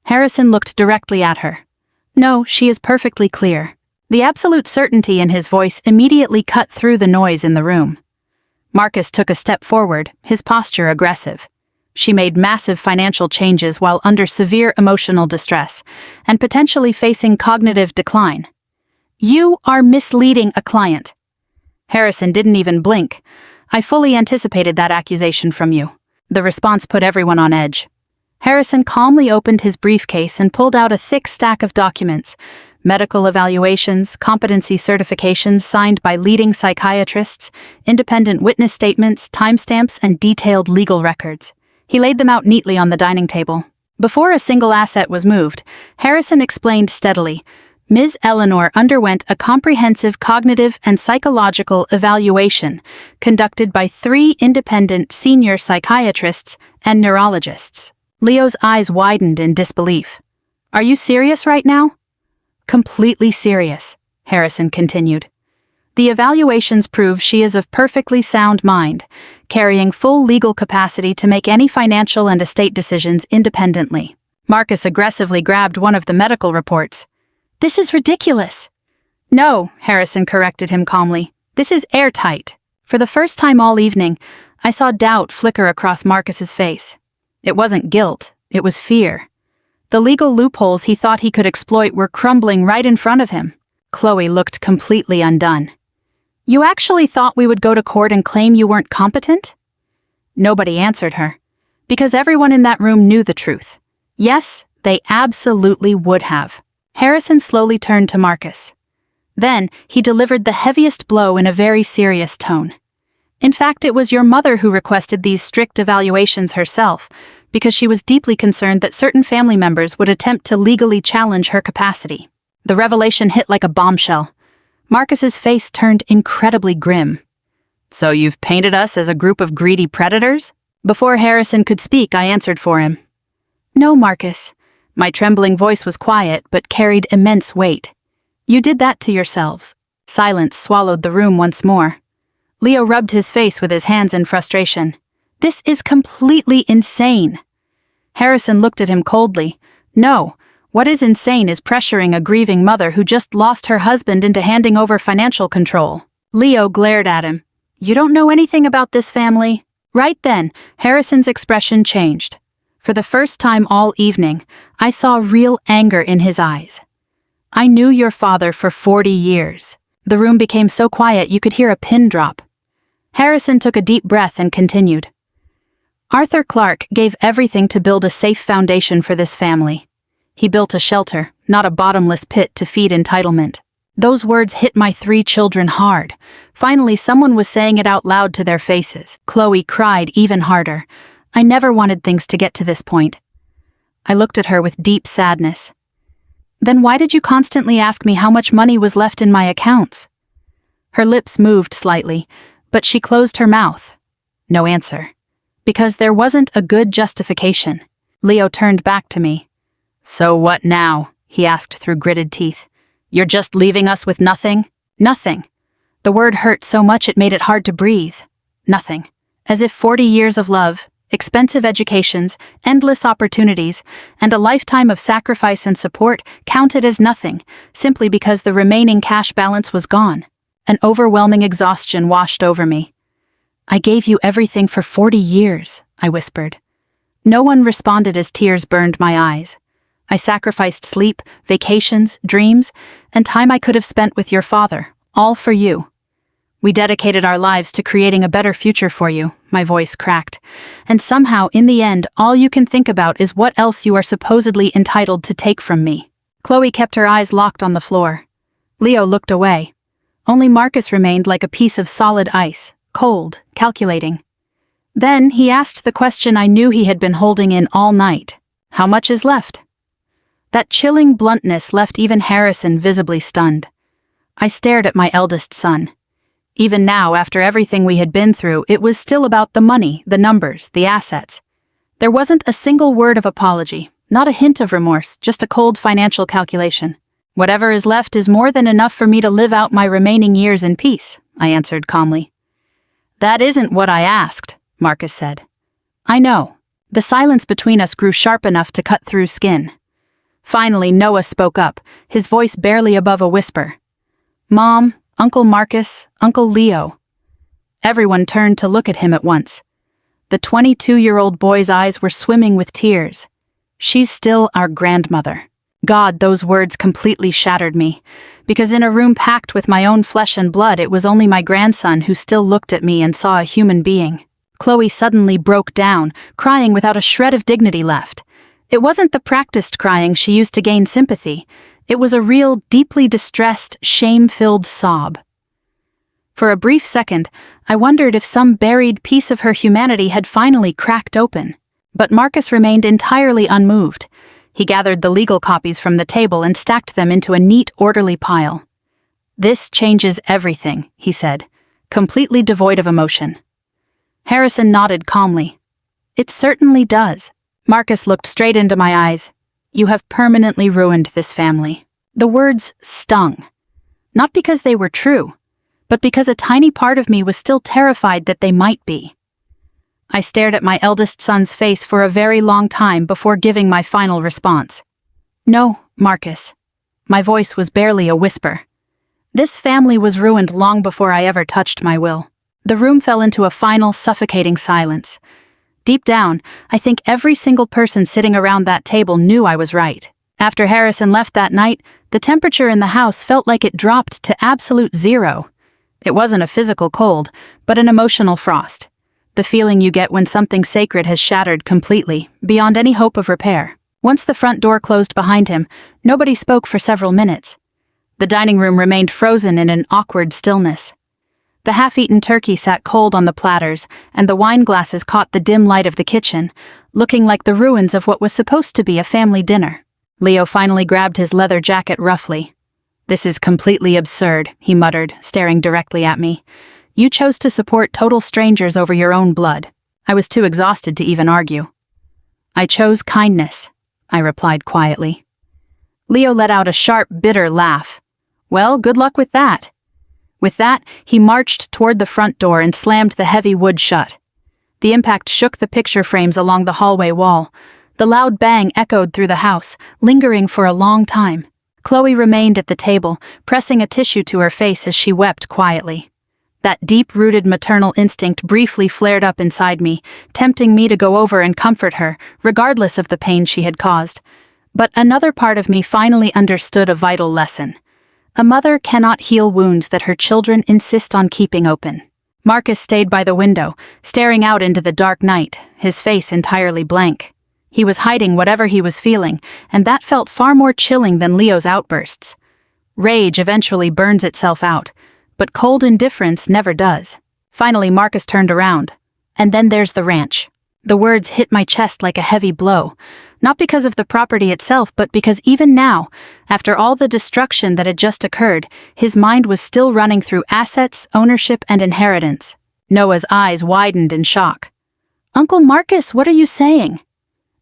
Harrison looked directly at her. No, she is perfectly clear. The absolute certainty in his voice immediately cut through the noise in the room. Marcus took a step forward, his posture aggressive. She made massive financial changes while under severe emotional distress, and potentially facing cognitive decline. You are misleading a client. Harrison didn't even blink. I fully anticipated that accusation from you. The response put everyone on edge. Harrison calmly opened his briefcase and pulled out a thick stack of documents, medical evaluations, competency certifications signed by leading psychiatrists, independent witness statements, timestamps, and detailed legal records. He laid them out neatly on the dining table. Before a single asset was moved, Harrison explained steadily, Ms. Eleanor underwent a comprehensive cognitive and psychological evaluation conducted by 3 independent senior psychiatrists and neurologists. Leo's eyes widened in disbelief. Are you serious right now? Completely serious, Harrison continued. The evaluations prove she is of perfectly sound mind, carrying full legal capacity to make any financial and estate decisions independently. Marcus aggressively grabbed one of the medical reports. This is ridiculous. No, Harrison corrected him calmly. This is airtight. For the first time all evening, I saw doubt flicker across Marcus's face. It wasn't guilt, it was fear. The legal loopholes he thought he could exploit were crumbling right in front of him. Chloe looked completely undone. You actually thought we would go to court and claim you weren't competent? Nobody answered her, because everyone in that room knew the truth. Yes, they absolutely would have. Harrison slowly turned to Marcus. Then, he delivered the heaviest blow in a very serious tone. In fact, it was your mother who requested these strict evaluations herself, because she was deeply concerned that certain family members would attempt to legally challenge her capacity. The revelation hit like a bombshell. Marcus's face turned incredibly grim. So you've painted us as a group of greedy predators? Before Harrison could speak, I answered for him. No, Marcus. My trembling voice was quiet, but carried immense weight. You did that to yourselves. Silence swallowed the room once more. Leo rubbed his face with his hands in frustration. This is completely insane. Harrison looked at him coldly. No, what is insane is pressuring a grieving mother who just lost her husband into handing over financial control. Leo glared at him. You don't know anything about this family? Right then, Harrison's expression changed. For the first time all evening, I saw real anger in his eyes. I knew your father for 40 years. The room became so quiet you could hear a pin drop. Harrison took a deep breath and continued. Arthur Clark gave everything to build a safe foundation for this family. He built a shelter, not a bottomless pit to feed entitlement. Those words hit my 3 children hard. Finally, someone was saying it out loud to their faces. Chloe cried even harder. I never wanted things to get to this point. I looked at her with deep sadness. Then why did you constantly ask me how much money was left in my accounts? Her lips moved slightly, but she closed her mouth. No answer. Because there wasn't a good justification. Leo turned back to me. So what now? He asked through gritted teeth. You're just leaving us with nothing? Nothing. The word hurt so much it made it hard to breathe. Nothing. As if 40 years of love, expensive educations, endless opportunities, and a lifetime of sacrifice and support counted as nothing, simply because the remaining cash balance was gone. An overwhelming exhaustion washed over me. I gave you everything for 40 years, I whispered. No one responded as tears burned my eyes. I sacrificed sleep, vacations, dreams, and time I could have spent with your father, all for you. We dedicated our lives to creating a better future for you," my voice cracked. "And somehow, in the end, all you can think about is what else you are supposedly entitled to take from me." Chloe kept her eyes locked on the floor. Leo looked away. Only Marcus remained like a piece of solid ice, cold, calculating. Then he asked the question I knew he had been holding in all night. "How much is left?" That chilling bluntness left even Harrison visibly stunned. I stared at my eldest son. Even now, after everything we had been through, it was still about the money, the numbers, the assets. There wasn't a single word of apology, not a hint of remorse, just a cold financial calculation. "Whatever is left is more than enough for me to live out my remaining years in peace," I answered calmly. "That isn't what I asked," Marcus said. "I know." The silence between us grew sharp enough to cut through skin. Finally, Noah spoke up, his voice barely above a whisper. "Mom, Uncle Marcus, Uncle Leo." Everyone turned to look at him at once. The 22-year-old boy's eyes were swimming with tears. "She's still our grandmother." God, those words completely shattered me, because in a room packed with my own flesh and blood, it was only my grandson who still looked at me and saw a human being. Chloe suddenly broke down, crying without a shred of dignity left. It wasn't the practiced crying she used to gain sympathy. It was a real, deeply distressed, shame-filled sob. For a brief second, I wondered if some buried piece of her humanity had finally cracked open. But Marcus remained entirely unmoved. He gathered the legal copies from the table and stacked them into a neat, orderly pile. "This changes everything," he said, completely devoid of emotion. Harrison nodded calmly. "It certainly does." Marcus looked straight into my eyes. "You have permanently ruined this family." The words stung. Not because they were true, but because a tiny part of me was still terrified that they might be. I stared at my eldest son's face for a very long time before giving my final response. "No, Marcus." My voice was barely a whisper. This family was ruined long before I ever touched my will. The room fell into a final, suffocating silence. Deep down, I think every single person sitting around that table knew I was right. After Harrison left that night, the temperature in the house felt like it dropped to absolute zero. It wasn't a physical cold, but an emotional frost. The feeling you get when something sacred has shattered completely, beyond any hope of repair. Once the front door closed behind him, nobody spoke for several minutes. The dining room remained frozen in an awkward stillness. The half-eaten turkey sat cold on the platters, and the wine glasses caught the dim light of the kitchen, looking like the ruins of what was supposed to be a family dinner. Leo finally grabbed his leather jacket roughly. "This is completely absurd," he muttered, staring directly at me. "You chose to support total strangers over your own blood." I was too exhausted to even argue. "I chose kindness," I replied quietly. Leo let out a sharp, bitter laugh. "Well, good luck with that." With that, he marched toward the front door and slammed the heavy wood shut. The impact shook the picture frames along the hallway wall. The loud bang echoed through the house, lingering for a long time. Chloe remained at the table, pressing a tissue to her face as she wept quietly. That deep-rooted maternal instinct briefly flared up inside me, tempting me to go over and comfort her, regardless of the pain she had caused. But another part of me finally understood a vital lesson. A mother cannot heal wounds that her children insist on keeping open. Marcus stayed by the window, staring out into the dark night, his face entirely blank. He was hiding whatever he was feeling, and that felt far more chilling than Leo's outbursts. Rage eventually burns itself out, but cold indifference never does. Finally, Marcus turned around. "And then there's the ranch." The words hit my chest like a heavy blow, not because of the property itself, but because even now, after all the destruction that had just occurred, his mind was still running through assets, ownership, and inheritance. Noah's eyes widened in shock. "Uncle Marcus, what are you saying?"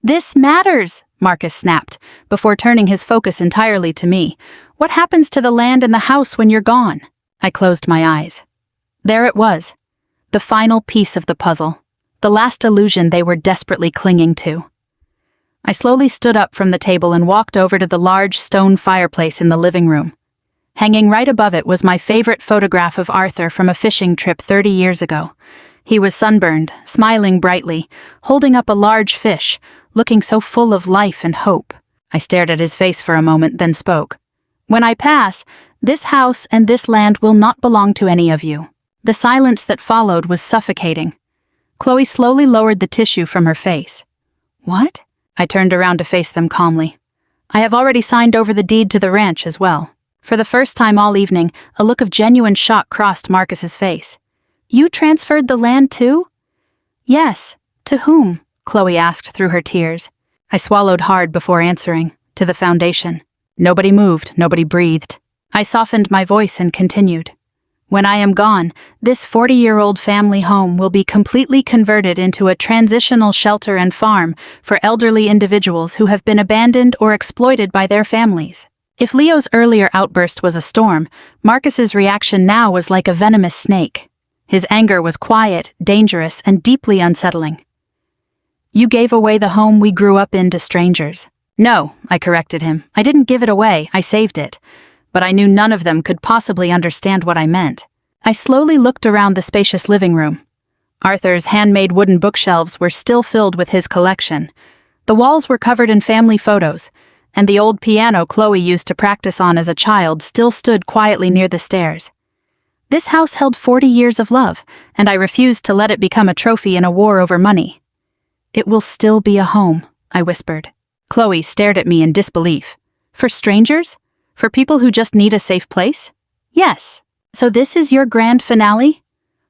"This matters," Marcus snapped, before turning his focus entirely to me. "What happens to the land and the house when you're gone?" I closed my eyes. There it was, the final piece of the puzzle, the last illusion they were desperately clinging to. I slowly stood up from the table and walked over to the large stone fireplace in the living room. Hanging right above it was my favorite photograph of Arthur from a fishing trip 30 years ago. He was sunburned, smiling brightly, holding up a large fish, looking so full of life and hope. I stared at his face for a moment, then spoke. When I pass, this house and this land will not belong to any of you. The silence that followed was suffocating. Chloe slowly lowered the tissue from her face. What? I turned around to face them calmly. I have already signed over the deed to the ranch as well. For the first time all evening, a look of genuine shock crossed Marcus's face. You transferred the land too? Yes. To whom? Chloe asked through her tears. I swallowed hard before answering. To the foundation. Nobody moved, nobody breathed. I softened my voice and continued. When I am gone, this 40-year-old family home will be completely converted into a transitional shelter and farm for elderly individuals who have been abandoned or exploited by their families. If Leo's earlier outburst was a storm, Marcus's reaction now was like a venomous snake. His anger was quiet, dangerous, and deeply unsettling. You gave away the home we grew up in to strangers. No, I corrected him. I didn't give it away, I saved it. But I knew none of them could possibly understand what I meant. I slowly looked around the spacious living room. Arthur's handmade wooden bookshelves were still filled with his collection. The walls were covered in family photos, and the old piano Chloe used to practice on as a child still stood quietly near the stairs. This house held 40 years of love, and I refused to let it become a trophy in a war over money. It will still be a home, I whispered. Chloe stared at me in disbelief. For strangers? For people who just need a safe place? Yes. So this is your grand finale?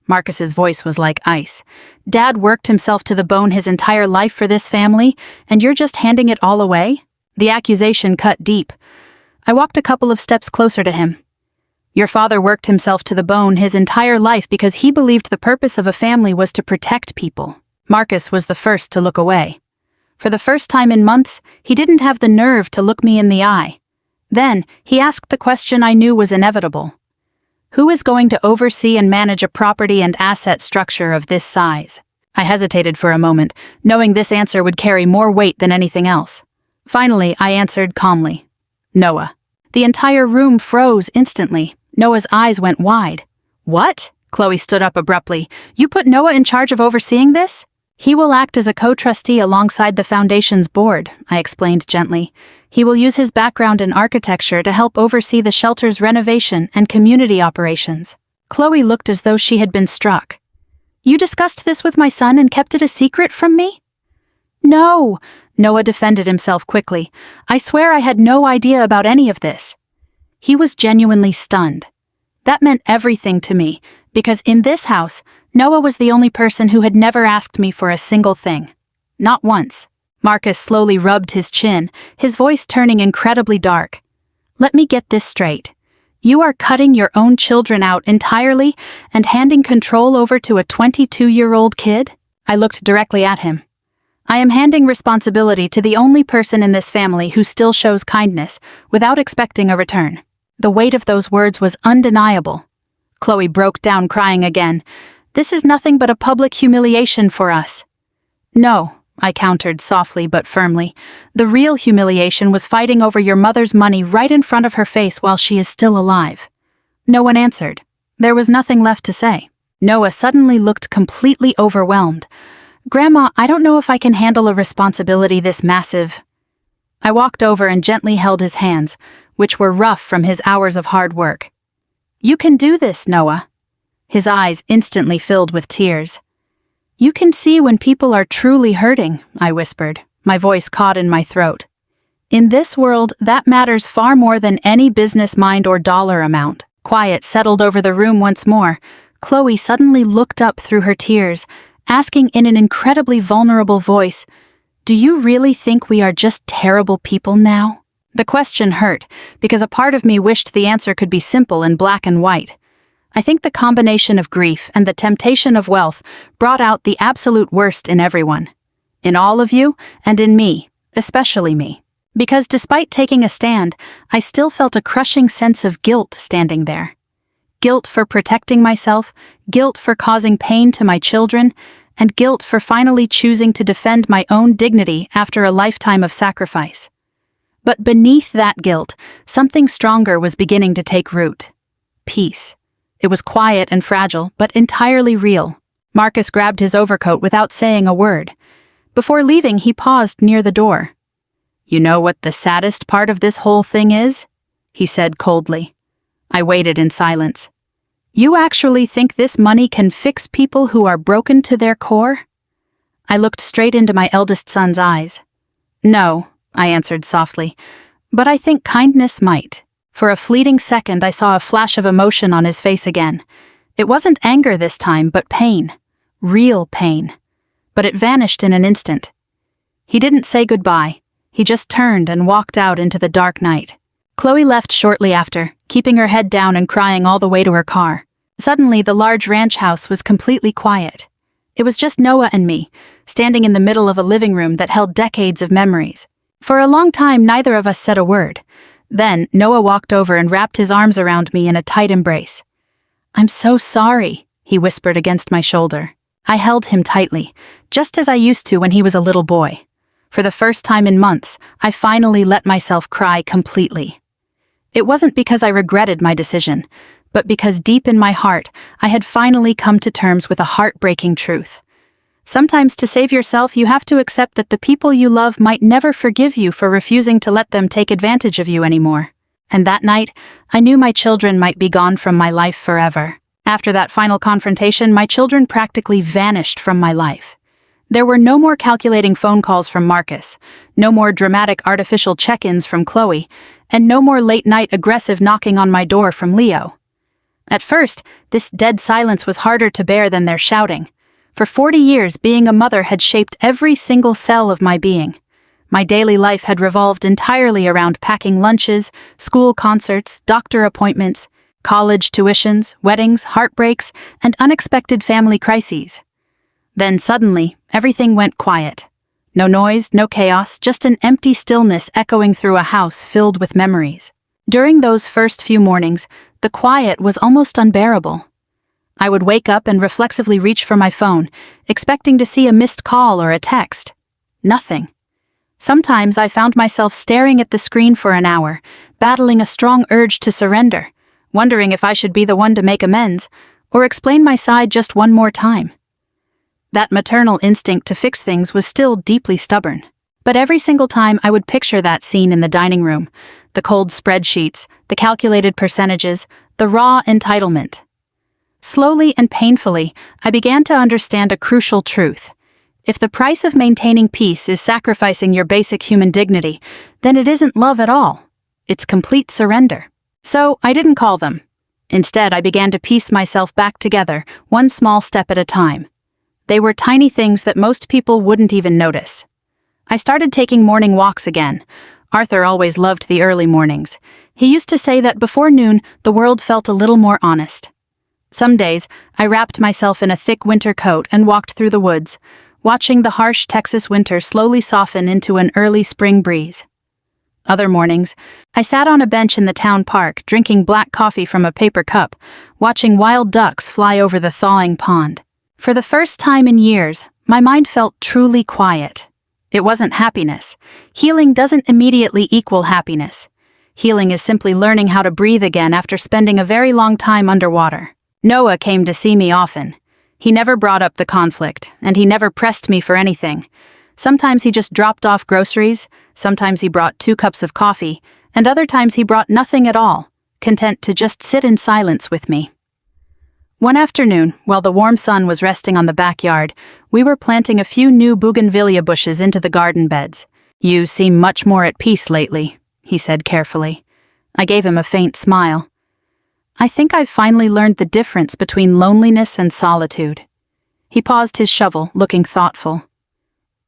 Marcus's voice was like ice. Dad worked himself to the bone his entire life for this family, and you're just handing it all away? The accusation cut deep. I walked a couple of steps closer to him. Your father worked himself to the bone his entire life because he believed the purpose of a family was to protect people. Marcus was the first to look away. For the first time in months, he didn't have the nerve to look me in the eye. Then, he asked the question I knew was inevitable. Who is going to oversee and manage a property and asset structure of this size? I hesitated for a moment, knowing this answer would carry more weight than anything else. Finally, I answered calmly. Noah. The entire room froze instantly. Noah's eyes went wide. What? Chloe stood up abruptly. You put Noah in charge of overseeing this? He will act as a co-trustee alongside the foundation's board, I explained gently. He will use his background in architecture to help oversee the shelter's renovation and community operations. Chloe looked as though she had been struck. You discussed this with my son and kept it a secret from me? No, Noah defended himself quickly. I swear I had no idea about any of this. He was genuinely stunned. That meant everything to me, because in this house, Noah was the only person who had never asked me for a single thing. Not once. Marcus slowly rubbed his chin, his voice turning incredibly dark. Let me get this straight. You are cutting your own children out entirely and handing control over to a 22-year-old kid? I looked directly at him. I am handing responsibility to the only person in this family who still shows kindness, without expecting a return. The weight of those words was undeniable. Chloe broke down crying again. This is nothing but a public humiliation for us. No, I countered softly but firmly. The real humiliation was fighting over your mother's money right in front of her face while she is still alive. No one answered. There was nothing left to say. Noah suddenly looked completely overwhelmed. Grandma, I don't know if I can handle a responsibility this massive. I walked over and gently held his hands, which were rough from his hours of hard work. You can do this, Noah. His eyes instantly filled with tears. You can see when people are truly hurting, I whispered, my voice caught in my throat. In this world, that matters far more than any business mind or dollar amount. Quiet settled over the room once more. Chloe suddenly looked up through her tears, asking in an incredibly vulnerable voice, Do you really think we are just terrible people now? The question hurt, because a part of me wished the answer could be simple and black and white. I think the combination of grief and the temptation of wealth brought out the absolute worst in everyone. In all of you, and in me, especially me. Because despite taking a stand, I still felt a crushing sense of guilt standing there. Guilt for protecting myself, guilt for causing pain to my children, and guilt for finally choosing to defend my own dignity after a lifetime of sacrifice. But beneath that guilt, something stronger was beginning to take root. Peace. It was quiet and fragile, but entirely real. Marcus grabbed his overcoat without saying a word. Before leaving, he paused near the door. You know what the saddest part of this whole thing is? He said coldly. I waited in silence. You actually think this money can fix people who are broken to their core? I looked straight into my eldest son's eyes. No, I answered softly, but I think kindness might. For a fleeting second, I saw a flash of emotion on his face again. It wasn't anger this time, but pain. Real pain. But it vanished in an instant. He didn't say goodbye. He just turned and walked out into the dark night. Chloe left shortly after, keeping her head down and crying all the way to her car. Suddenly, the large ranch house was completely quiet. It was just Noah and me, standing in the middle of a living room that held decades of memories. For a long time, neither of us said a word. Then, Noah walked over and wrapped his arms around me in a tight embrace. I'm so sorry, he whispered against my shoulder. I held him tightly, just as I used to when he was a little boy. For the first time in months, I finally let myself cry completely. It wasn't because I regretted my decision, but because deep in my heart, I had finally come to terms with a heartbreaking truth. Sometimes to save yourself, you have to accept that the people you love might never forgive you for refusing to let them take advantage of you anymore. And that night, I knew my children might be gone from my life forever. After that final confrontation, my children practically vanished from my life. There were no more calculating phone calls from Marcus, no more dramatic artificial check-ins from Chloe, and no more late-night aggressive knocking on my door from Leo. At first, this dead silence was harder to bear than their shouting. For 40 years, being a mother had shaped every single cell of my being. My daily life had revolved entirely around packing lunches, school concerts, doctor appointments, college tuitions, weddings, heartbreaks, and unexpected family crises. Then suddenly, everything went quiet. No noise, no chaos, just an empty stillness echoing through a house filled with memories. During those first few mornings, the quiet was almost unbearable. I would wake up and reflexively reach for my phone, expecting to see a missed call or a text. Nothing. Sometimes I found myself staring at the screen for an hour, battling a strong urge to surrender, wondering if I should be the one to make amends, or explain my side just one more time. That maternal instinct to fix things was still deeply stubborn. But every single time I would picture that scene in the dining room, the cold spreadsheets, the calculated percentages, the raw entitlement. Slowly and painfully, I began to understand a crucial truth. If the price of maintaining peace is sacrificing your basic human dignity, then it isn't love at all. It's complete surrender. So I didn't call them. Instead, I began to piece myself back together, one small step at a time. They were tiny things that most people wouldn't even notice. I started taking morning walks again. Arthur always loved the early mornings. He used to say that before noon, the world felt a little more honest. Some days, I wrapped myself in a thick winter coat and walked through the woods, watching the harsh Texas winter slowly soften into an early spring breeze. Other mornings, I sat on a bench in the town park, drinking black coffee from a paper cup, watching wild ducks fly over the thawing pond. For the first time in years, my mind felt truly quiet. It wasn't happiness. Healing doesn't immediately equal happiness. Healing is simply learning how to breathe again after spending a very long time underwater. Noah came to see me often. He never brought up the conflict, and he never pressed me for anything. Sometimes he just dropped off groceries, sometimes he brought 2 cups of coffee, and other times he brought nothing at all, content to just sit in silence with me. One afternoon, while the warm sun was resting on the backyard, we were planting a few new bougainvillea bushes into the garden beds. You seem much more at peace lately, he said carefully. I gave him a faint smile. I think I've finally learned the difference between loneliness and solitude. He paused his shovel, looking thoughtful.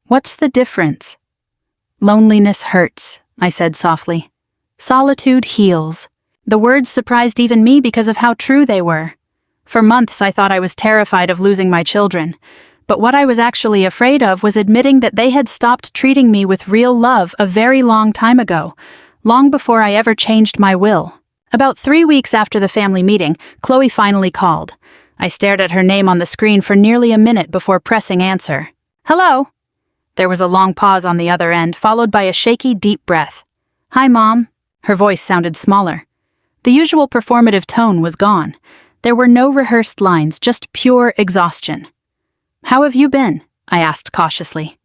What's the difference? Loneliness hurts, I said softly. Solitude heals. The words surprised even me because of how true they were. For months I thought I was terrified of losing my children, but what I was actually afraid of was admitting that they had stopped treating me with real love a very long time ago, long before I ever changed my will. About 3 weeks after the family meeting, Chloe finally called. I stared at her name on the screen for nearly a minute before pressing answer. Hello? There was a long pause on the other end, followed by a shaky, deep breath. Hi, Mom. Her voice sounded smaller. The usual performative tone was gone. There were no rehearsed lines, just pure exhaustion. How have you been? I asked cautiously.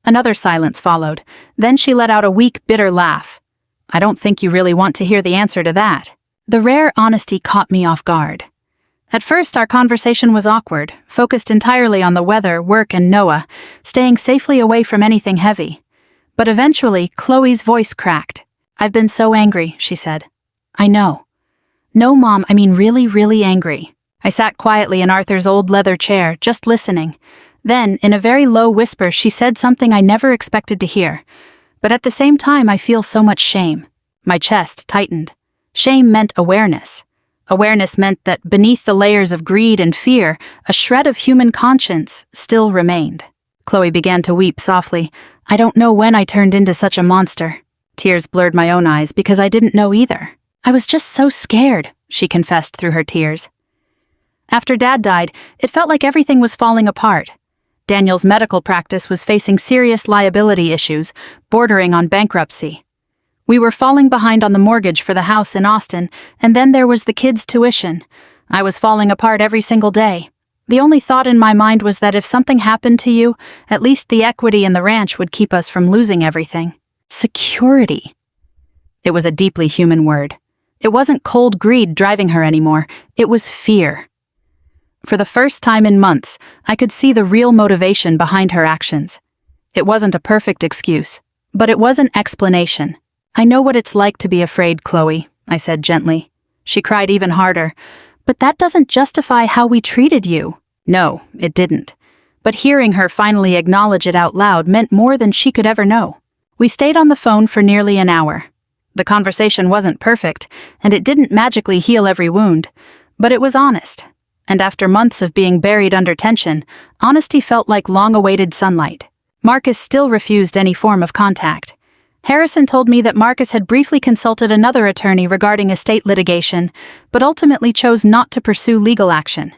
Another silence followed. Then she let out a weak, bitter laugh. I don't think you really want to hear the answer to that. The rare honesty caught me off guard. At first, our conversation was awkward, focused entirely on the weather, work, and Noah, staying safely away from anything heavy. But eventually, Chloe's voice cracked. I've been so angry, she said. I know. No, Mom, I mean really, really angry. I sat quietly in Arthur's old leather chair, just listening. Then, in a very low whisper, she said something I never expected to hear. But at the same time, I feel so much shame. My chest tightened. Shame meant awareness. Awareness meant that beneath the layers of greed and fear, a shred of human conscience still remained. Chloe began to weep softly. I don't know when I turned into such a monster. Tears blurred my own eyes because I didn't know either. I was just so scared, she confessed through her tears. After Dad died, it felt like everything was falling apart. Daniel's medical practice was facing serious liability issues, bordering on bankruptcy. We were falling behind on the mortgage for the house in Austin, and then there was the kids' tuition. I was falling apart every single day. The only thought in my mind was that if something happened to you, at least the equity in the ranch would keep us from losing everything. Security. It was a deeply human word. It wasn't cold greed driving her anymore. It was fear. For the first time in months, I could see the real motivation behind her actions. It wasn't a perfect excuse, but it was an explanation. I know what it's like to be afraid, Chloe, I said gently. She cried even harder. But that doesn't justify how we treated you. No, it didn't. But hearing her finally acknowledge it out loud meant more than she could ever know. We stayed on the phone for nearly an hour. The conversation wasn't perfect, and it didn't magically heal every wound, but it was honest. And after months of being buried under tension, honesty felt like long-awaited sunlight. Marcus still refused any form of contact. Harrison told me that Marcus had briefly consulted another attorney regarding estate litigation, but ultimately chose not to pursue legal action.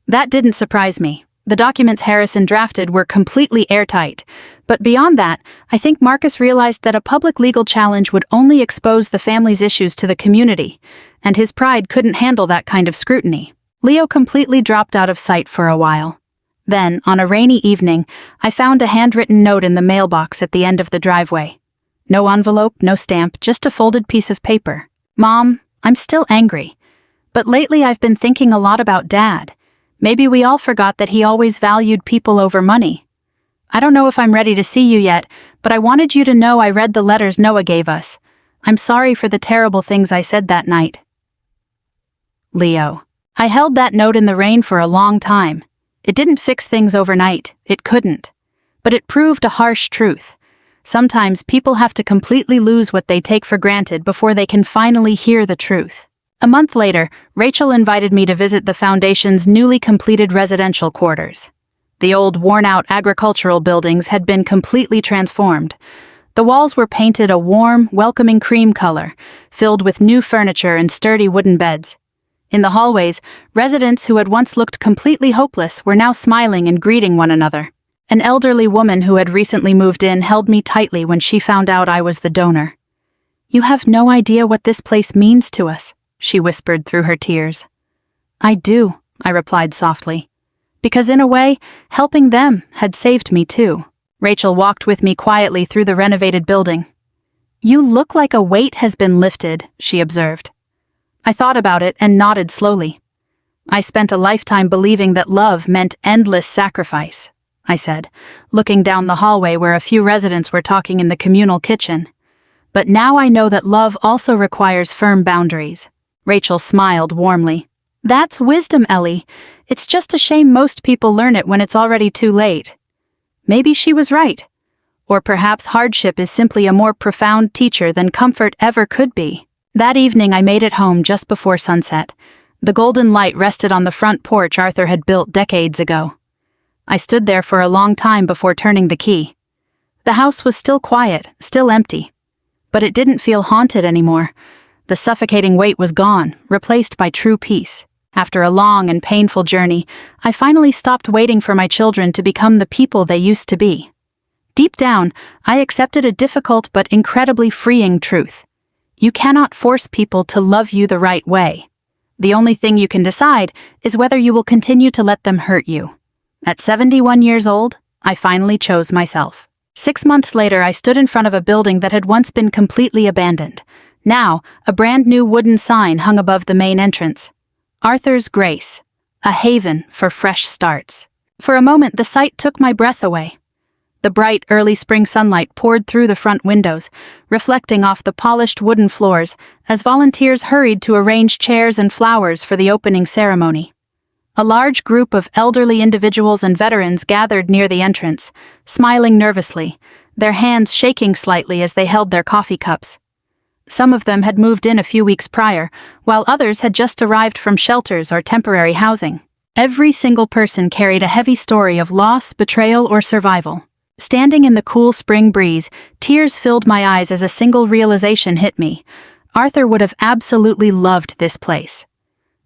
That didn't surprise me. The documents Harrison drafted were completely airtight, but beyond that, I think Marcus realized that a public legal challenge would only expose the family's issues to the community, and his pride couldn't handle that kind of scrutiny. Leo completely dropped out of sight for a while. Then, on a rainy evening, I found a handwritten note in the mailbox at the end of the driveway. No envelope, no stamp, just a folded piece of paper. Mom, I'm still angry. But lately I've been thinking a lot about Dad. Maybe we all forgot that he always valued people over money. I don't know if I'm ready to see you yet, but I wanted you to know I read the letters Noah gave us. I'm sorry for the terrible things I said that night. Leo. I held that note in the rain for a long time. It didn't fix things overnight. It couldn't. But it proved a harsh truth. Sometimes people have to completely lose what they take for granted before they can finally hear the truth. A month later, Rachel invited me to visit the Foundation's newly completed residential quarters. The old, worn-out agricultural buildings had been completely transformed. The walls were painted a warm, welcoming cream color, filled with new furniture and sturdy wooden beds. In the hallways, residents who had once looked completely hopeless were now smiling and greeting one another. An elderly woman who had recently moved in held me tightly when she found out I was the donor. "You have no idea what this place means to us," she whispered through her tears. "I do," I replied softly. Because in a way, helping them had saved me too. Rachel walked with me quietly through the renovated building. "You look like a weight has been lifted," she observed. I thought about it and nodded slowly. "I spent a lifetime believing that love meant endless sacrifice," I said, looking down the hallway where a few residents were talking in the communal kitchen. "But now I know that love also requires firm boundaries." Rachel smiled warmly. "That's wisdom, Ellie. It's just a shame most people learn it when it's already too late." Maybe she was right. Or perhaps hardship is simply a more profound teacher than comfort ever could be. That evening I made it home just before sunset. The golden light rested on the front porch Arthur had built decades ago. I stood there for a long time before turning the key. The house was still quiet, still empty. But it didn't feel haunted anymore. The suffocating weight was gone, replaced by true peace. After a long and painful journey, I finally stopped waiting for my children to become the people they used to be. Deep down, I accepted a difficult but incredibly freeing truth. You cannot force people to love you the right way. The only thing you can decide is whether you will continue to let them hurt you. At 71 years old, I finally chose myself. 6 months later, I stood in front of a building that had once been completely abandoned. Now, a brand new wooden sign hung above the main entrance. Arthur's Grace, a haven for fresh starts. For a moment, the sight took my breath away. The bright, early spring sunlight poured through the front windows, reflecting off the polished wooden floors as volunteers hurried to arrange chairs and flowers for the opening ceremony. A large group of elderly individuals and veterans gathered near the entrance, smiling nervously, their hands shaking slightly as they held their coffee cups. Some of them had moved in a few weeks prior, while others had just arrived from shelters or temporary housing. Every single person carried a heavy story of loss, betrayal, or survival. Standing in the cool spring breeze, tears filled my eyes as a single realization hit me. Arthur would have absolutely loved this place.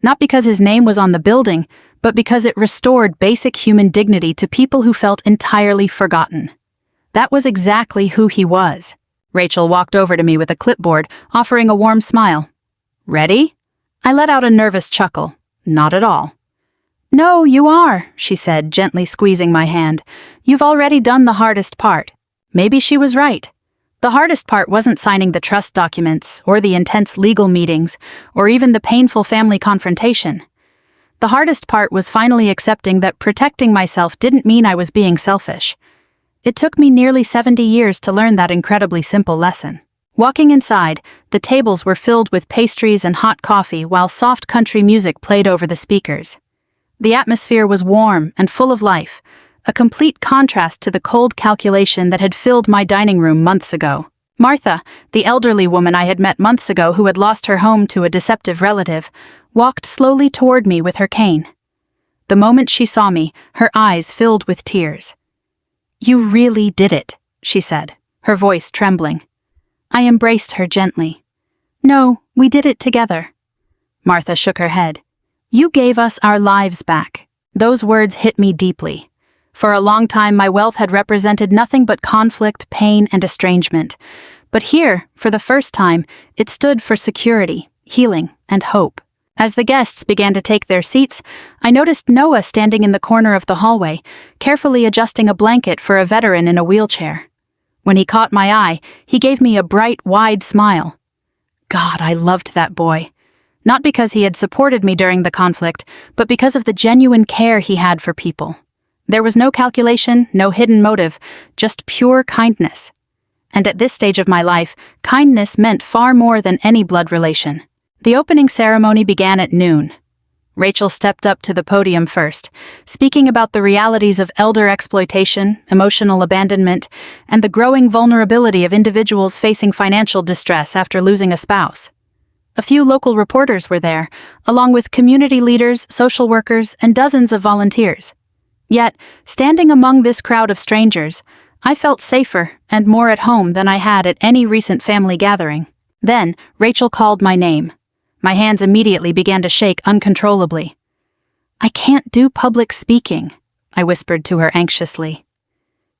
Not because his name was on the building, but because it restored basic human dignity to people who felt entirely forgotten. That was exactly who he was. Rachel walked over to me with a clipboard, offering a warm smile. "Ready?" I let out a nervous chuckle. "Not at all." "No, you are," she said, gently squeezing my hand. "You've already done the hardest part." Maybe she was right. The hardest part wasn't signing the trust documents, or the intense legal meetings, or even the painful family confrontation. The hardest part was finally accepting that protecting myself didn't mean I was being selfish. It took me nearly 70 years to learn that incredibly simple lesson. Walking inside, the tables were filled with pastries and hot coffee while soft country music played over the speakers. The atmosphere was warm and full of life, a complete contrast to the cold calculation that had filled my dining room months ago. Martha, the elderly woman I had met months ago who had lost her home to a deceptive relative, walked slowly toward me with her cane. The moment she saw me, her eyes filled with tears. "You really did it," she said, her voice trembling. I embraced her gently. "No, we did it together." Martha shook her head. "You gave us our lives back." Those words hit me deeply. For a long time, my wealth had represented nothing but conflict, pain, and estrangement. But here, for the first time, it stood for security, healing, and hope. As the guests began to take their seats, I noticed Noah standing in the corner of the hallway, carefully adjusting a blanket for a veteran in a wheelchair. When he caught my eye, he gave me a bright, wide smile. God, I loved that boy. Not because he had supported me during the conflict, but because of the genuine care he had for people. There was no calculation, no hidden motive, just pure kindness. And at this stage of my life, kindness meant far more than any blood relation. The opening ceremony began at noon. Rachel stepped up to the podium first, speaking about the realities of elder exploitation, emotional abandonment, and the growing vulnerability of individuals facing financial distress after losing a spouse. A few local reporters were there, along with community leaders, social workers, and dozens of volunteers. Yet, standing among this crowd of strangers, I felt safer and more at home than I had at any recent family gathering. Then, Rachel called my name. My hands immediately began to shake uncontrollably. "I can't do public speaking," I whispered to her anxiously.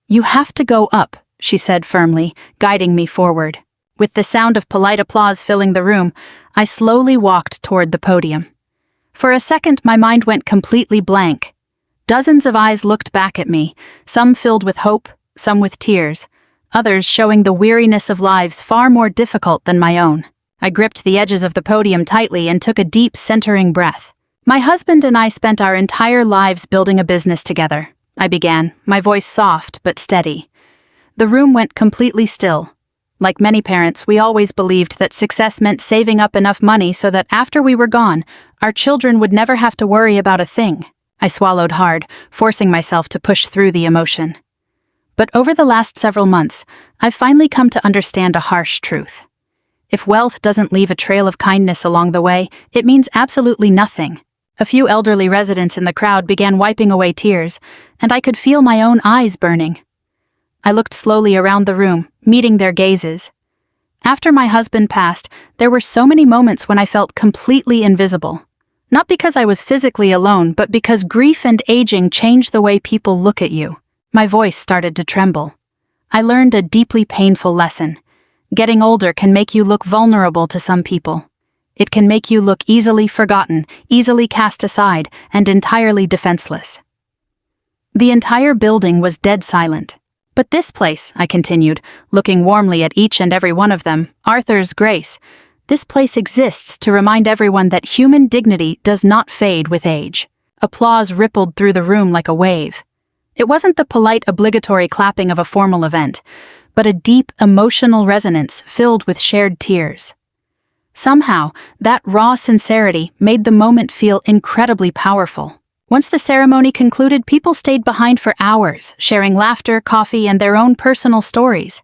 "You have to go up," she said firmly, guiding me forward. With the sound of polite applause filling the room, I slowly walked toward the podium. For a second, my mind went completely blank. Dozens of eyes looked back at me, some filled with hope, some with tears, others showing the weariness of lives far more difficult than my own. I gripped the edges of the podium tightly and took a deep, centering breath. "My husband and I spent our entire lives building a business together," I began, my voice soft but steady. The room went completely still. Like many parents, we always believed that success meant saving up enough money so that after we were gone, our children would never have to worry about a thing. I swallowed hard, forcing myself to push through the emotion. But over the last several months, I've finally come to understand a harsh truth. If wealth doesn't leave a trail of kindness along the way, it means absolutely nothing. A few elderly residents in the crowd began wiping away tears, and I could feel my own eyes burning. I looked slowly around the room, meeting their gazes. After my husband passed, there were so many moments when I felt completely invisible. Not because I was physically alone, but because grief and aging change the way people look at you. My voice started to tremble. I learned a deeply painful lesson. Getting older can make you look vulnerable to some people. It can make you look easily forgotten, easily cast aside, and entirely defenseless. The entire building was dead silent. But this place, I continued, looking warmly at each and every one of them, Arthur's Grace, this place exists to remind everyone that human dignity does not fade with age. Applause rippled through the room like a wave. It wasn't the polite, obligatory clapping of a formal event, but a deep, emotional resonance filled with shared tears. Somehow, that raw sincerity made the moment feel incredibly powerful. Once the ceremony concluded, people stayed behind for hours, sharing laughter, coffee, and their own personal stories.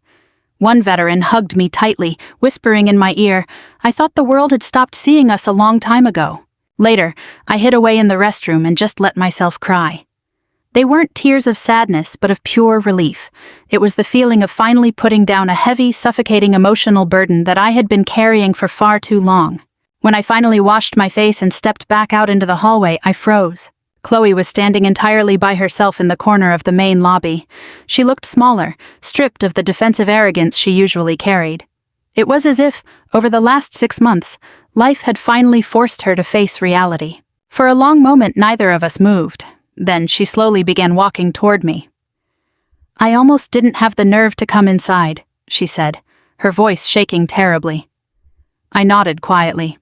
One veteran hugged me tightly, whispering in my ear, "I thought the world had stopped seeing us a long time ago." Later, I hid away in the restroom and just let myself cry. They weren't tears of sadness, but of pure relief. It was the feeling of finally putting down a heavy, suffocating emotional burden that I had been carrying for far too long. When I finally washed my face and stepped back out into the hallway, I froze. Chloe was standing entirely by herself in the corner of the main lobby. She looked smaller, stripped of the defensive arrogance she usually carried. It was as if, over the last 6 months, life had finally forced her to face reality. For a long moment, neither of us moved. Then she slowly began walking toward me. "I almost didn't have the nerve to come inside," she said, her voice shaking terribly. I nodded quietly.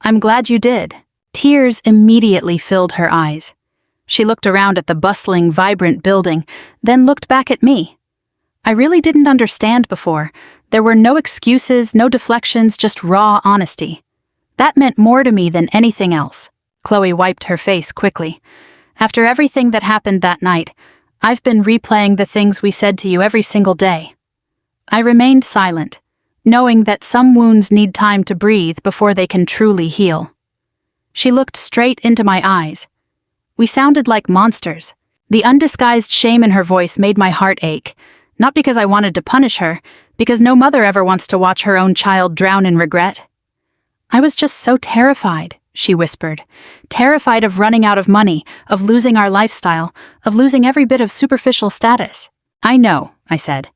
"I'm glad you did." Tears immediately filled her eyes. She looked around at the bustling, vibrant building, then looked back at me. I really didn't understand before. There were no excuses, no deflections, just raw honesty. That meant more to me than anything else. Chloe wiped her face quickly. "After everything that happened that night, I've been replaying the things we said to you every single day." I remained silent, knowing that some wounds need time to breathe before they can truly heal. She looked straight into my eyes. We sounded like monsters. The undisguised shame in her voice made my heart ache, not because I wanted to punish her, because no mother ever wants to watch her own child drown in regret. "I was just so terrified," she whispered. "Terrified of running out of money, of losing our lifestyle, of losing every bit of superficial status." "I know," I said,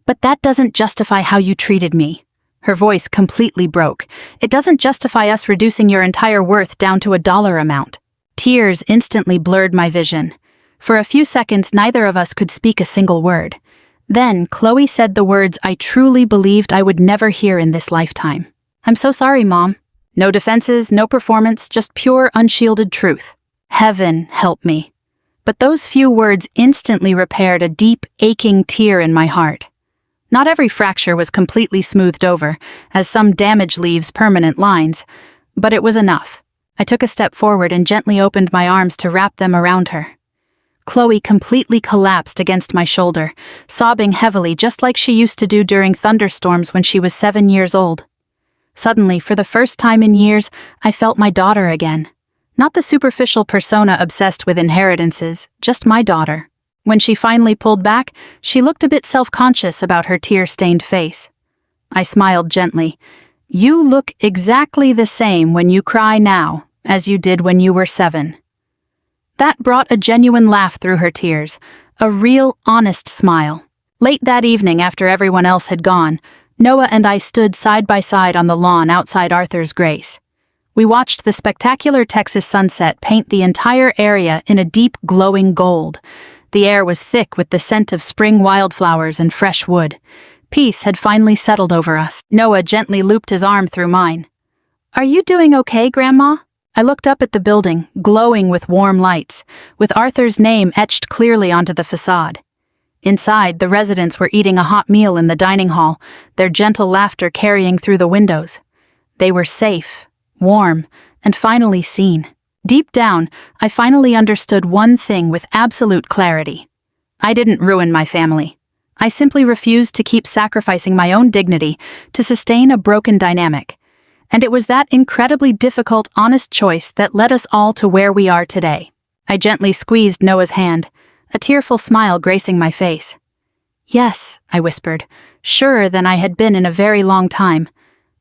"but that doesn't justify how you treated me." Her voice completely broke. "It doesn't justify us reducing your entire worth down to a dollar amount." Tears instantly blurred my vision. For a few seconds, neither of us could speak a single word. Then, Chloe said the words I truly believed I would never hear in this lifetime. "I'm so sorry, Mom." No defenses, no performance, just pure, unshielded truth. Heaven help me. But those few words instantly repaired a deep, aching tear in my heart. Not every fracture was completely smoothed over, as some damage leaves permanent lines, but it was enough. I took a step forward and gently opened my arms to wrap them around her. Chloe completely collapsed against my shoulder, sobbing heavily just like she used to do during thunderstorms when she was 7 years old. Suddenly, for the first time in years, I felt my daughter again. Not the superficial persona obsessed with inheritances, just my daughter. When she finally pulled back, she looked a bit self-conscious about her tear-stained face. I smiled gently. "You look exactly the same when you cry now, as you did when you were 7. That brought a genuine laugh through her tears, a real, honest smile. Late that evening, after everyone else had gone, Noah and I stood side by side on the lawn outside Arthur's Grace. We watched the spectacular Texas sunset paint the entire area in a deep, glowing gold. The air was thick with the scent of spring wildflowers and fresh wood. Peace had finally settled over us. Noah gently looped his arm through mine. "Are you doing okay, Grandma?" I looked up at the building, glowing with warm lights, with Arthur's name etched clearly onto the facade. Inside, the residents were eating a hot meal in the dining hall, their gentle laughter carrying through the windows. They were safe, warm, and finally seen. Deep down, I finally understood one thing with absolute clarity. I didn't ruin my family. I simply refused to keep sacrificing my own dignity to sustain a broken dynamic. And it was that incredibly difficult, honest choice that led us all to where we are today. I gently squeezed Noah's hand, a tearful smile gracing my face. "Yes," I whispered, surer than I had been in a very long time.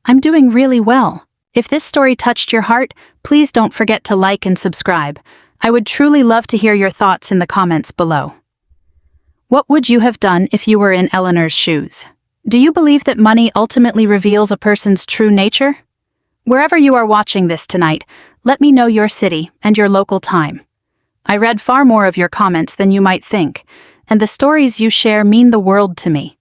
"I'm doing really well." If this story touched your heart, please don't forget to like and subscribe. I would truly love to hear your thoughts in the comments below. What would you have done if you were in Eleanor's shoes? Do you believe that money ultimately reveals a person's true nature? Wherever you are watching this tonight, let me know your city and your local time. I read far more of your comments than you might think, and the stories you share mean the world to me.